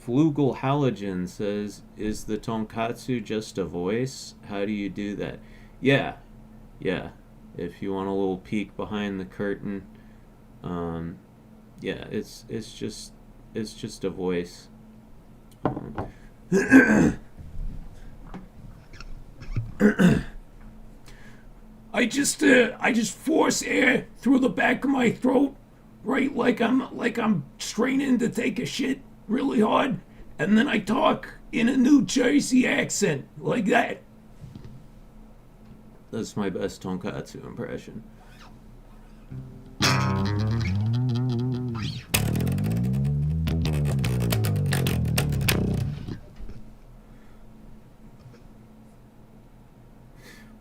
Flugel Halogen says, is the Tonkatsu just a voice? How do you do that? Yeah, if you want a little peek behind the curtain, yeah, it's just a voice. I just force air through the back of my throat, right, like I'm straining to take a shit really hard, and then I talk in a New Jersey accent like that. That's my best Tonkatsu impression.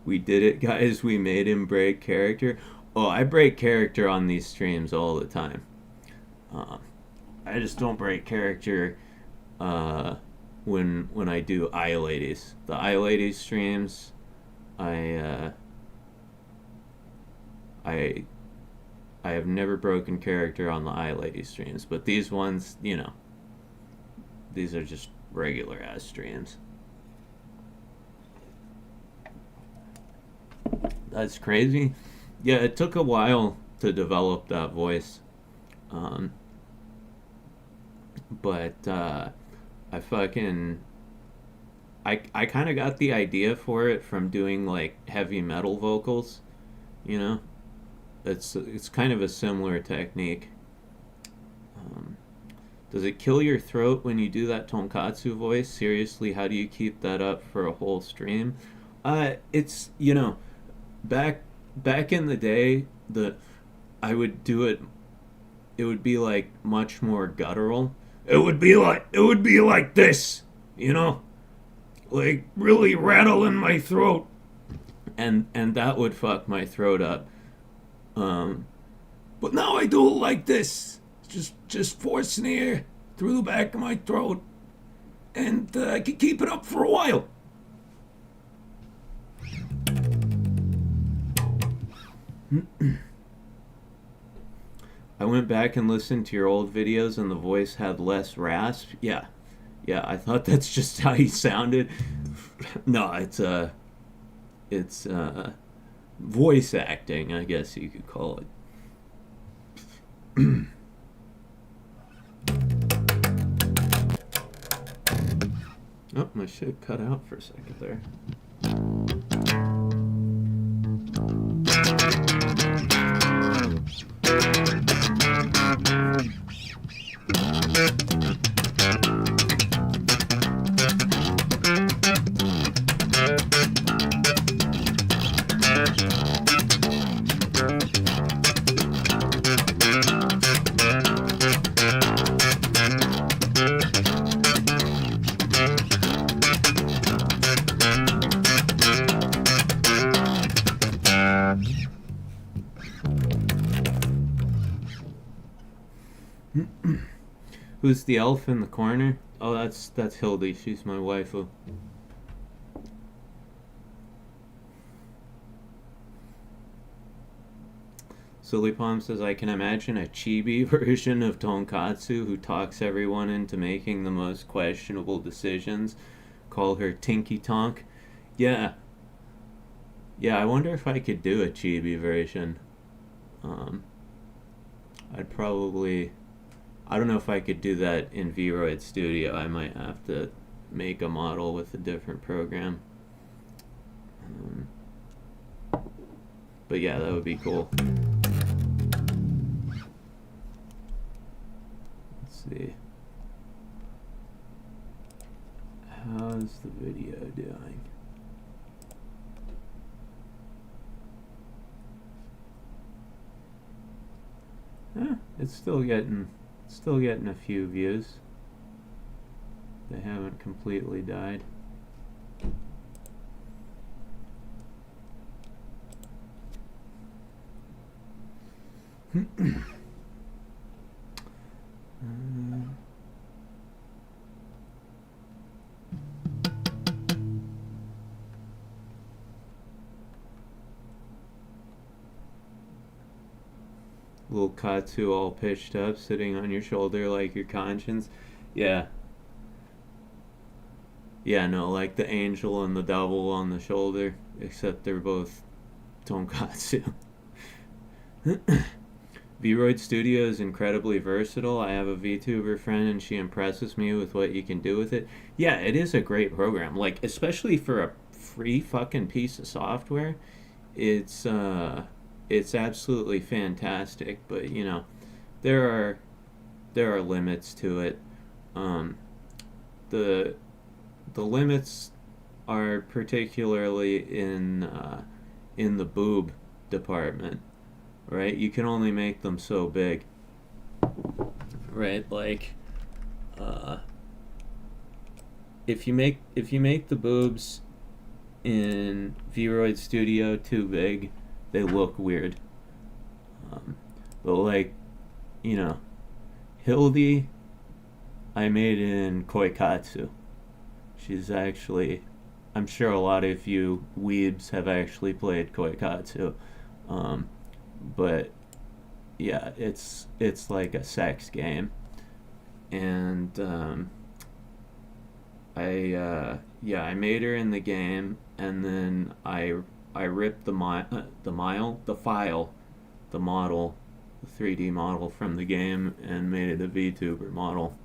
We did it, guys. We made him break character. Oh, I break character on these streams all the time. I just don't break character when I do iLadies. The iLadies streams, I have never broken character on the iLadies streams, but these ones, you know, these are just regular ass streams. That's crazy. Yeah, it took a while to develop that voice. But I fucking I kind of got the idea for it from doing like heavy metal vocals, you know. It's kind of a similar technique. Does it kill your throat when you do that tonkatsu voice? Seriously, how do you keep that up for a whole stream? It's, you know, back in the day, I would do it. It would be like much more guttural. It would be like this, you know, like really rattling my throat, and that would fuck my throat up. But now I do it like this, just forcing air through the back of my throat, and I can keep it up for a while. I went back and listened to your old videos and the voice had less rasp. Yeah, I thought that's just how he sounded. No, it's voice acting, I guess you could call it. Oh, my shit cut out for a second there. Who's the elf in the corner? Oh, that's Hildy. She's my waifu. Silly Palm says, I can imagine a chibi version of Tonkatsu who talks everyone into making the most questionable decisions. Call her Tinky Tonk. Yeah, I wonder if I could do a chibi version. I'd probably... I don't know if I could do that in VRoid Studio. I might have to make a model with a different program. But yeah, that would be cool. Let's see. How's the video doing? It's still getting a few views. They haven't completely died. Little Katsu all pitched up, sitting on your shoulder like your conscience. Yeah, no, like the angel and the devil on the shoulder, except they're both Tonkatsu. VRoid Studio is incredibly versatile. I have a VTuber friend and she impresses me with what you can do with it. Yeah, it is a great program. Like, especially for a free fucking piece of software, it's absolutely fantastic. But you know, there are limits to it. The limits are particularly in the boob department, right? You can only make them so big, right? Like, if you make the boobs in Vroid Studio too big. They look weird. But like, you know, Hildy, I made in Koikatsu. She's actually, I'm sure a lot of you weebs have actually played Koikatsu. But yeah, it's like a sex game. And I made her in the game, and then I ripped the model, the 3D model from the game, and made it a VTuber model.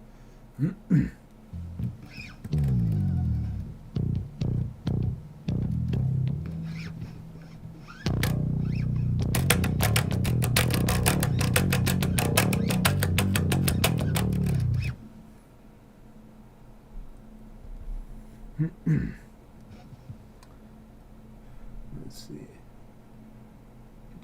Let's see.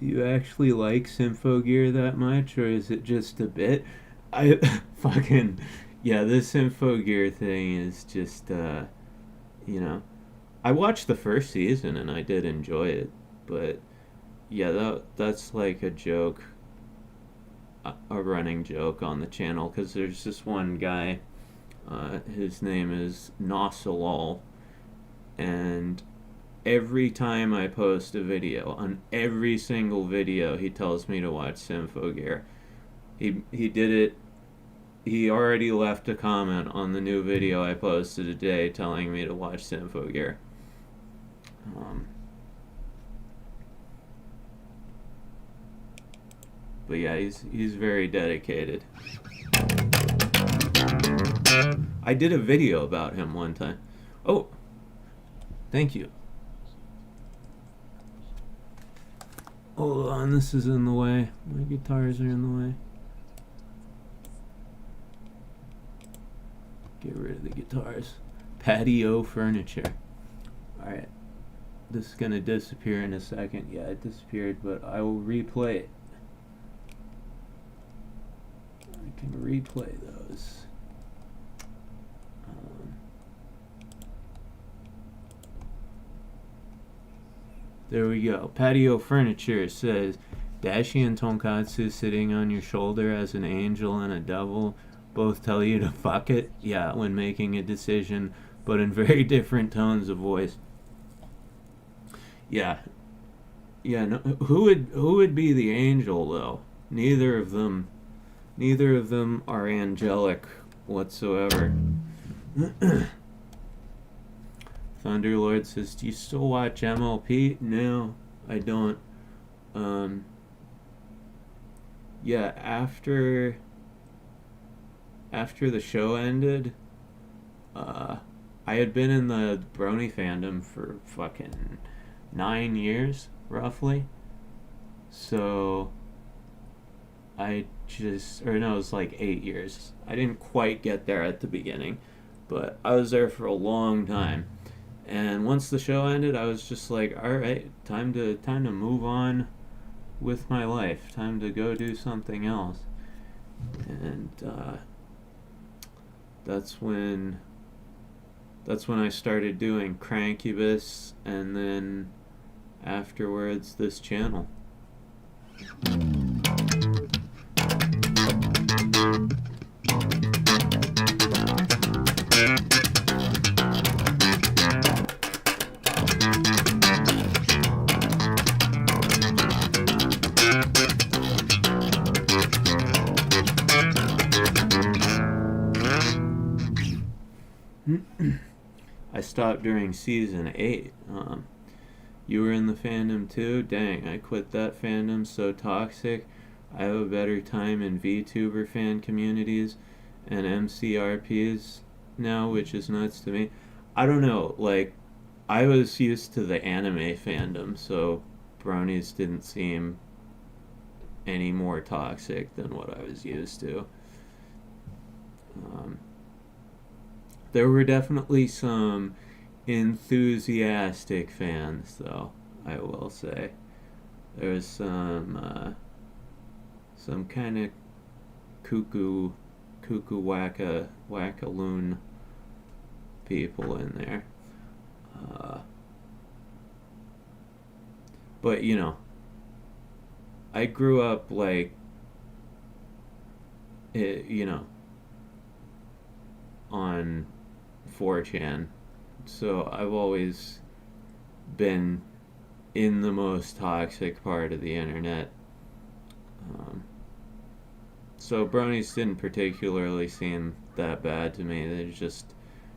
Do you actually like Symphogear that much, or is it just a bit? I fucking yeah. This Symphogear thing is just you know. I watched the first season and I did enjoy it, but yeah, that's like a joke, a running joke on the channel, because there's this one guy. His name is Nosalol, and every time I post a video, on every single video, he tells me to watch Symphogear. He did it. He already left a comment on the new video I posted today telling me to watch Symphogear. But yeah, he's very dedicated. I did a video about him one time. Oh, thank you. Hold on, this is in the way. My guitars are in the way. Get rid of the guitars. Patio furniture. Alright. This is gonna disappear in a second. Yeah, it disappeared, but I will replay it. I can replay those. There we go. Patio furniture says, Dashie and Tonkatsu sitting on your shoulder as an angel and a devil both tell you to fuck it. Yeah, when making a decision, but in very different tones of voice. Yeah. Yeah, no, who would be the angel though? Neither of them are angelic whatsoever. Thunderlord says, do you still watch MLP? No, I don't. Yeah, after the show ended, I had been in the Brony fandom for fucking 9 years, roughly. So, it was like 8 years. I didn't quite get there at the beginning, but I was there for a long time. And once the show ended, I was just like, all right, time to move on with my life. Time to go do something else. And that's when I started doing Crankubus, and then afterwards this channel. I stopped during season 8. You were in the fandom too? Dang, I quit that fandom, so toxic. I have a better time in VTuber fan communities and MCRPs now, which is nuts to me. I don't know, like, I was used to the anime fandom, so bronies didn't seem any more toxic than what I was used to. There were definitely some enthusiastic fans, though, I will say. There was some kind of cuckoo wackaloon people in there. But, you know, I grew up, like, you know, on 4chan. So I've always been in the most toxic part of the internet. So bronies didn't particularly seem that bad to me. They're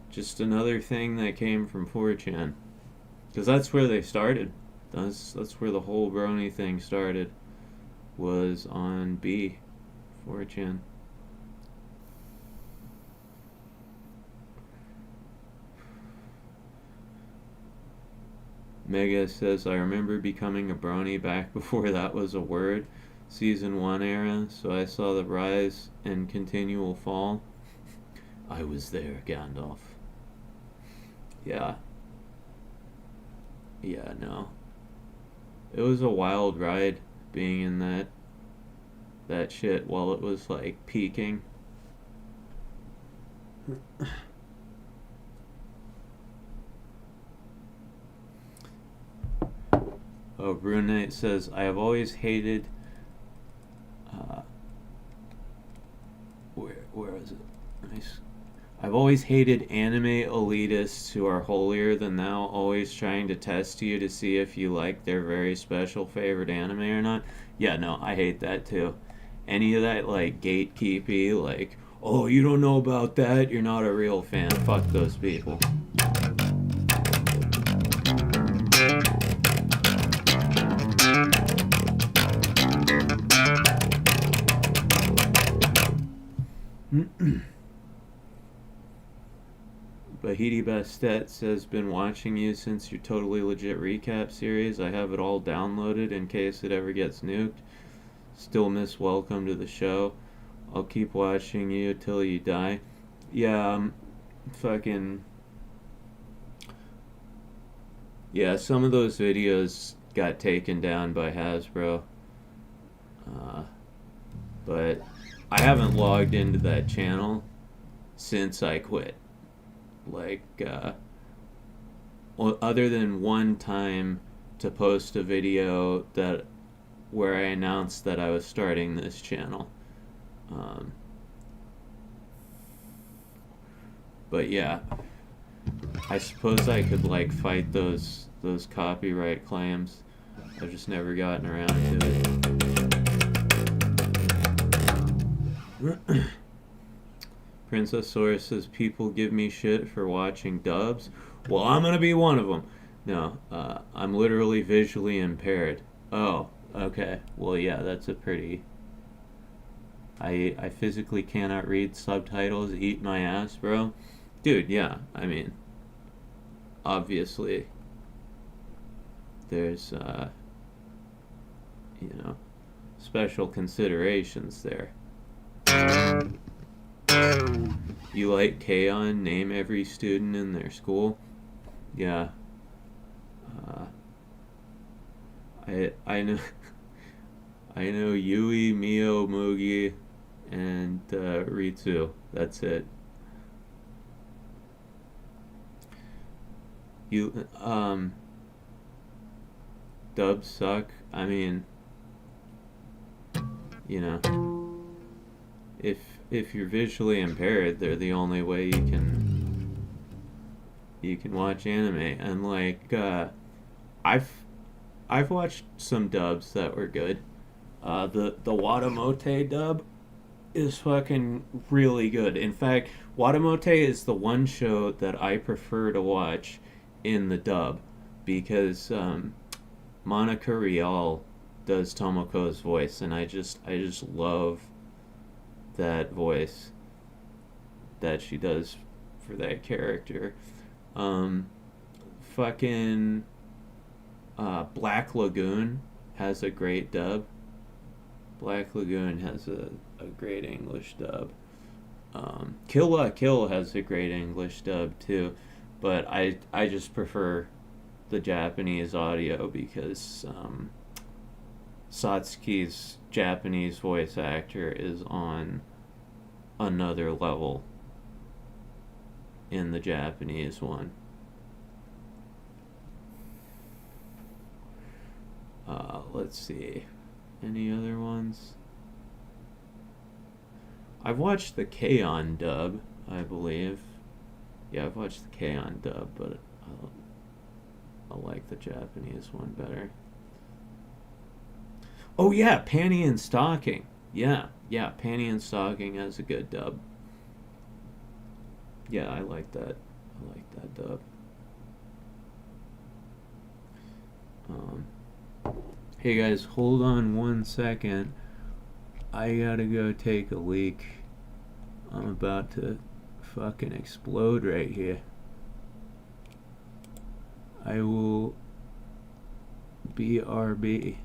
just another thing that came from 4chan. Because that's where they started. That's where the whole brony thing started. Was on 4chan. Mega says, I remember becoming a brony back before that was a word. Season 1 era, so I saw the rise and continual fall. I was there, Gandalf. Yeah. Yeah, no. It was a wild ride being in that shit while it was like peaking. Oh, Brunette says, I have always hated where is it? Nice. I've always hated anime elitists who are holier than thou, always trying to test you to see if you like their very special favorite anime or not. Yeah, no, I hate that too. Any of that, like, gatekeepy, like, oh, you don't know about that, you're not a real fan. Fuck those people. Bahidi Bastet says, been watching you since your Totally Legit recap series. I have it all downloaded in case it ever gets nuked. Still miss welcome to the show. I'll keep watching you till you die. Yeah, fucking... Yeah, some of those videos got taken down by Hasbro. But I haven't logged into that channel since I quit. Like, other than one time to post a video where I announced that I was starting this channel. But yeah, I suppose I could like fight those copyright claims. I've just never gotten around to it. Princess Source says, people give me shit for watching dubs. Well, I'm gonna be one of them. No, I'm literally visually impaired. Oh, okay. Well, yeah, that's a pretty... I physically cannot read subtitles. Eat my ass, bro. Dude, yeah, I mean, obviously, there's, you know, special considerations there. You like K-On! Name every student in their school? Yeah. I know I know Yui, Mio, Mugi, and Ritsu. That's it. Dubs suck. I mean, you know, if you're visually impaired, they're the only way you can watch anime. And like, I've watched some dubs that were good. The Watamote dub is fucking really good. In fact, Watamote is the one show that I prefer to watch in the dub because Monica Rial does Tomoko's voice, and I just love that voice that she does for that character. Fucking Black Lagoon has a great dub. Black Lagoon has a great English dub. Kill La Kill has a great English dub too, but I just prefer the Japanese audio because Satsuki's Japanese voice actor is on another level in the Japanese one. let's see. Any other ones? I've watched the K-On dub, I believe. Yeah, I've watched the K-On dub, but I like the Japanese one better. Oh yeah, Panty and Stocking. Yeah, Panty and Stocking has a good dub. Yeah, I like that. I like that dub. Hey guys, hold on 1 second. I gotta go take a leak. I'm about to fucking explode right here. I will BRB.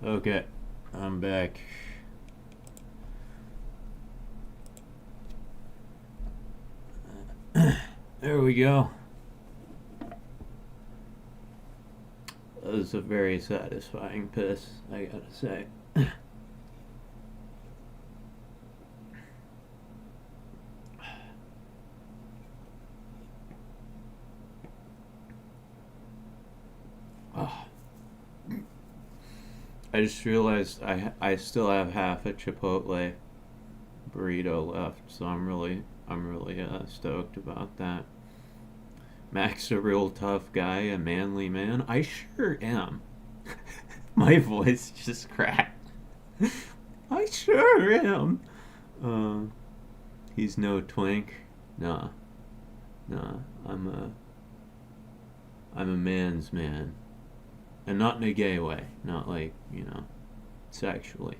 Okay, I'm back. There we go. That was a very satisfying piss, I gotta say. Oh. I just realized I still have half a Chipotle burrito left, so I'm really stoked about that. Mac's a real tough guy, a manly man. I sure am. My voice just cracked. I sure am. He's no twink. Nah. I'm a man's man. And not in a gay way. Not like, sexually.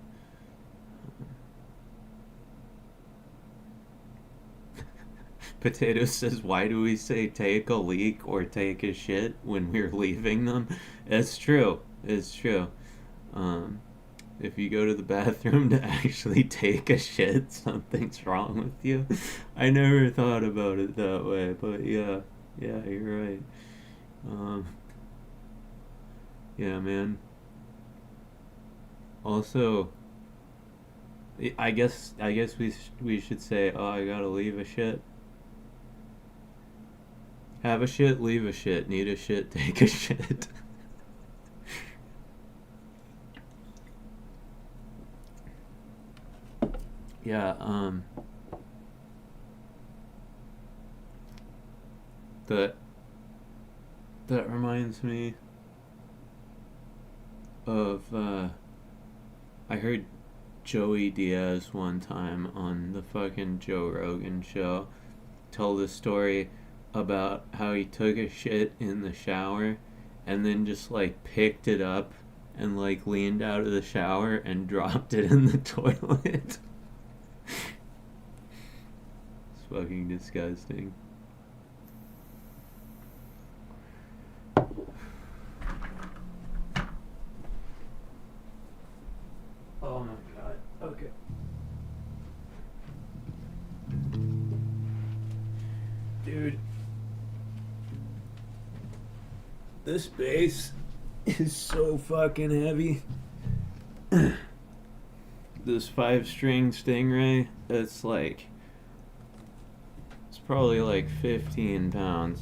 Potato says, why do we say take a leak or take a shit when we're leaving them? It's true. It's true. If you go to the bathroom to actually take a shit, something's wrong with you. I never thought about it that way, but yeah, you're right. Yeah, man. Also, I guess we should say, oh, I gotta leave a shit. Have a shit, leave a shit. Need a shit, take a shit. Yeah, that reminds me of, I heard Joey Diaz one time on the fucking Joe Rogan show tell the story about how he took a shit in the shower and then just like picked it up and like leaned out of the shower and dropped it in the toilet. It's fucking disgusting. Oh my god. Okay. Dude. This bass is so fucking heavy. This 5-string Stingray, it's probably like 15 pounds.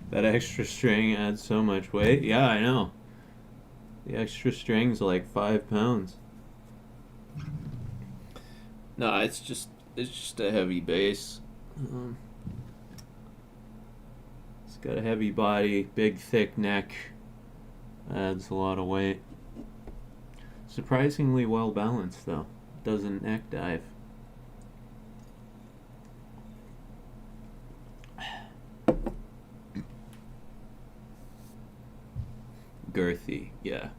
That extra string adds so much weight. Yeah, I know. The extra string's like 5 pounds. No, it's just a heavy bass. It's got a heavy body, big thick neck. Adds a lot of weight. Surprisingly well balanced though. Doesn't neck dive. Girthy, yeah.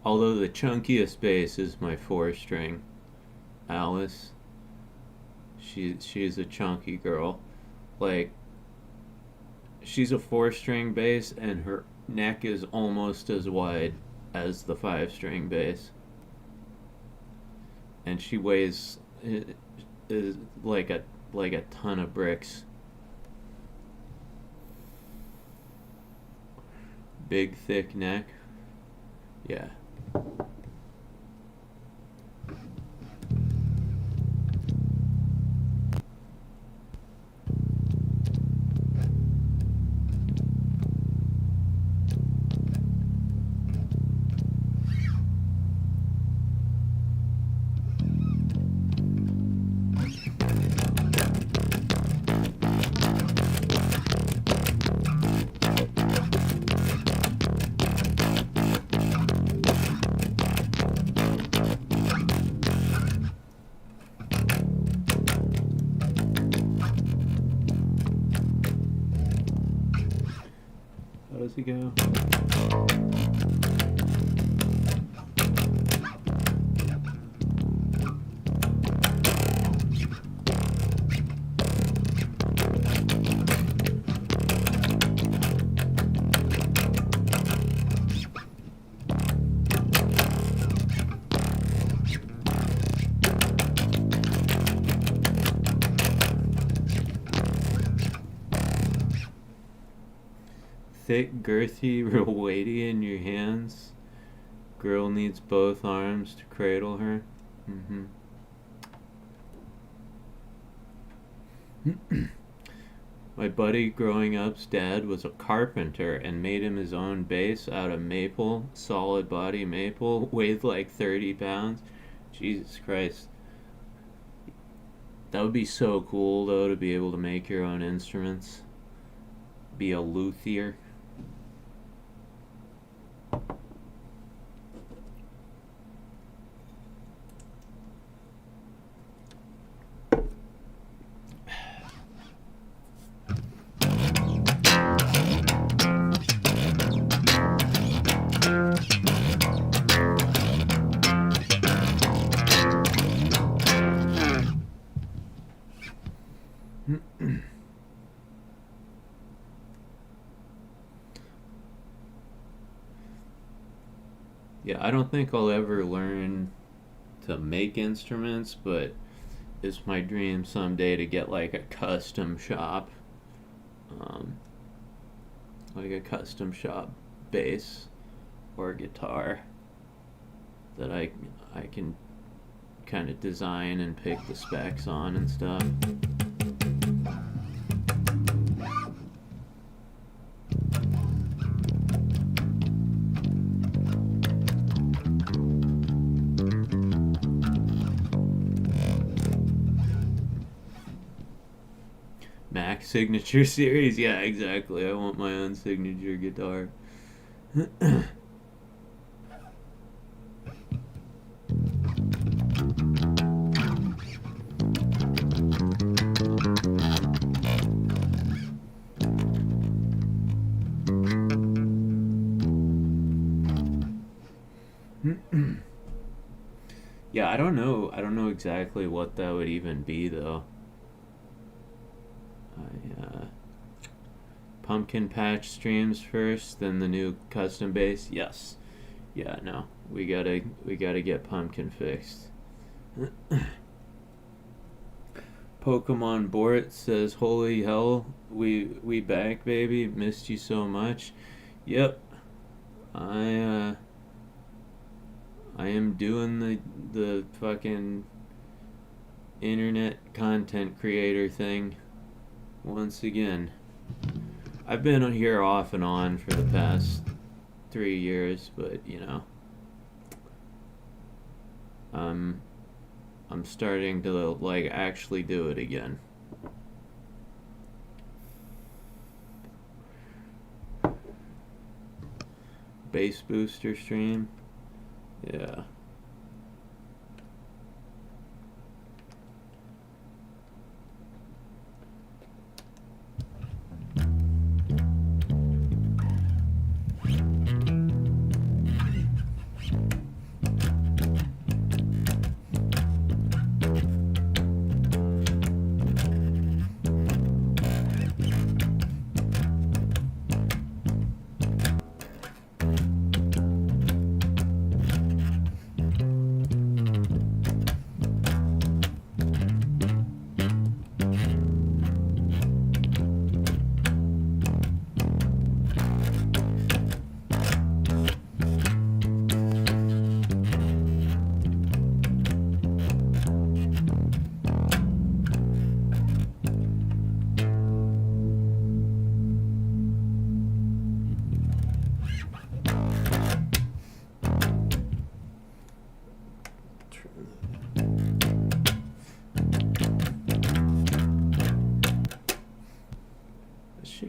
Although the chunkiest bass is my 4-string, Alice. She's a chunky girl. Like, she's a 4-string bass and her neck is almost as wide as the 5-string bass. And she weighs is like a ton of bricks. Big thick neck. Yeah. How does he go? thick, girthy, real weighty in your hands. Girl needs both arms to cradle her. My buddy growing up's dad was a carpenter and made him his own bass out of maple, solid body maple, weighed like 30 pounds. Jesus Christ. That would be so cool, though, to be able to make your own instruments. Be a luthier. Yeah, I don't think I'll ever learn to make instruments, but it's my dream someday to get like a custom shop. Like a custom shop bass or guitar that I can kind of design and pick the specs on and stuff. Mac signature series, yeah, exactly. I want my own signature guitar. Yeah, I don't know exactly what that would even be, though. Pumpkin patch streams first, then the new custom bass. Yes. Yeah, no. We gotta get pumpkin fixed. Pokemon Bort says, "Holy hell, we back, baby. Missed you so much." Yep. I am doing the fucking internet content creator thing once again. I've been on here off and on for the past 3 years, but you know, I'm starting to like actually do it again. Bass booster stream, yeah.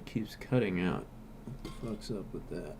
Keeps cutting out. What the fuck's up with that?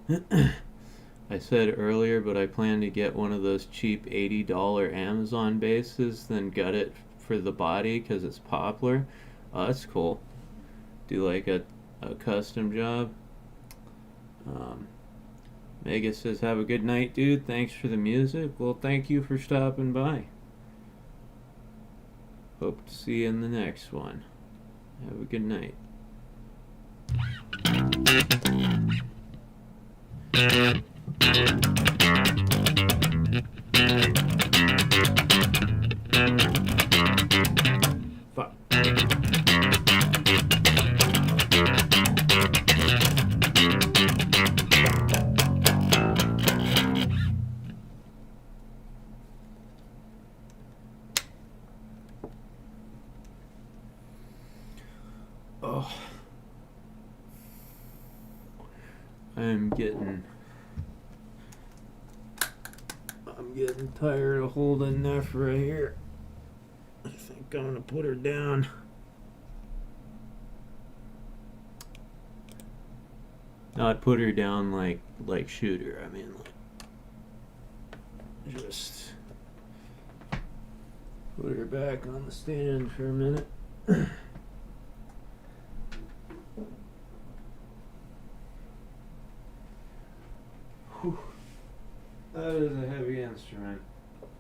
I said earlier, but I plan to get one of those cheap $80 Amazon bases, then gut it for the body because it's poplar. Oh, that's cool. Do like a custom job. Mega says, have a good night, dude. Thanks for the music. Well, thank you for stopping by. Hope to see you in the next one. Have a good night. Fuck. Oh. I'm getting tired of holding Nephra here. I think I'm gonna put her down. Not put her down like shoot her. I mean, like, just put her back on the stand for a minute. Whew. That is a heavy instrument.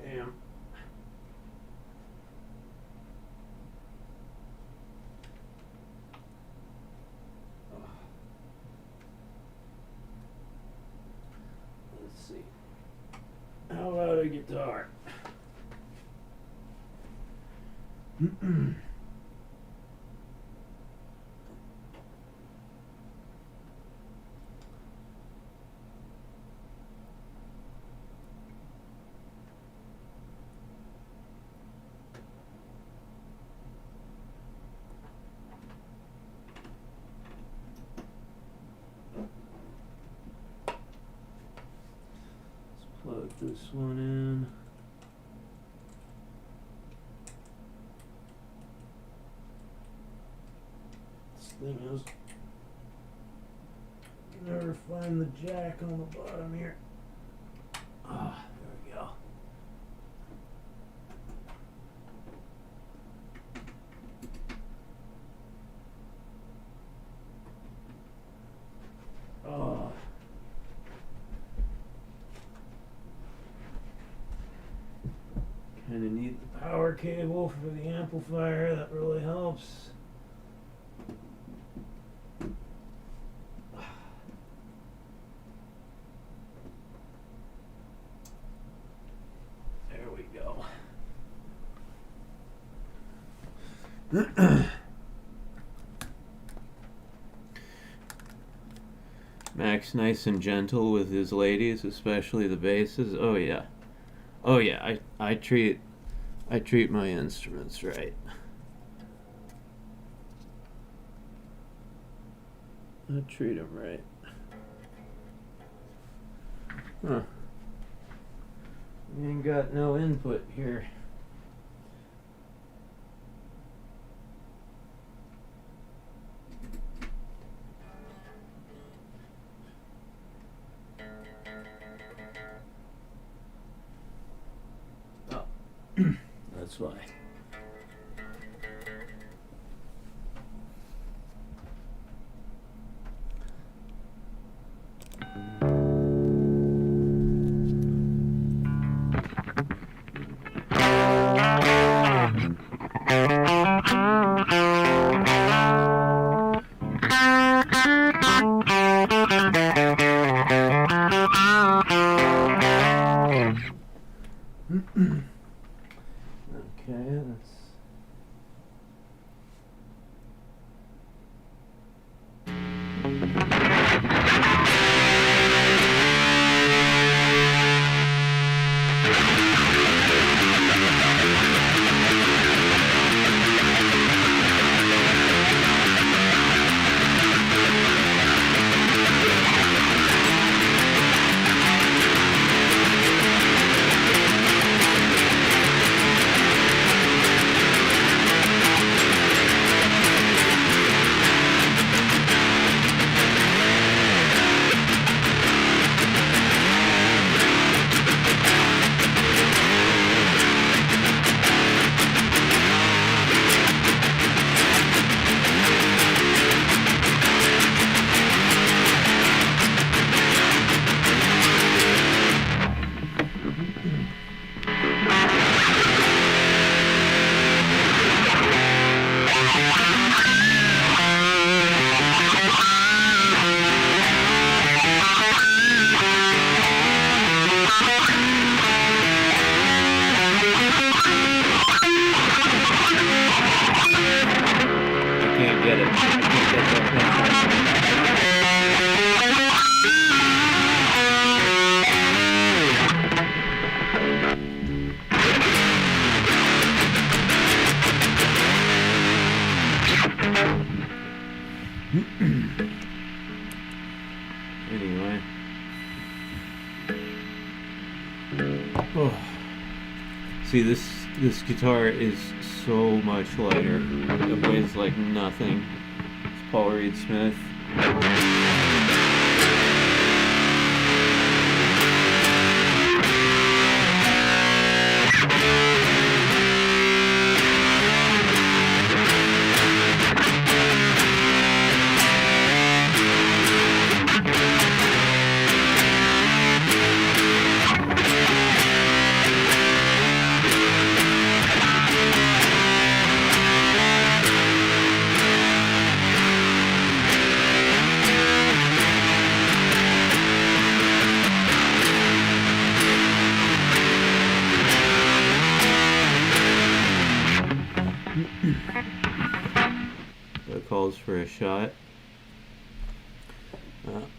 Damn. Let's see. How about a guitar? Plug this one in. This thing is. Never find the jack on the bottom here. Ah, there we go. Oh. Kind of need the power cable for the amplifier. That really helps. There we go. Max nice and gentle with his ladies, especially the basses. Oh yeah. Oh yeah, I treat my instruments right. I treat them right. Huh. You ain't got no input here. That's why. Okay, that's Oh. See, this guitar is so much lighter. It weighs like nothing. It's Paul Reed Smith. That calls for a shot.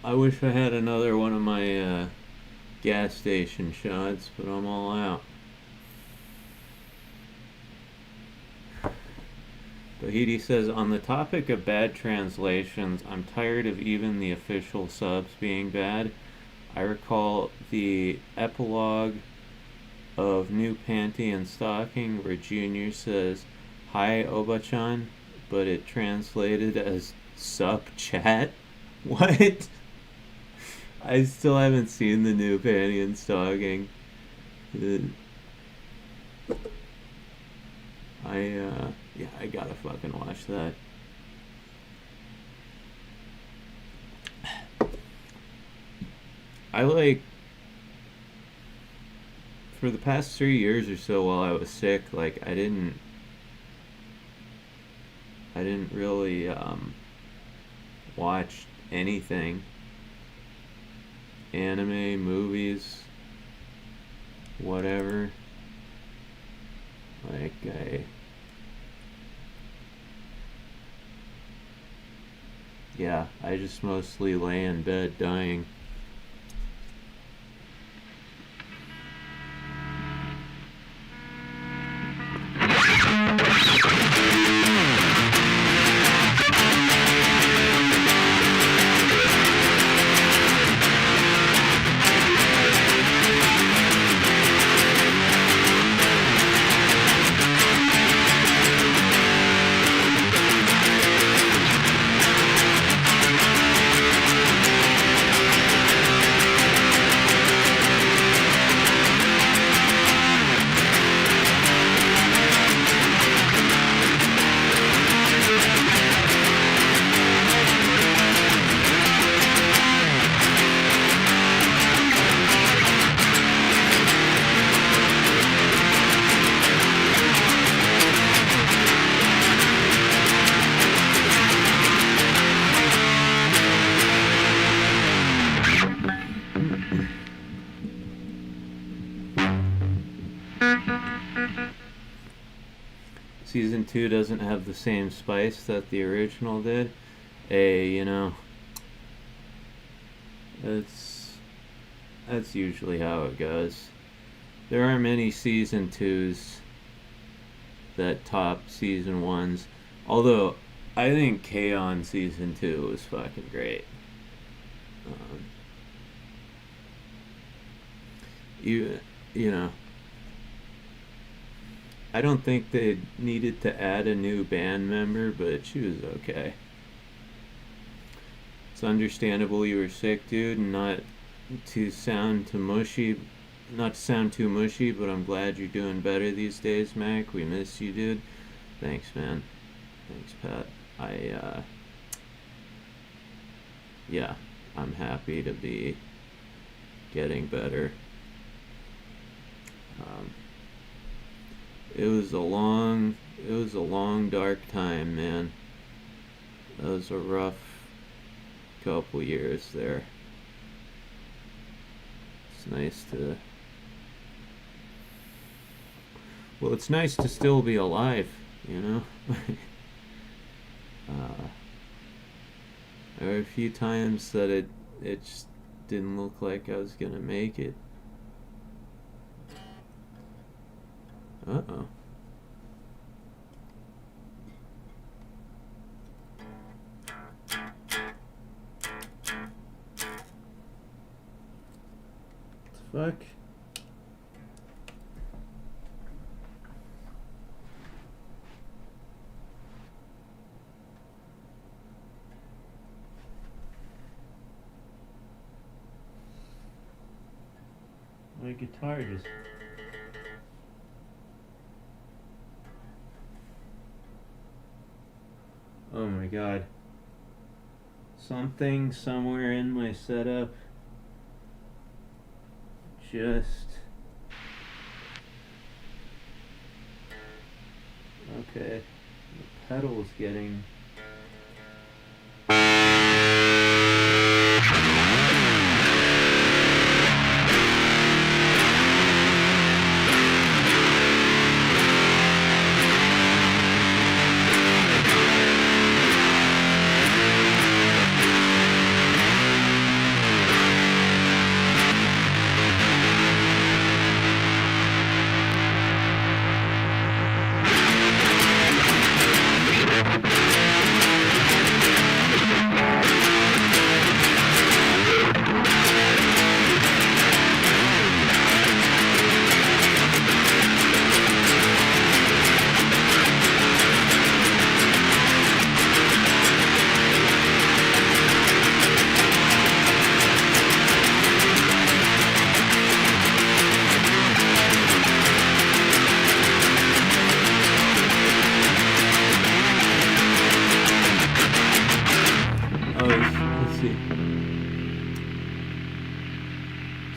I wish I had another one of my gas station shots, but I'm all out. Bahidi says, on the topic of bad translations, I'm tired of even the official subs being bad. I recall the epilogue of New Panty and Stocking where Junior says, "Hi, Oba-chan," but it translated as "sup, chat." What? I still haven't seen the New Panty and Stocking. Yeah, I gotta fucking watch that. For the past 3 years or so while I was sick, I didn't really watch anything. Anime, movies, whatever. I just mostly lay in bed dying. Season 2 doesn't have the same spice that the original did. That's usually how it goes. There are many season 2s that top season 1s. Although, I think K-On! Season 2 was fucking great. I don't think they needed to add a new band member, but she was okay. It's understandable you were sick, dude, and not to sound too mushy, but I'm glad you're doing better these days, Mac. We miss you, dude. Thanks, man. Thanks, Pat. I'm happy to be getting better. It was a long, dark time, man. That was a rough couple years there. It's nice to still be alive, you know? There were a few times that it just didn't look like I was gonna make it. Uh-oh. What the fuck? My guitar just... Oh my god. Something somewhere in my setup just... Okay. The pedal's getting...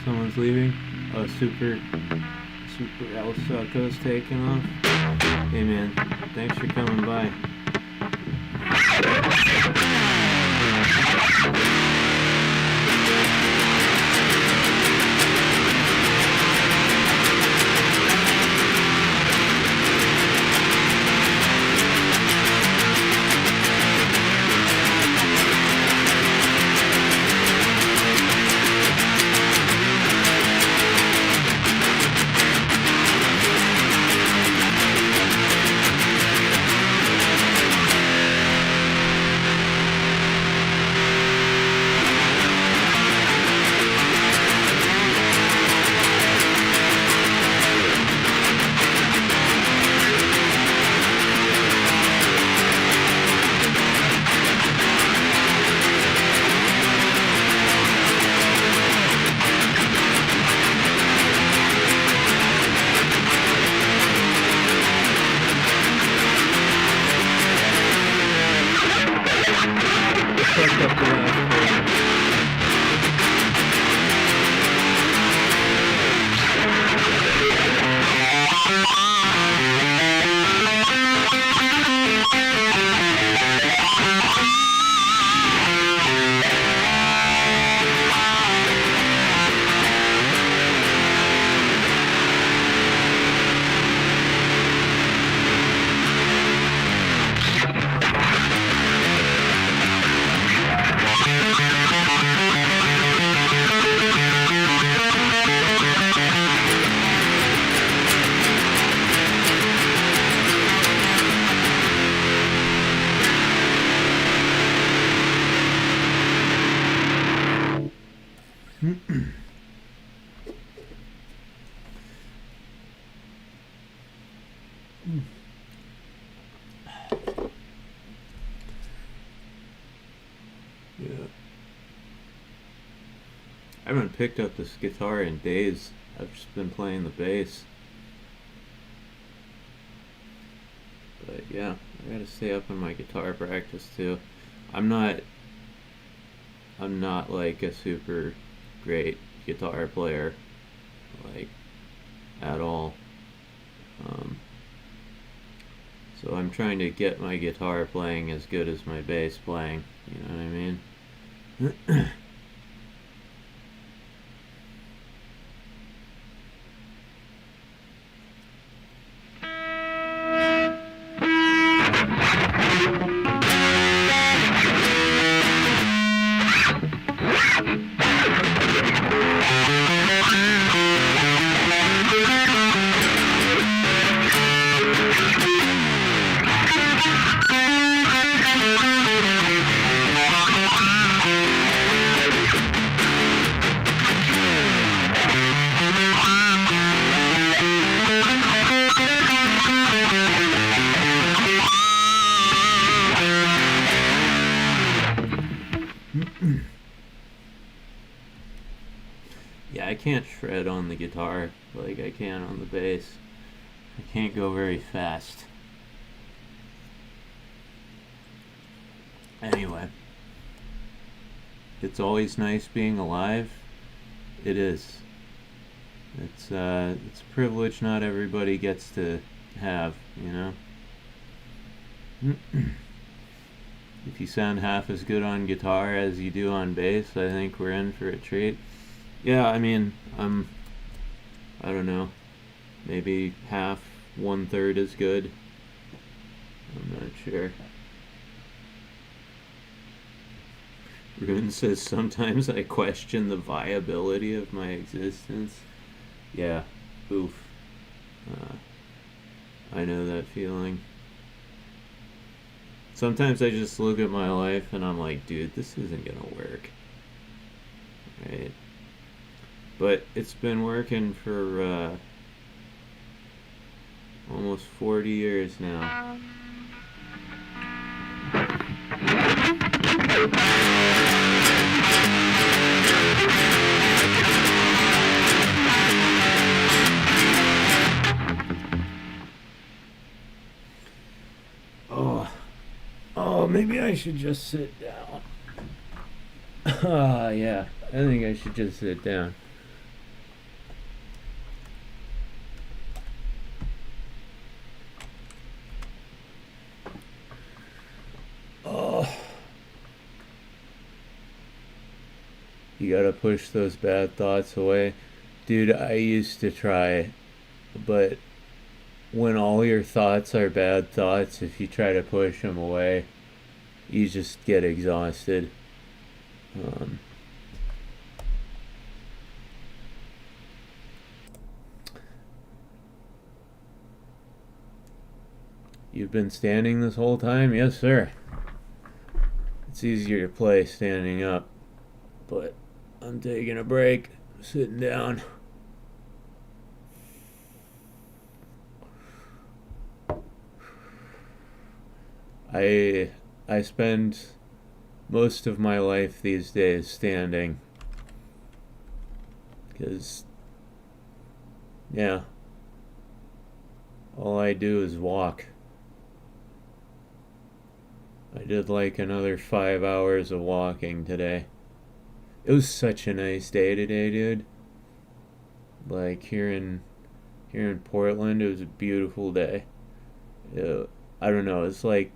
Someone's leaving. Oh, Super El Succo's taking off. Hey man, thanks for coming by. I haven't picked up this guitar in days. I've just been playing the bass. But yeah, I gotta stay up on my guitar practice too. I'm not like a super great guitar player, like, at all. So I'm trying to get my guitar playing as good as my bass playing, you know what I mean? Yeah, I can't shred on the guitar like I can on the bass. I can't go very fast. Anyway, it's always nice being alive. It is. It's a privilege not everybody gets to have, you know? If you sound half as good on guitar as you do on bass, I think we're in for a treat. Yeah, I mean, I don't know, maybe half, 1/3 is good. I'm not sure. Rune says, sometimes I question the viability of my existence. Yeah, oof. I know that feeling. Sometimes I just look at my life and I'm like, dude, this isn't gonna work. Right? But it's been working for almost 40 years now. Oh, maybe I should just sit down. Yeah, I think I should just sit down. Oh. You gotta push those bad thoughts away. Dude, I used to try, but when all your thoughts are bad thoughts, if you try to push them away, you just get exhausted. You've been standing this whole time? Yes, sir. It's easier to play standing up, but I'm taking a break, sitting down. I spend most of my life these days standing, because, yeah, all I do is walk. I did like another 5 hours of walking today. It was such a nice day today, dude. Like here in Portland, it was a beautiful day. I don't know, it's like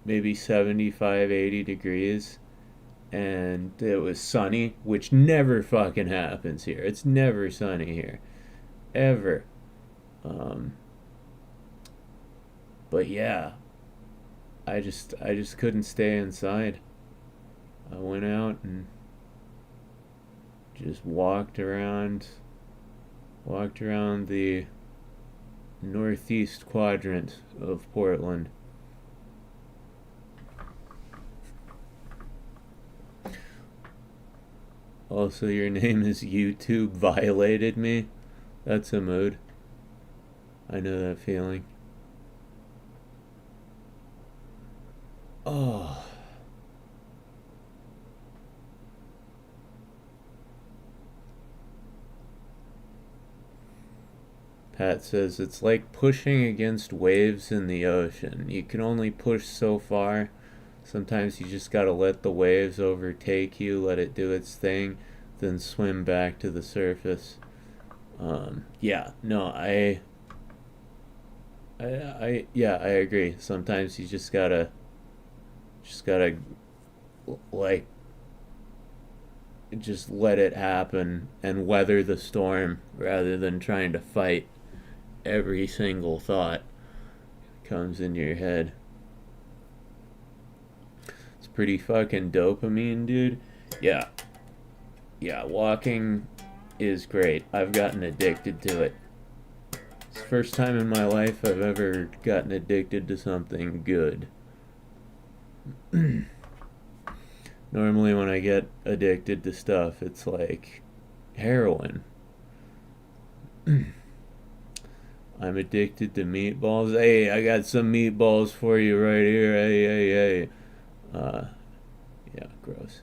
maybe 75, 80 degrees, and it was sunny, which never fucking happens here. It's never sunny here, ever. But yeah, I just couldn't stay inside. I went out and just walked around the northeast quadrant of Portland. Also, your name is YouTube violated me. That's a mood. I know that feeling. Oh. Pat says, it's like pushing against waves in the ocean. You can only push so far. Sometimes you just gotta let the waves overtake you, let it do its thing, then swim back to the surface. Yeah, no, I agree. Sometimes you just gotta like just let it happen and weather the storm rather than trying to fight every single thought that comes into your head. It's pretty fucking dopamine, dude. Yeah, walking is great. I've gotten addicted to it. It's the first time in my life I've ever gotten addicted to something good. Normally when I get addicted to stuff, it's like heroin. I'm addicted to meatballs. Hey, I got some meatballs for you right here. Hey. Yeah, gross.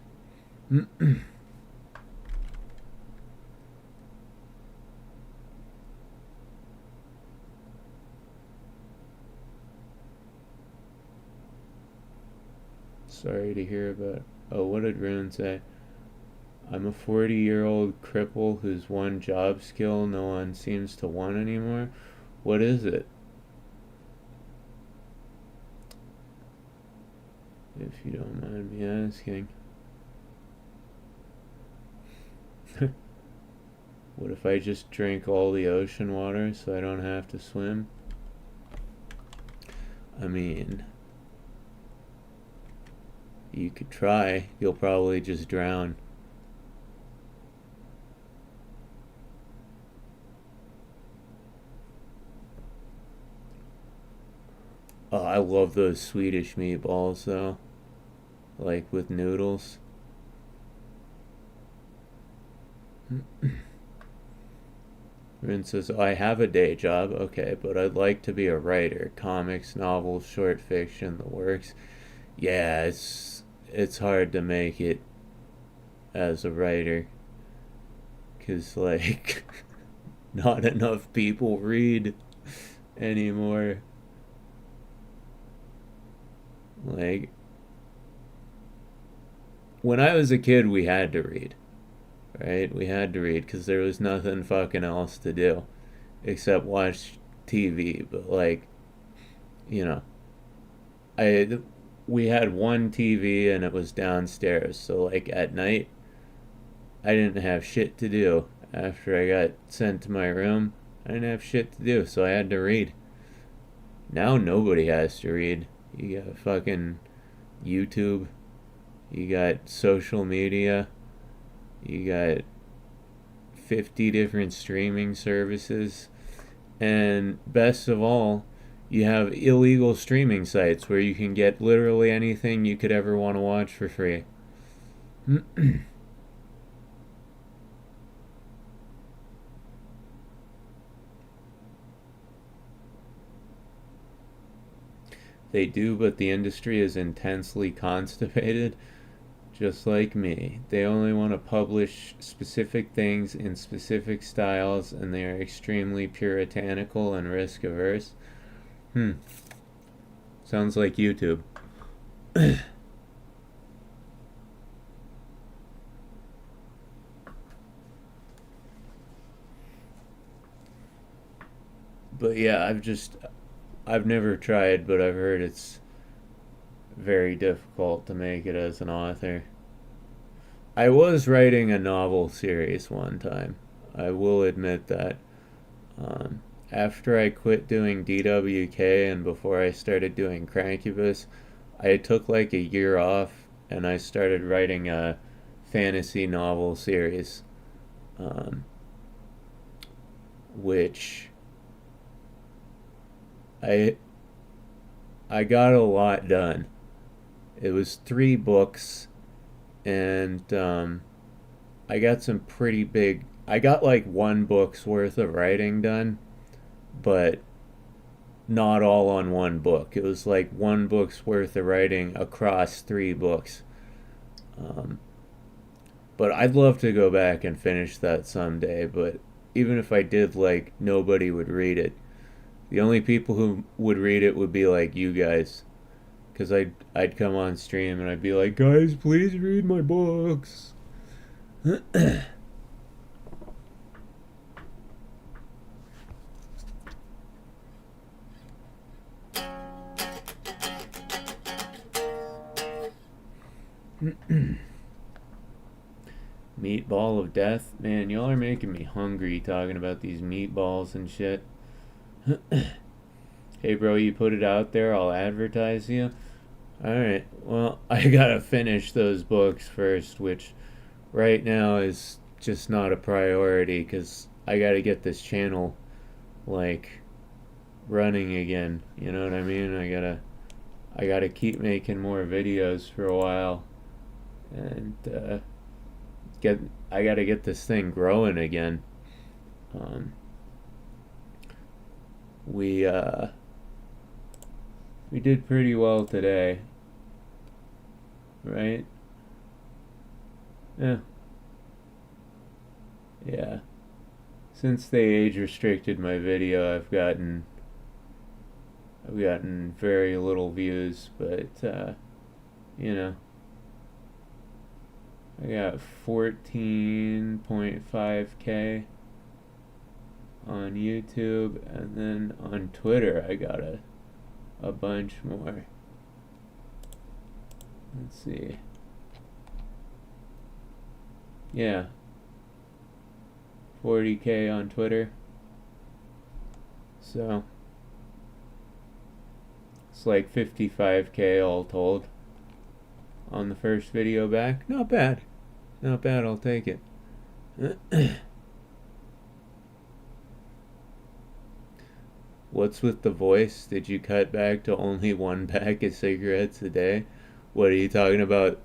Sorry to hear about. Oh, what did Rune say? I'm a 40-year-old cripple whose one job skill no one seems to want anymore. What is it? If you don't mind me asking. What if I just drink all the ocean water so I don't have to swim? I mean, you could try. You'll probably just drown. Oh, I love those Swedish meatballs though. Like with noodles. Rin says, I have a day job, okay, but I'd like to be a writer. Comics, novels, short fiction, the works. Yeah, it's hard to make it as a writer. 'Cause, like, not enough people read anymore. Like, when I was a kid, we had to read. Right? We had to read because there was nothing fucking else to do except watch TV. But like, you know, we had one TV and it was downstairs. So like at night, I didn't have shit to do. After I got sent to my room, I didn't have shit to do, so I had to read. Now nobody has to read. You got fucking YouTube. You got social media. You got 50 different streaming services. And best of all, you have illegal streaming sites where you can get literally anything you could ever want to watch for free. They do, but the industry is intensely constipated. Just like me. They only want to publish specific things in specific styles, and they are extremely puritanical and risk averse. Sounds like YouTube. But yeah, I've never tried, but I've heard it's very difficult to make it as an author. I was writing a novel series one time. I will admit that. After I quit doing DWK and before I started doing Crankubus, I took like a year off and I started writing a fantasy novel series, which I got a lot done. It was 3 books, and I got some pretty big... I got like 1 book's worth of writing done, but not all on 1 book. It was like 1 book's worth of writing across 3 books. But I'd love to go back and finish that someday, but even if I did, like, nobody would read it. The only people who would read it would be like you guys. Because I'd come on stream and I'd be like, guys, please read my books. Meatball of death? Man, y'all are making me hungry talking about these meatballs and shit. Hey bro, you put it out there, I'll advertise you. Alright, well, I gotta finish those books first, which right now is just not a priority, because I gotta get this channel, like, running again, you know what I mean? I gotta keep making more videos for a while, and, I gotta get this thing growing again. We did pretty well today, right? Yeah. Since they age restricted my video, I've gotten very little views, but you know, I got 14.5K on YouTube, and then on Twitter I got a bunch more. Let's see. Yeah. 40K on Twitter. So it's like 55K all told on the first video back. Not bad. Not bad, I'll take it. What's with the voice? Did you cut back to only one pack of cigarettes a day? What are you talking about?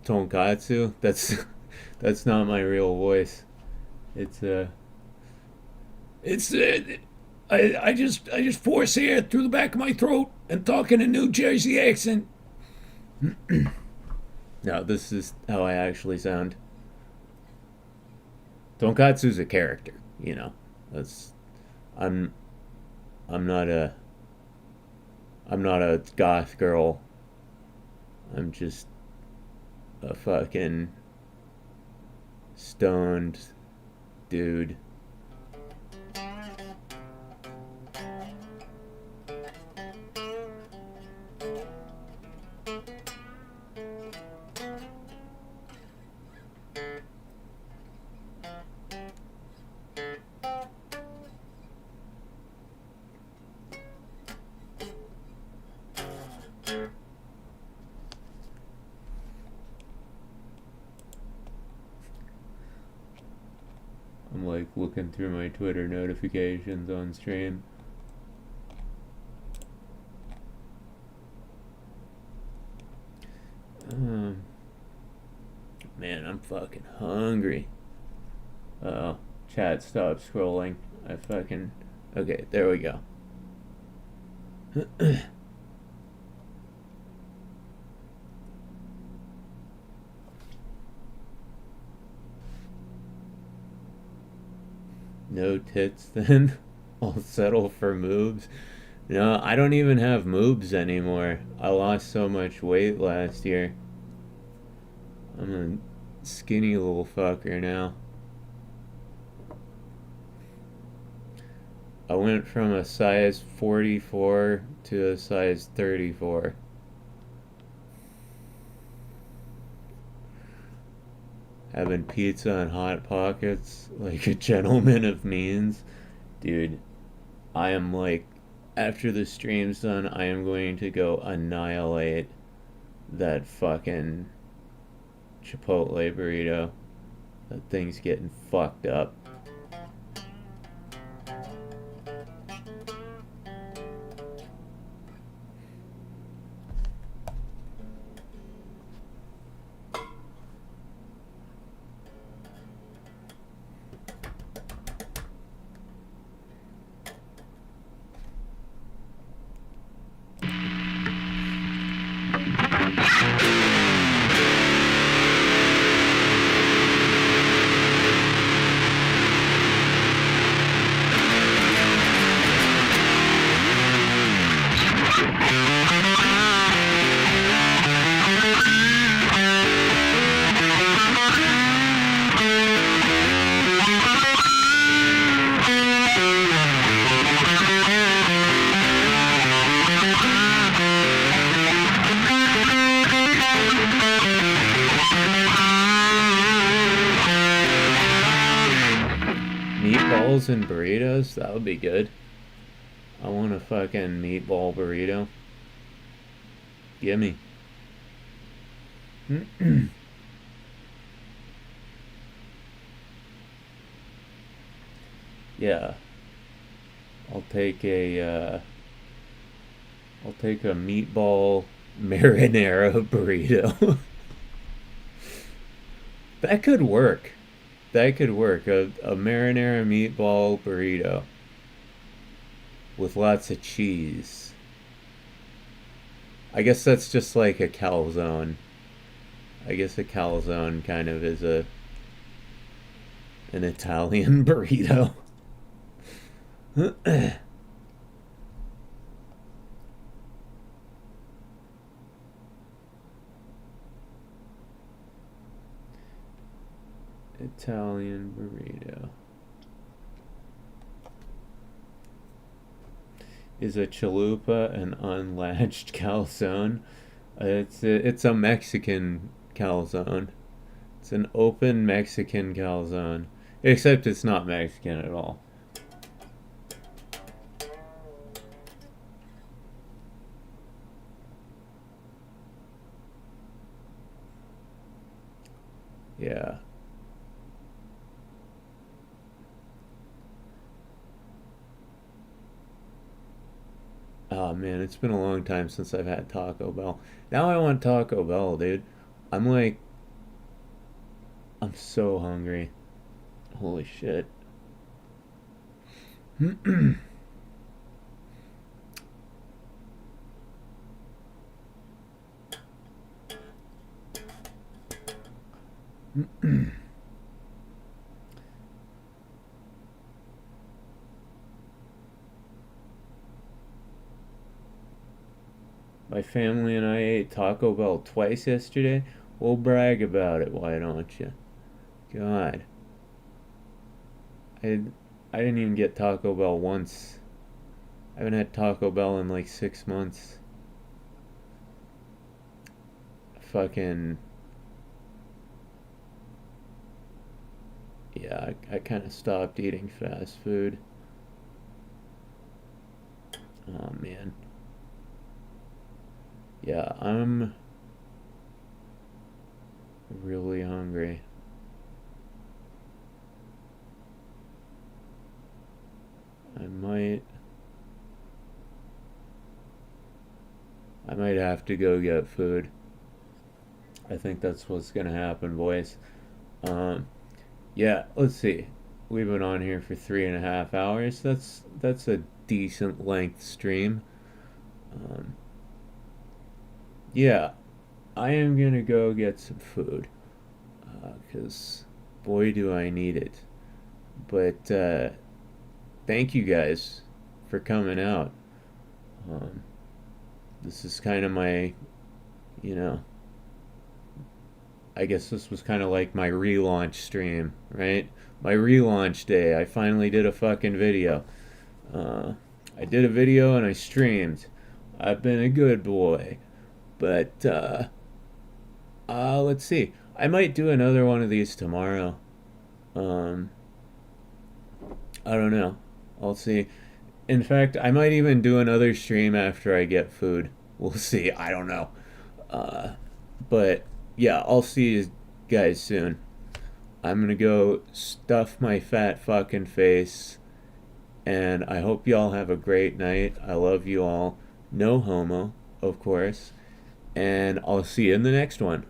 Tonkatsu? That's not my real voice. I just force air through the back of my throat and talk in a New Jersey accent. No, this is how I actually sound. Tonkatsu's a character, you know. I'm not a goth girl. I'm just a fucking stoned dude. I'm like looking through my Twitter notifications on stream. Man, I'm fucking hungry. Oh, chat, stop scrolling. Okay, there we go. No tits then? I'll settle for moobs. No, I don't even have moobs anymore. I lost so much weight last year. I'm a skinny little fucker now. I went from a size 44 to a size 34. Having pizza and Hot Pockets like a gentleman of means. Dude, I am like, after the stream's done, I am going to go annihilate that fucking Chipotle burrito. That thing's getting fucked up. Meatballs and burritos? That would be good. I want a fucking meatball burrito. Gimme. Yeah. I'll take a meatball marinara burrito. That could work. That could work. A marinara meatball burrito with lots of cheese. I guess that's just like a calzone. I guess a calzone kind of is an Italian burrito. Italian burrito. Is a chalupa an unlatched calzone? It's a Mexican calzone. It's an open Mexican calzone. Except it's not Mexican at all. Yeah. Oh man, it's been a long time since I've had Taco Bell. Now I want Taco Bell, dude. I'm like, I'm so hungry. Holy shit. My family and I ate Taco Bell twice yesterday. We'll brag about it, why don't you? God. I didn't even get Taco Bell once. I haven't had Taco Bell in like 6 months. Fucking... Yeah, I kind of stopped eating fast food. Oh, man. Yeah, I'm really hungry. I might have to go get food. I think that's what's gonna happen, boys. Yeah, let's see. We've been on here for 3.5 hours. That's a decent length stream. Yeah, I am gonna go get some food. 'Cause boy do I need it. But thank you guys for coming out. This is kind of my, you know, I guess this was kind of like my relaunch stream, right? My relaunch day. I finally did a fucking video. I did a video and I streamed. I've been a good boy. But, let's see. I might do another one of these tomorrow. I don't know. I'll see. In fact, I might even do another stream after I get food. We'll see. I don't know. But yeah, I'll see you guys soon. I'm gonna go stuff my fat fucking face. And I hope y'all have a great night. I love you all. No homo, of course. And I'll see you in the next one.